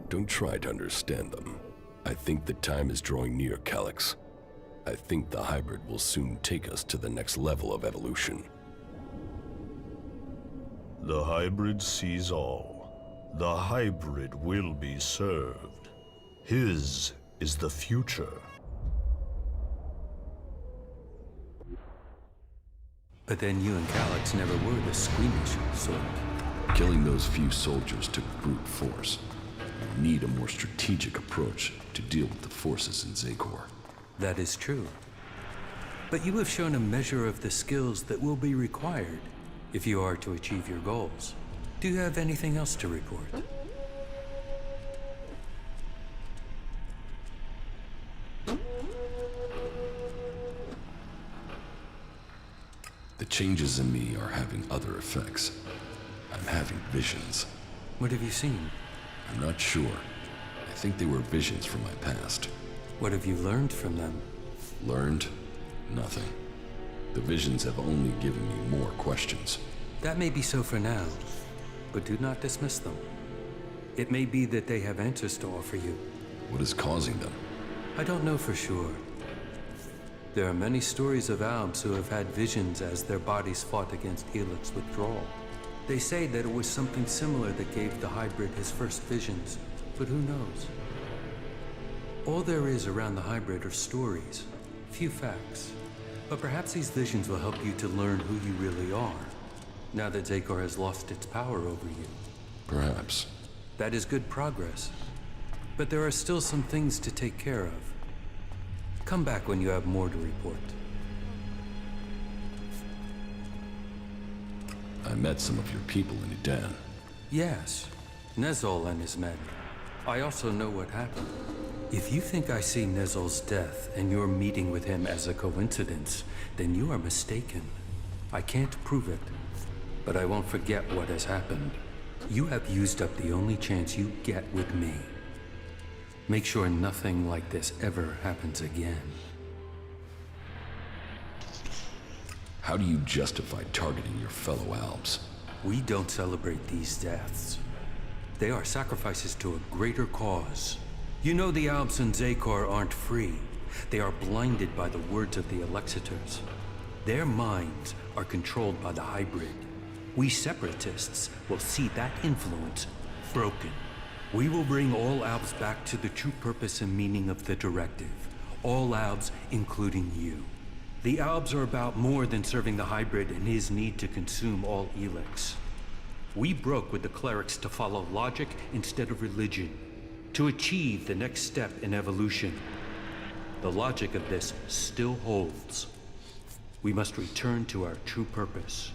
Don't try to understand them. I think the time is drawing near, Calyx. I think the hybrid will soon take us to the next level of evolution. The hybrid sees all. The hybrid will be served. His is the future. But then you and Calyx never were the squeamish sort. Killing those few soldiers took brute force. We need a more strategic approach to deal with the forces in Zakor. That is true. But you have shown a measure of the skills that will be required if you are to achieve your goals. Do you have anything else to report? The changes in me are having other effects. I'm having visions. What have you seen? I'm not sure. I think they were visions from my past. What have you learned from them? Learned? Nothing. The visions have only given me more questions. That may be so for now. but do not dismiss them. It may be that they have answers to offer you. What is causing them? I don't know for sure. There are many stories of Albs who have had visions as their bodies fought against Elex withdrawal. They say that it was something similar that gave the hybrid his first visions, but who knows? All there is around the hybrid are stories, few facts. But perhaps these visions will help you to learn who you really are, now that Zakor has lost its power over you. Perhaps. That is good progress. But there are still some things to take care of. Come back when you have more to report. I met some of your people in Edan. Yes, Nezol and his men. I also know what happened. If you think I see Nezol's death and your meeting with him as a coincidence, then you are mistaken. I can't prove it, but I won't forget what has happened. You have used up the only chance you get with me. Make sure nothing like this ever happens again. How do you justify targeting your fellow Albs? We don't celebrate these deaths. They are sacrifices to a greater cause. You know the Albs and Zakor aren't free. They are blinded by the words of the Alexiters. Their minds are controlled by the hybrid. We separatists will see that influence broken. We will bring all Albs back to the true purpose and meaning of the directive. All Albs, including you. The Albs are about more than serving the hybrid and his need to consume all Elex. We broke with the clerics to follow logic instead of religion, to achieve the next step in evolution. The logic of this still holds. We must return to our true purpose.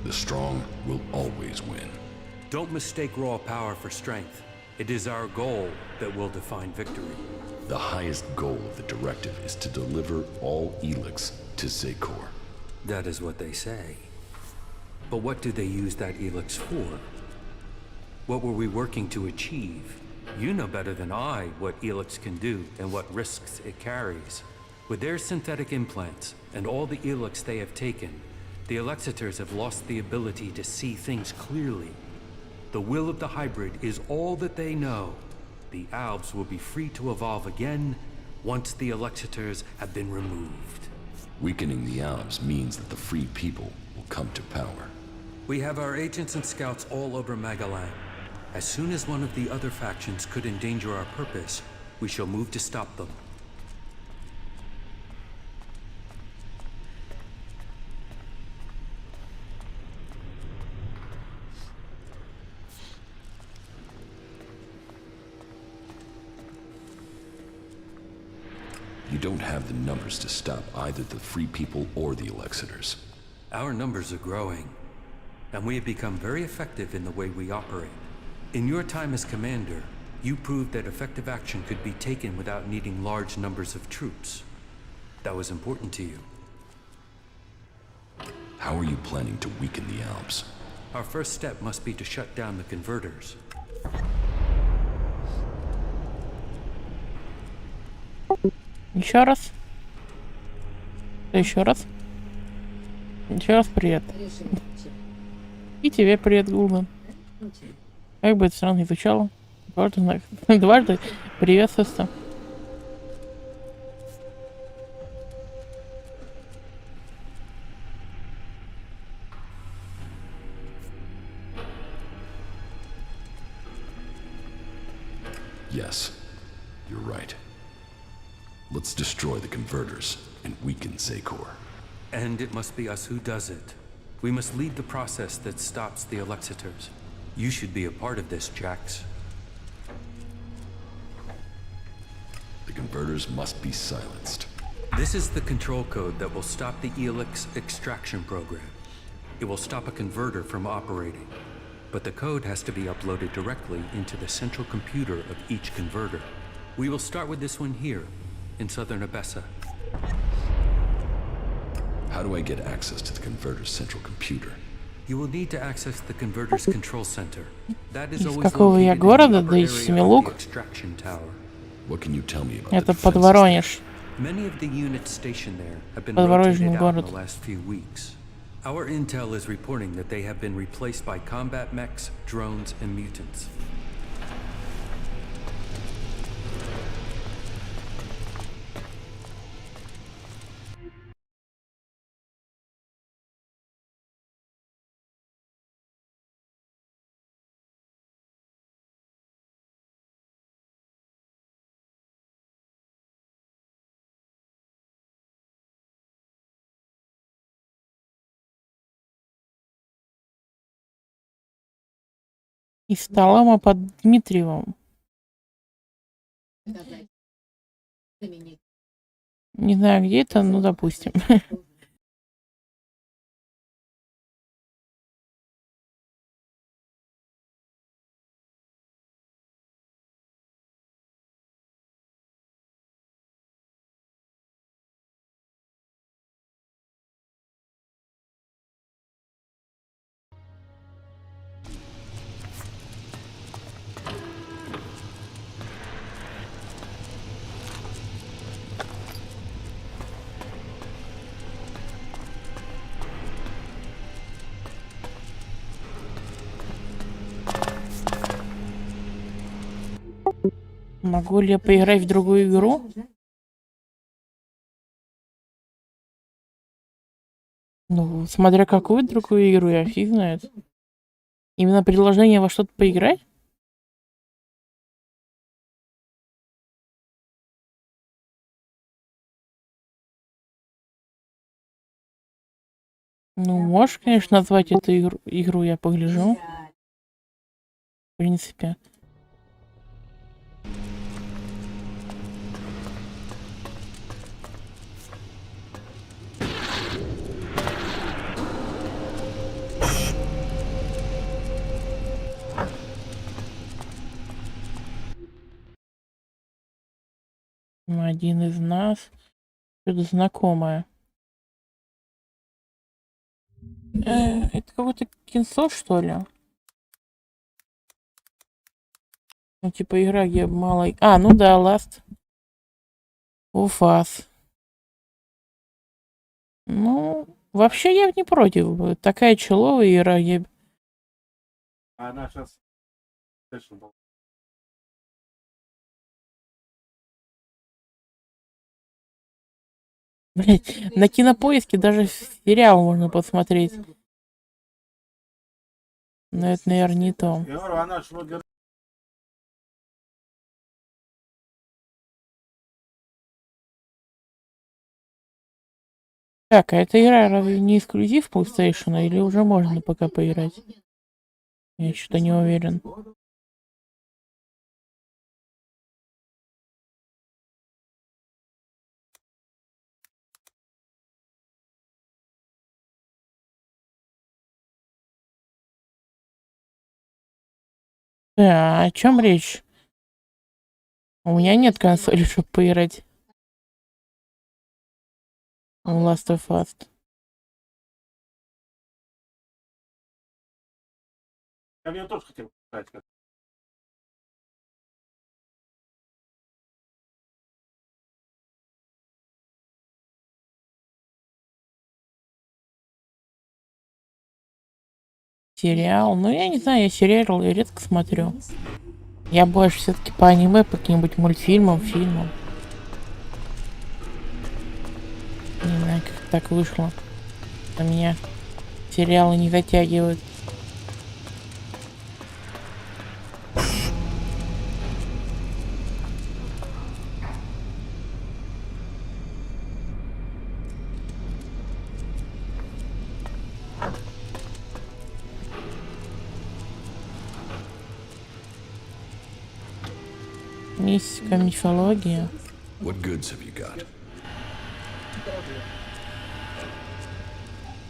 The strong will always win. Don't mistake raw power for strength. It is our goal that will define victory. The highest goal of the directive is to deliver all Elex to Zakor. That is what they say. But what do they use that Elex for? What were we working to achieve? You know better than I what Elex can do and what risks it carries. With their synthetic implants and all the Elex they have taken, the Alexiters have lost the ability to see things clearly. The will of the hybrid is all that they know. The Albs will be free to evolve again once the Alexiters have been removed. Weakening the Albs means that the free people will come to power. We have our agents and scouts all over Magalang. As soon as one of the other factions could endanger our purpose, we shall move to stop them. You don't have the numbers to stop either the free people or the Alexiters. Our numbers are growing, and we have become very effective in the way we operate. In your time as commander, you proved that effective action could be taken without needing large numbers of troops. That was important to you. How are you planning to weaken the Albs? Our first step must be to shut down the converters. Еще раз. Еще раз. Еще раз привет. И тебе привет, Гулган. Как бы это странно не звучало. Дважды приветствую. Yes, you're right. Let's destroy the converters and weaken Zakor. And it must be us who does it. We must lead the process that stops the Alexiters. You should be a part of this, Jax. The converters must be silenced. This is the control code that will stop the Elex extraction program. It will stop a converter from operating. but the code has to be uploaded directly into the central computer of each converter. We will start with this one here, in southern Abessa. How do I get access to the converter's central computer? You will need to access the converter's control center. That is Из always какого я located in города? the upper Да из area of the Семилук. extraction tower. What can you tell me about the Это defenses Подворонеж. Many of the units stationed there have been Подворожный rotated out in город. the last few weeks. Our intel is reporting that they have been replaced by combat mechs, drones, and mutants. Из Сталама под Дмитриевым. Не знаю, где это, ну, допустим. Могу ли я поиграть в другую игру? Ну, смотря какую другую игру, я фиг знает. Именно предложение во что-то поиграть? Ну, можешь, конечно, назвать эту игру, я погляжу. В принципе. Один из нас. Что-то знакомое. Это какое-то кинцо, что ли? Ну, типа игра, где мало... А, ну да, Last of Us. Ну, вообще я не против. Такая человая игра, где... Она сейчас... Блять, на Кинопоиске даже сериал можно посмотреть. Но это, наверное, не то. Так, а эта игра разве не эксклюзив PlayStation, или уже можно пока поиграть? Я что-то не уверен. О чем речь? У меня нет консоли, чтобы поиграть в Last of Us. Я в нее тоже хотел сказать. Сериал? Ну, я не знаю, я сериал редко смотрю. Я больше все-таки по аниме, по каким-нибудь мультфильмам, фильмам. Не знаю, как так вышло. А меня сериалы не затягивают. Мистика, мифология. What goods have you got?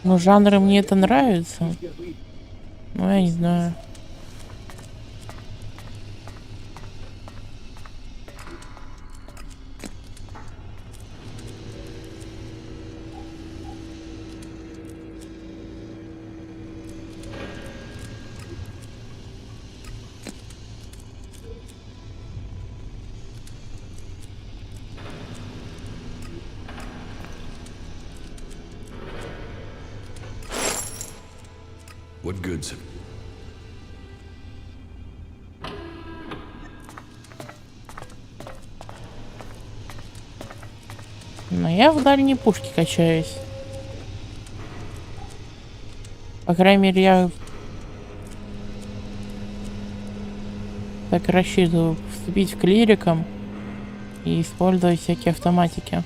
Ну, жанры мне это нравится. Ну, я не знаю. What goods have... Но я в дальней пушке качаюсь. По крайней мере, я так рассчитываю вступить в клириком и использовать всякие автоматики.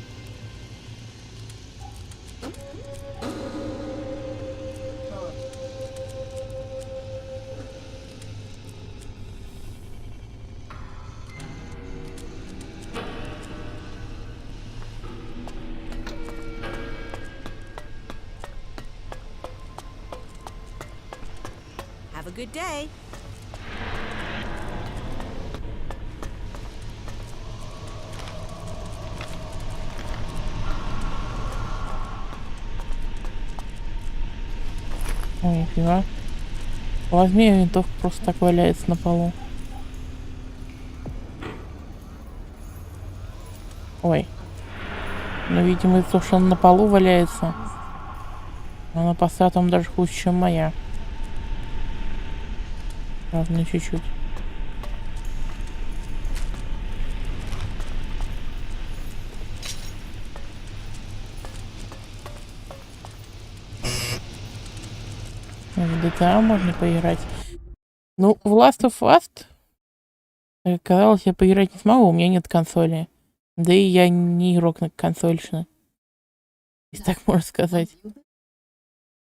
Have a good day. Ой, нифига. Возьми, винтовка просто так валяется на полу. Ой. Ну, видимо, из-за того, что она на полу валяется, она по статам даже хуже, чем моя. Равно чуть-чуть. В GTA можно поиграть. Ну, в Last of Us, казалось, я поиграть не смогу, у меня нет консоли. Да и я не игрок на консольшина. Если так можно сказать.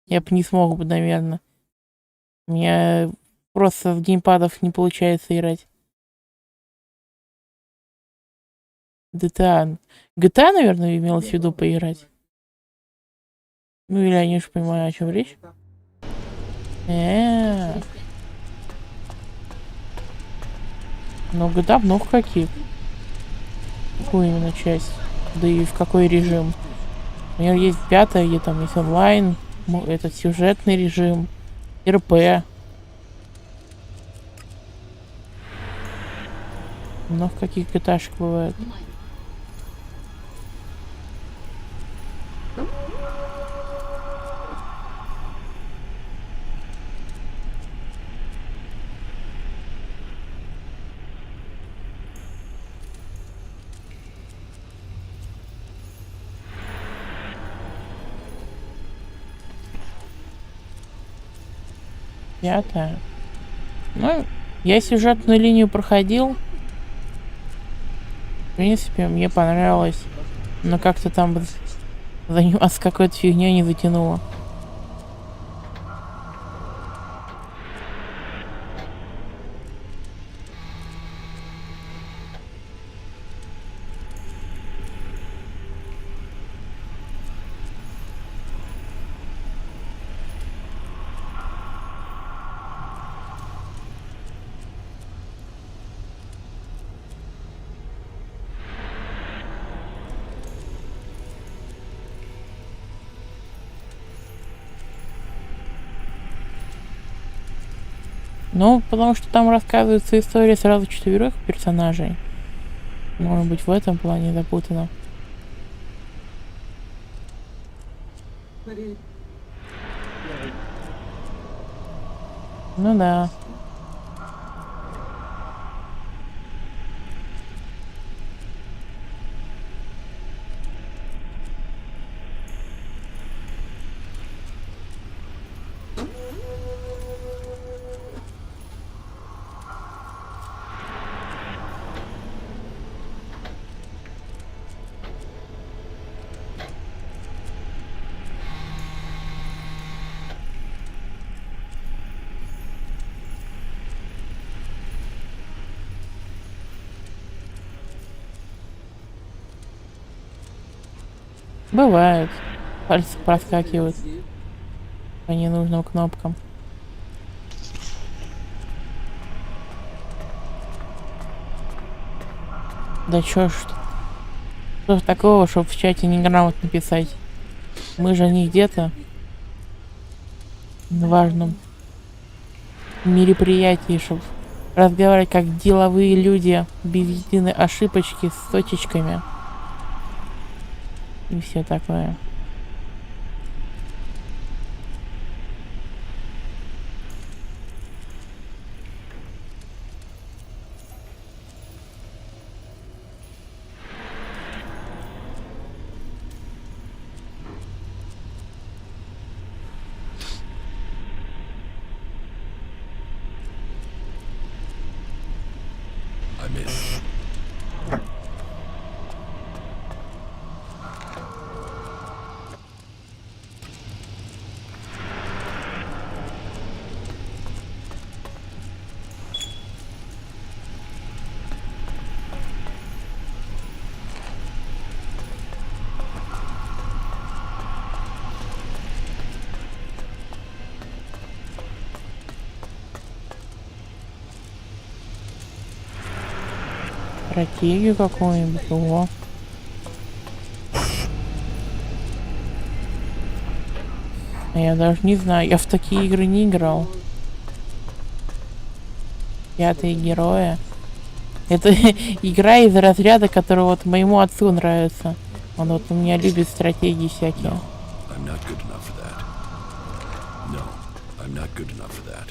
Я бы не смог бы, наверное. У меня просто в геймпадов не получается играть. GTA. GTA, наверное, имелось в виду поиграть. Ну или я не уж понимаю, о чем речь. Ну, GTA много каких. Какую именно часть? Да и в какой режим? Например, есть 5-я, где там есть онлайн, этот сюжетный режим, РП. Много каких GTA-шек бывает. Пятая. Ну, я сюжетную линию проходил. В принципе, мне понравилось. Но как-то там заниматься какой-то фигней не затянуло. Ну, потому что там рассказывается история сразу 4 персонажей. Может быть, в этом плане запутано. Ну да. Бывает. Пальцы проскакивают по ненужным кнопкам. Да чё ж, что ж такого, чтобы в чате неграмотно писать? Мы же не где-то в важном мероприятии, чтобы разговаривать как деловые люди без единой ошибочки с точечками. И все такое. Стратегию какую-нибудь. О. Я даже не знаю, я в такие игры не играл. Пятые герои. Это игра из разряда, которая вот моему отцу нравится. Он вот у меня любит стратегии всякие. I'm not good enough for that. No, I'm not good enough for that.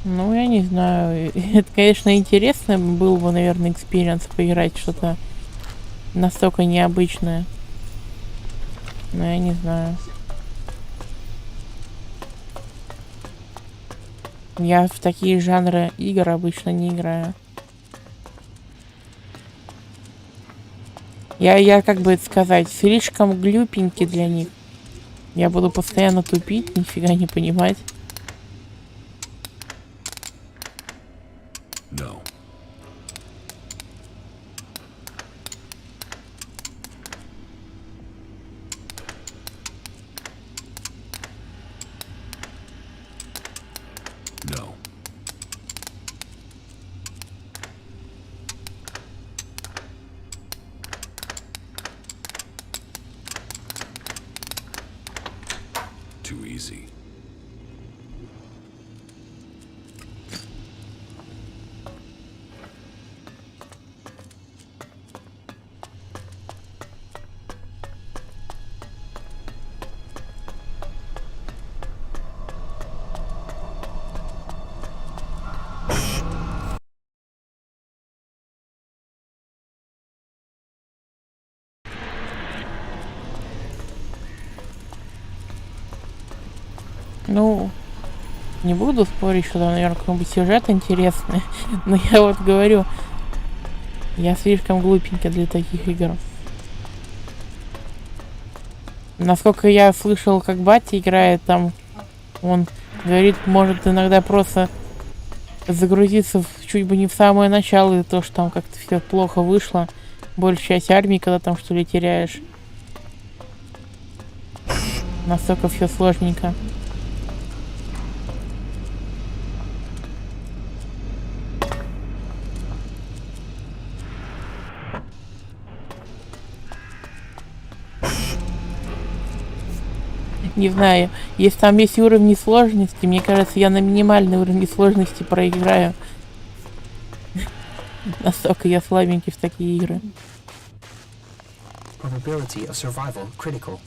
Ну, я не знаю. Это, конечно, интересно. Был бы, наверное, экспириенс поиграть что-то настолько необычное. Но я не знаю. Я в такие жанры игр обычно не играю. Я как бы это сказать, слишком глюпенький для них. Я буду постоянно тупить, нифига не понимать. No. No. Too easy. Ну, не буду спорить, что там, наверное, какой-нибудь сюжет интересный. Но я вот говорю, я слишком глупенький для таких игр. Насколько я слышал, как батя играет, там он говорит, может иногда просто загрузиться чуть бы не в самое начало, и то, что там как-то все плохо вышло. Большая часть армии, когда там что ли теряешь. Настолько все сложненько. Не знаю, если там есть уровни сложности, мне кажется, я на минимальный уровень сложности проиграю. Настолько я слабенький в такие игры. Probability of survival critical.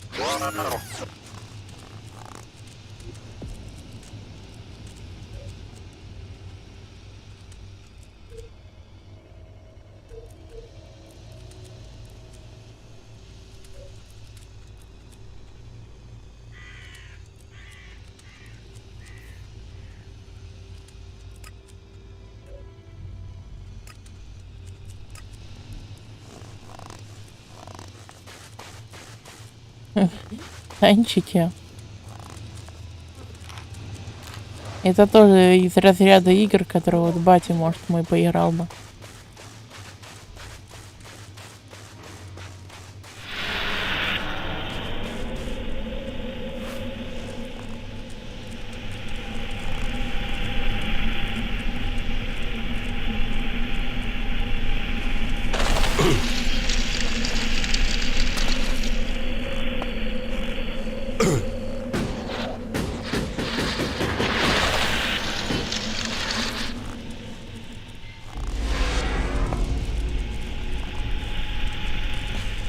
Танчики. Это тоже из разряда игр, которые вот батя, может, мой поиграл бы.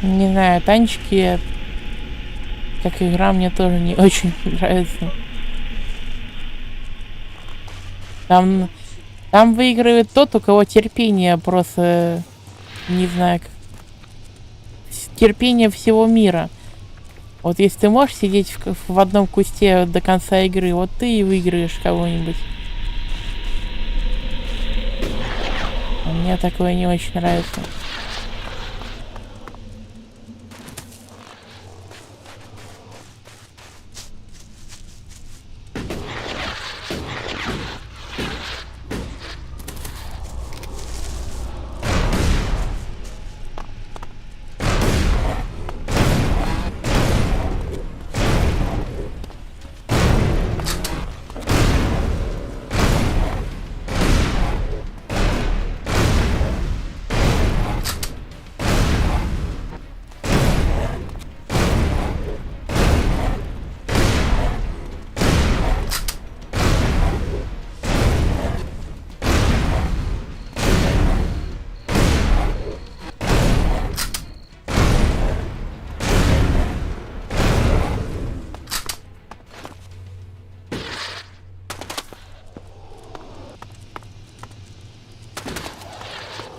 Не знаю, танчики, как игра, мне тоже не очень нравится. Там выигрывает тот, у кого терпение просто, не знаю, терпение всего мира. Вот если ты можешь сидеть в одном кусте до конца игры, вот ты и выиграешь кого-нибудь. А мне такое не очень нравится.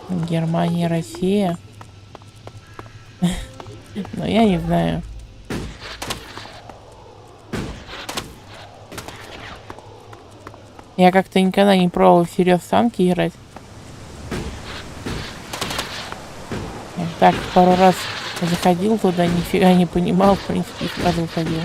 Германия, Россия. Но я не знаю. Я как-то никогда не пробовал всерьез в танки играть. Я так пару раз заходил туда, нифига не понимал, в принципе, и сразу уходил.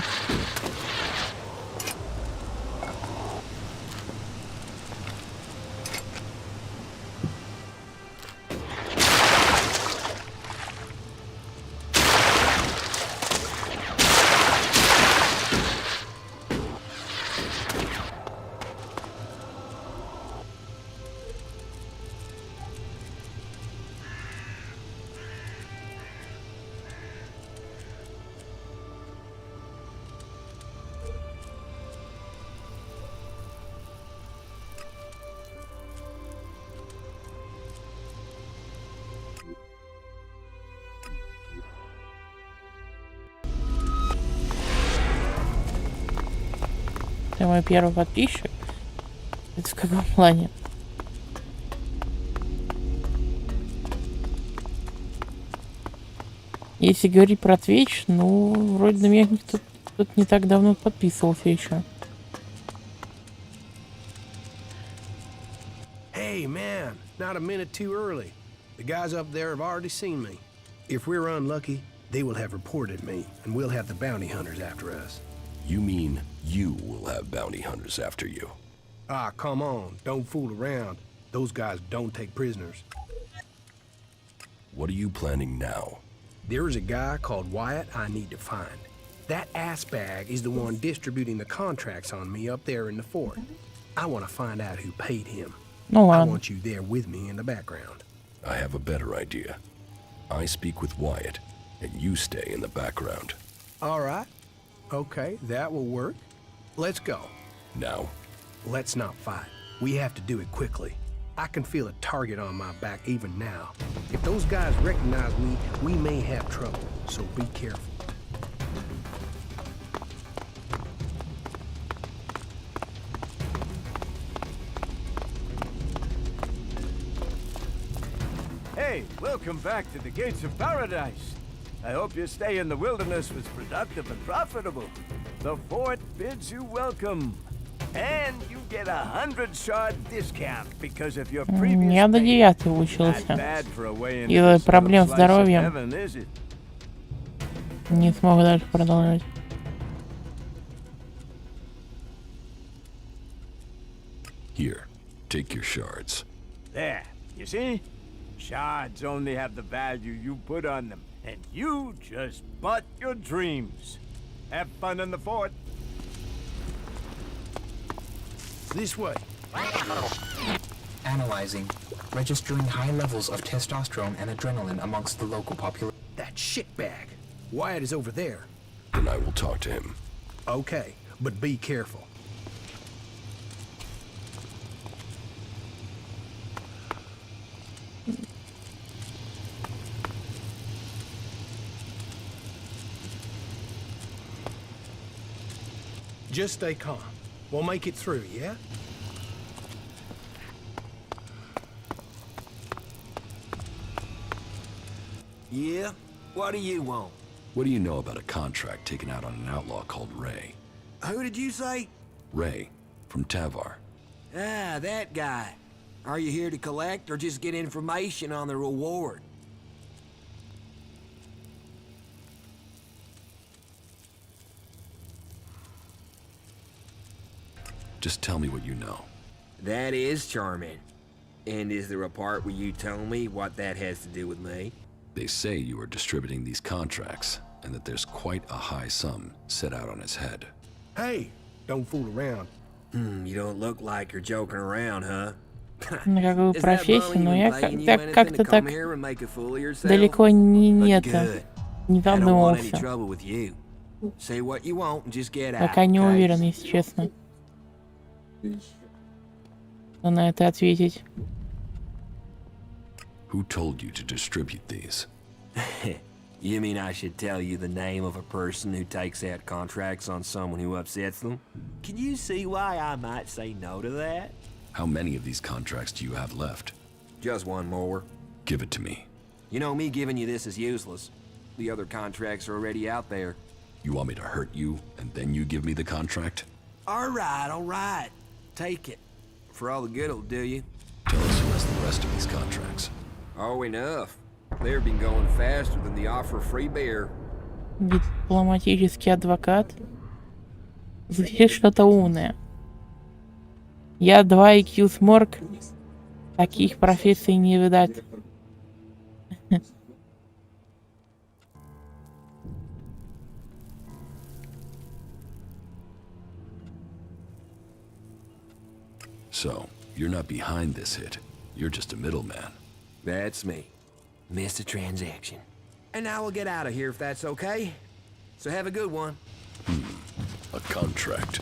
Ты мой первый подписчик. Это в каком плане? Если говорить про Твич, ну, вроде на меня никто тут не так давно подписывался еще. Hey, man, not a minute too early. The guys up there have already seen me. If we're unlucky, they will have reported me, and we'll have the bounty hunters after us. You mean you will have bounty hunters after you? Ah, come on. Don't fool around. Those guys don't take prisoners. What are you planning now? There is a guy called Wyatt I need to find. That ass bag is the one distributing the contracts on me up there in the fort. I want to find out who paid him. No, I want you there with me in the background. I have a better idea. I speak with Wyatt, and you stay in the background. All right. Okay, that will work. Let's go. Now? Let's not fight. We have to do it quickly. I can feel a target on my back even now. If those guys recognize me, we may have trouble, so be careful. Hey, welcome back to the gates of paradise. I hope your stay in the wilderness was productive and profitable. The fort bids you welcome. And you get 100 shard discount because of your previous Я до 9 учился. Из-за проблем с здоровьем не смог дальше продолжать. Here, take your shards. There, you see? Shards only have the value you put on them. And you just bought your dreams. Have fun in the fort. This way. Analyzing. Registering high levels of testosterone and adrenaline amongst the local population. That shitbag. Wyatt is over there. Then I will talk to him. Okay, but be careful. Just stay calm. We'll make it through, yeah? Yeah? What do you want? What do you know about a contract taken out on an outlaw called Ray? Who did you say? Ray, from Tavar. Ah, that guy. Are you here to collect or just get information on the reward? Just tell me what you know. That is charming. And is there a part where you tell me what that has to do with me? They say you are distributing these contracts, and that there's quite a high sum set out on his head. Hey, don't fool around. You don't look like you're joking around, huh? На какую профессию, но я как-то так далеко не задумывался. Пока не уверен, если честно. Что на это ответить? Who told you to distribute these? You mean I should tell you the name of a person who takes out contracts on someone who upsets them? Can you see why I might say no to that? How many of these contracts do you have left? Just one more. Give it to me. You know, me giving you this is useless. The other contracts are already out there. You want me to hurt you, and then you give me the contract? All right. Take it. For all the good it'll do you. Tell us who has the rest of these contracts. Oh, enough. They've been going faster than the offer of free beer. Дипломатический адвокат. Звучит что-то умное. Я 2 IQ сморк. Таких профессий не видать. So, you're not behind this hit. You're just a middleman. That's me. Missed a transaction. And now we'll get out of here if that's okay. So have a good one. A contract.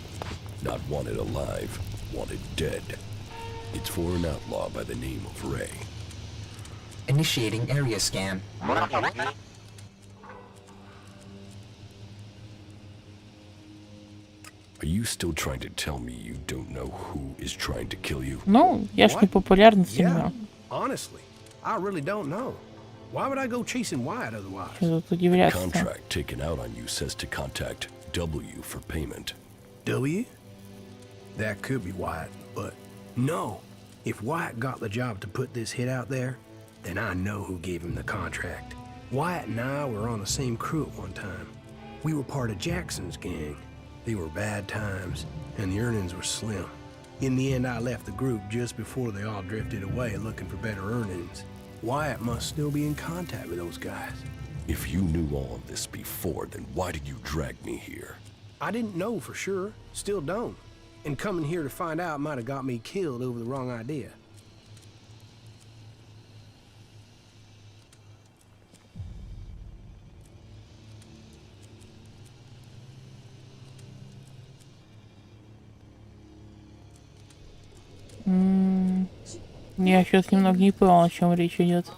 Not wanted alive, wanted dead. It's for an outlaw by the name of Ray. Initiating area scan. Are you still trying to tell me you don't know who is trying to kill you? Ну, я ж не популярна семья. Honestly, I really don't know. Why would I go chasing Wyatt otherwise? Что тут удивляться? Contract taken out on you says to contact W for payment. W? That could be Wyatt, but no. If Wyatt got the job to put this hit out there, then I know who gave him the contract. Wyatt and I were on the same crew at one time. We were part of Jackson's gang. They were bad times, and the earnings were slim. In the end, I left the group just before they all drifted away looking for better earnings. Wyatt must still be in contact with those guys. If you knew all of this before, then why did you drag me here? I didn't know for sure, still don't. And coming here to find out might have got me killed over the wrong idea. Я сейчас немного не понял, о чем речь идет.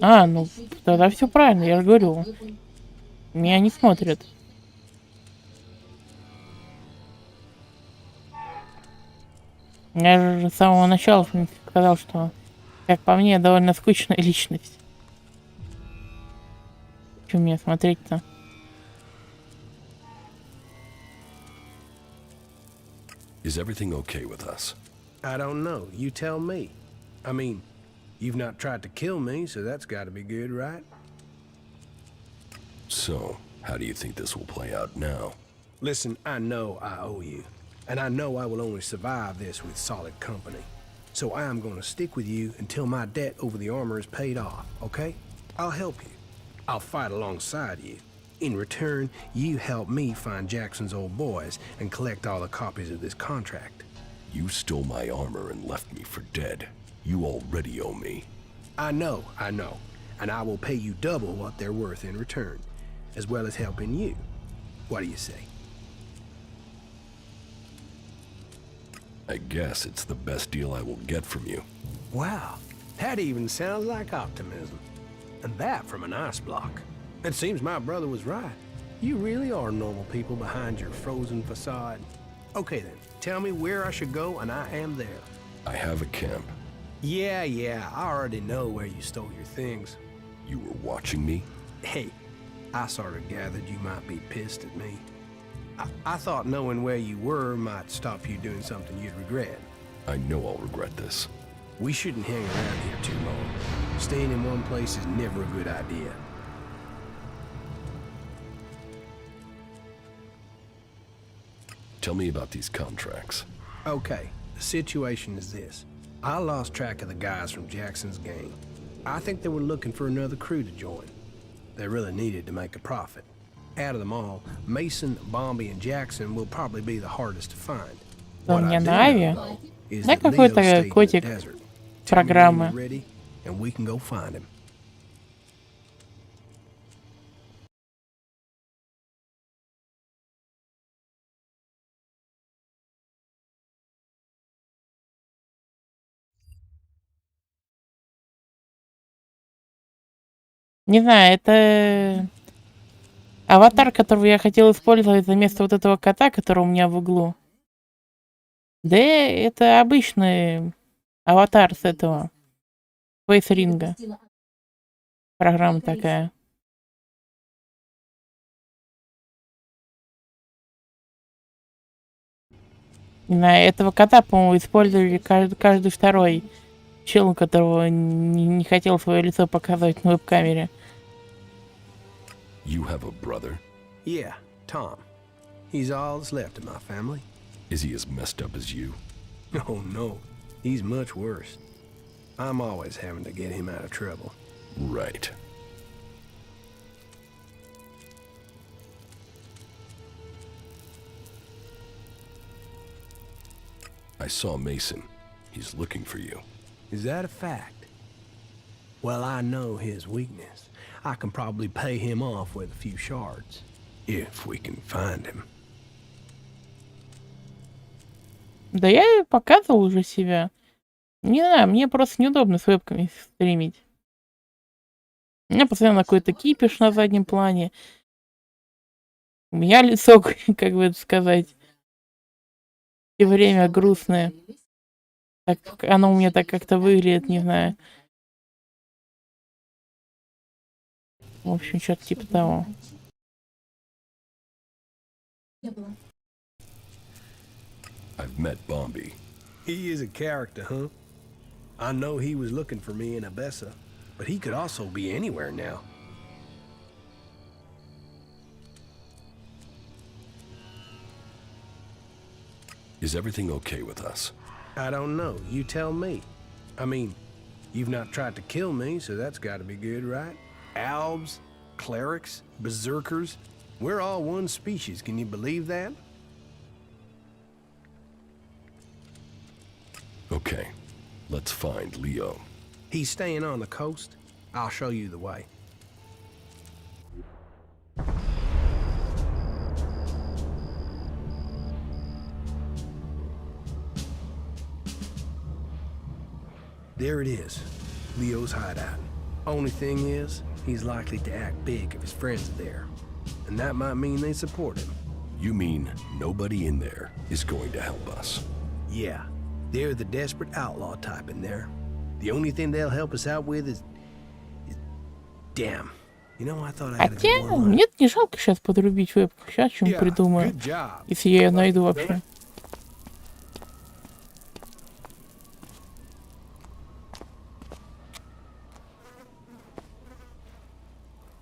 А, ну тогда все правильно, я же говорю. Меня не смотрят. Я же с самого начала сказал, что, как по мне, довольно скучная личность. Что мне смотреть-то? Is everything okay with us? I don't know. You tell me. I mean, you've not tried to kill me, so that's got to be good, right? So, how do you think this will play out now? Listen, I know I owe you. And I know I will only survive this with solid company. So I am going to stick with you until my debt over the armor is paid off, okay? I'll help you. I'll fight alongside you. In return, you help me find Jackson's old boys and collect all the copies of this contract. You stole my armor and left me for dead. You already owe me. I know. And I will pay you double what they're worth in return, as well as helping you. What do you say? I guess it's the best deal I will get from you. Wow, that even sounds like optimism. And that from an ice block. It seems my brother was right. You really are normal people behind your frozen facade. Okay then, tell me where I should go and I am there. I have a camp. Yeah, I already know where you stole your things. You were watching me? Hey, I sort of gathered you might be pissed at me. I thought knowing where you were might stop you doing something you'd regret. I know I'll regret this. We shouldn't hang around here too long. Staying in one place is never a good idea. Tell me about these contracts. Okay, the situation is this. I lost track of the guys from Jackson's gang. I think they were looking for another crew to join. They really needed to make a profit. Out of them all, Mason, Bombi, and Jackson will probably be the hardest to find. У меня на Ави. Да, какой-то котик программы. And we can go find him. Не знаю, это аватар, которого я хотел использовать за место вот этого кота, который у меня в углу. Да, это обычный аватар с этого фейс-ринга. Программа такая. Не знаю, этого кота, по-моему, использовали каждый второй чел, у которого не хотел свое лицо показывать на веб-камере. You have a brother? Yeah, Tom. He's all that's left of my family. Is he as messed up as you? Oh, no. He's much worse. I'm always having to get him out of trouble. Right. I saw Mason. He's looking for you. Is that a fact? Well, I know his weakness. I can probably pay him off with a few shards. If we can find him. Да я показывал уже себя. Не знаю, мне просто неудобно с вебками стримить. У меня постоянно какой-то кипиш на заднем плане. У меня лицо, как бы это сказать, и время грустное. Так оно у меня так как-то выглядит, не знаю. В общем, что-то типа того. I've met Bombi. He is a character, huh? I know he was looking for me in Abessa, but he could also be anywhere now. Is everything okay with us? I don't know. You tell me. I mean, you've not tried to kill me, so that's got to be good, right? Albs, clerics, berserkers. We're all one species. Can you believe that? Okay, let's find Leo. He's staying on the coast. I'll show you the way. There it is, Leo's hideout. Only thing is, he's likely to act big if his friends are there. And that might mean they support him. You mean nobody in there is going to help us? Yeah, they're the desperate outlaw type in there. The only thing they'll help us out with is... Damn. You know, I thought I had a good one. Нет, не жалко сейчас подрубить вебку. Сейчас что-нибудь придумаю. Если я ее найду вообще.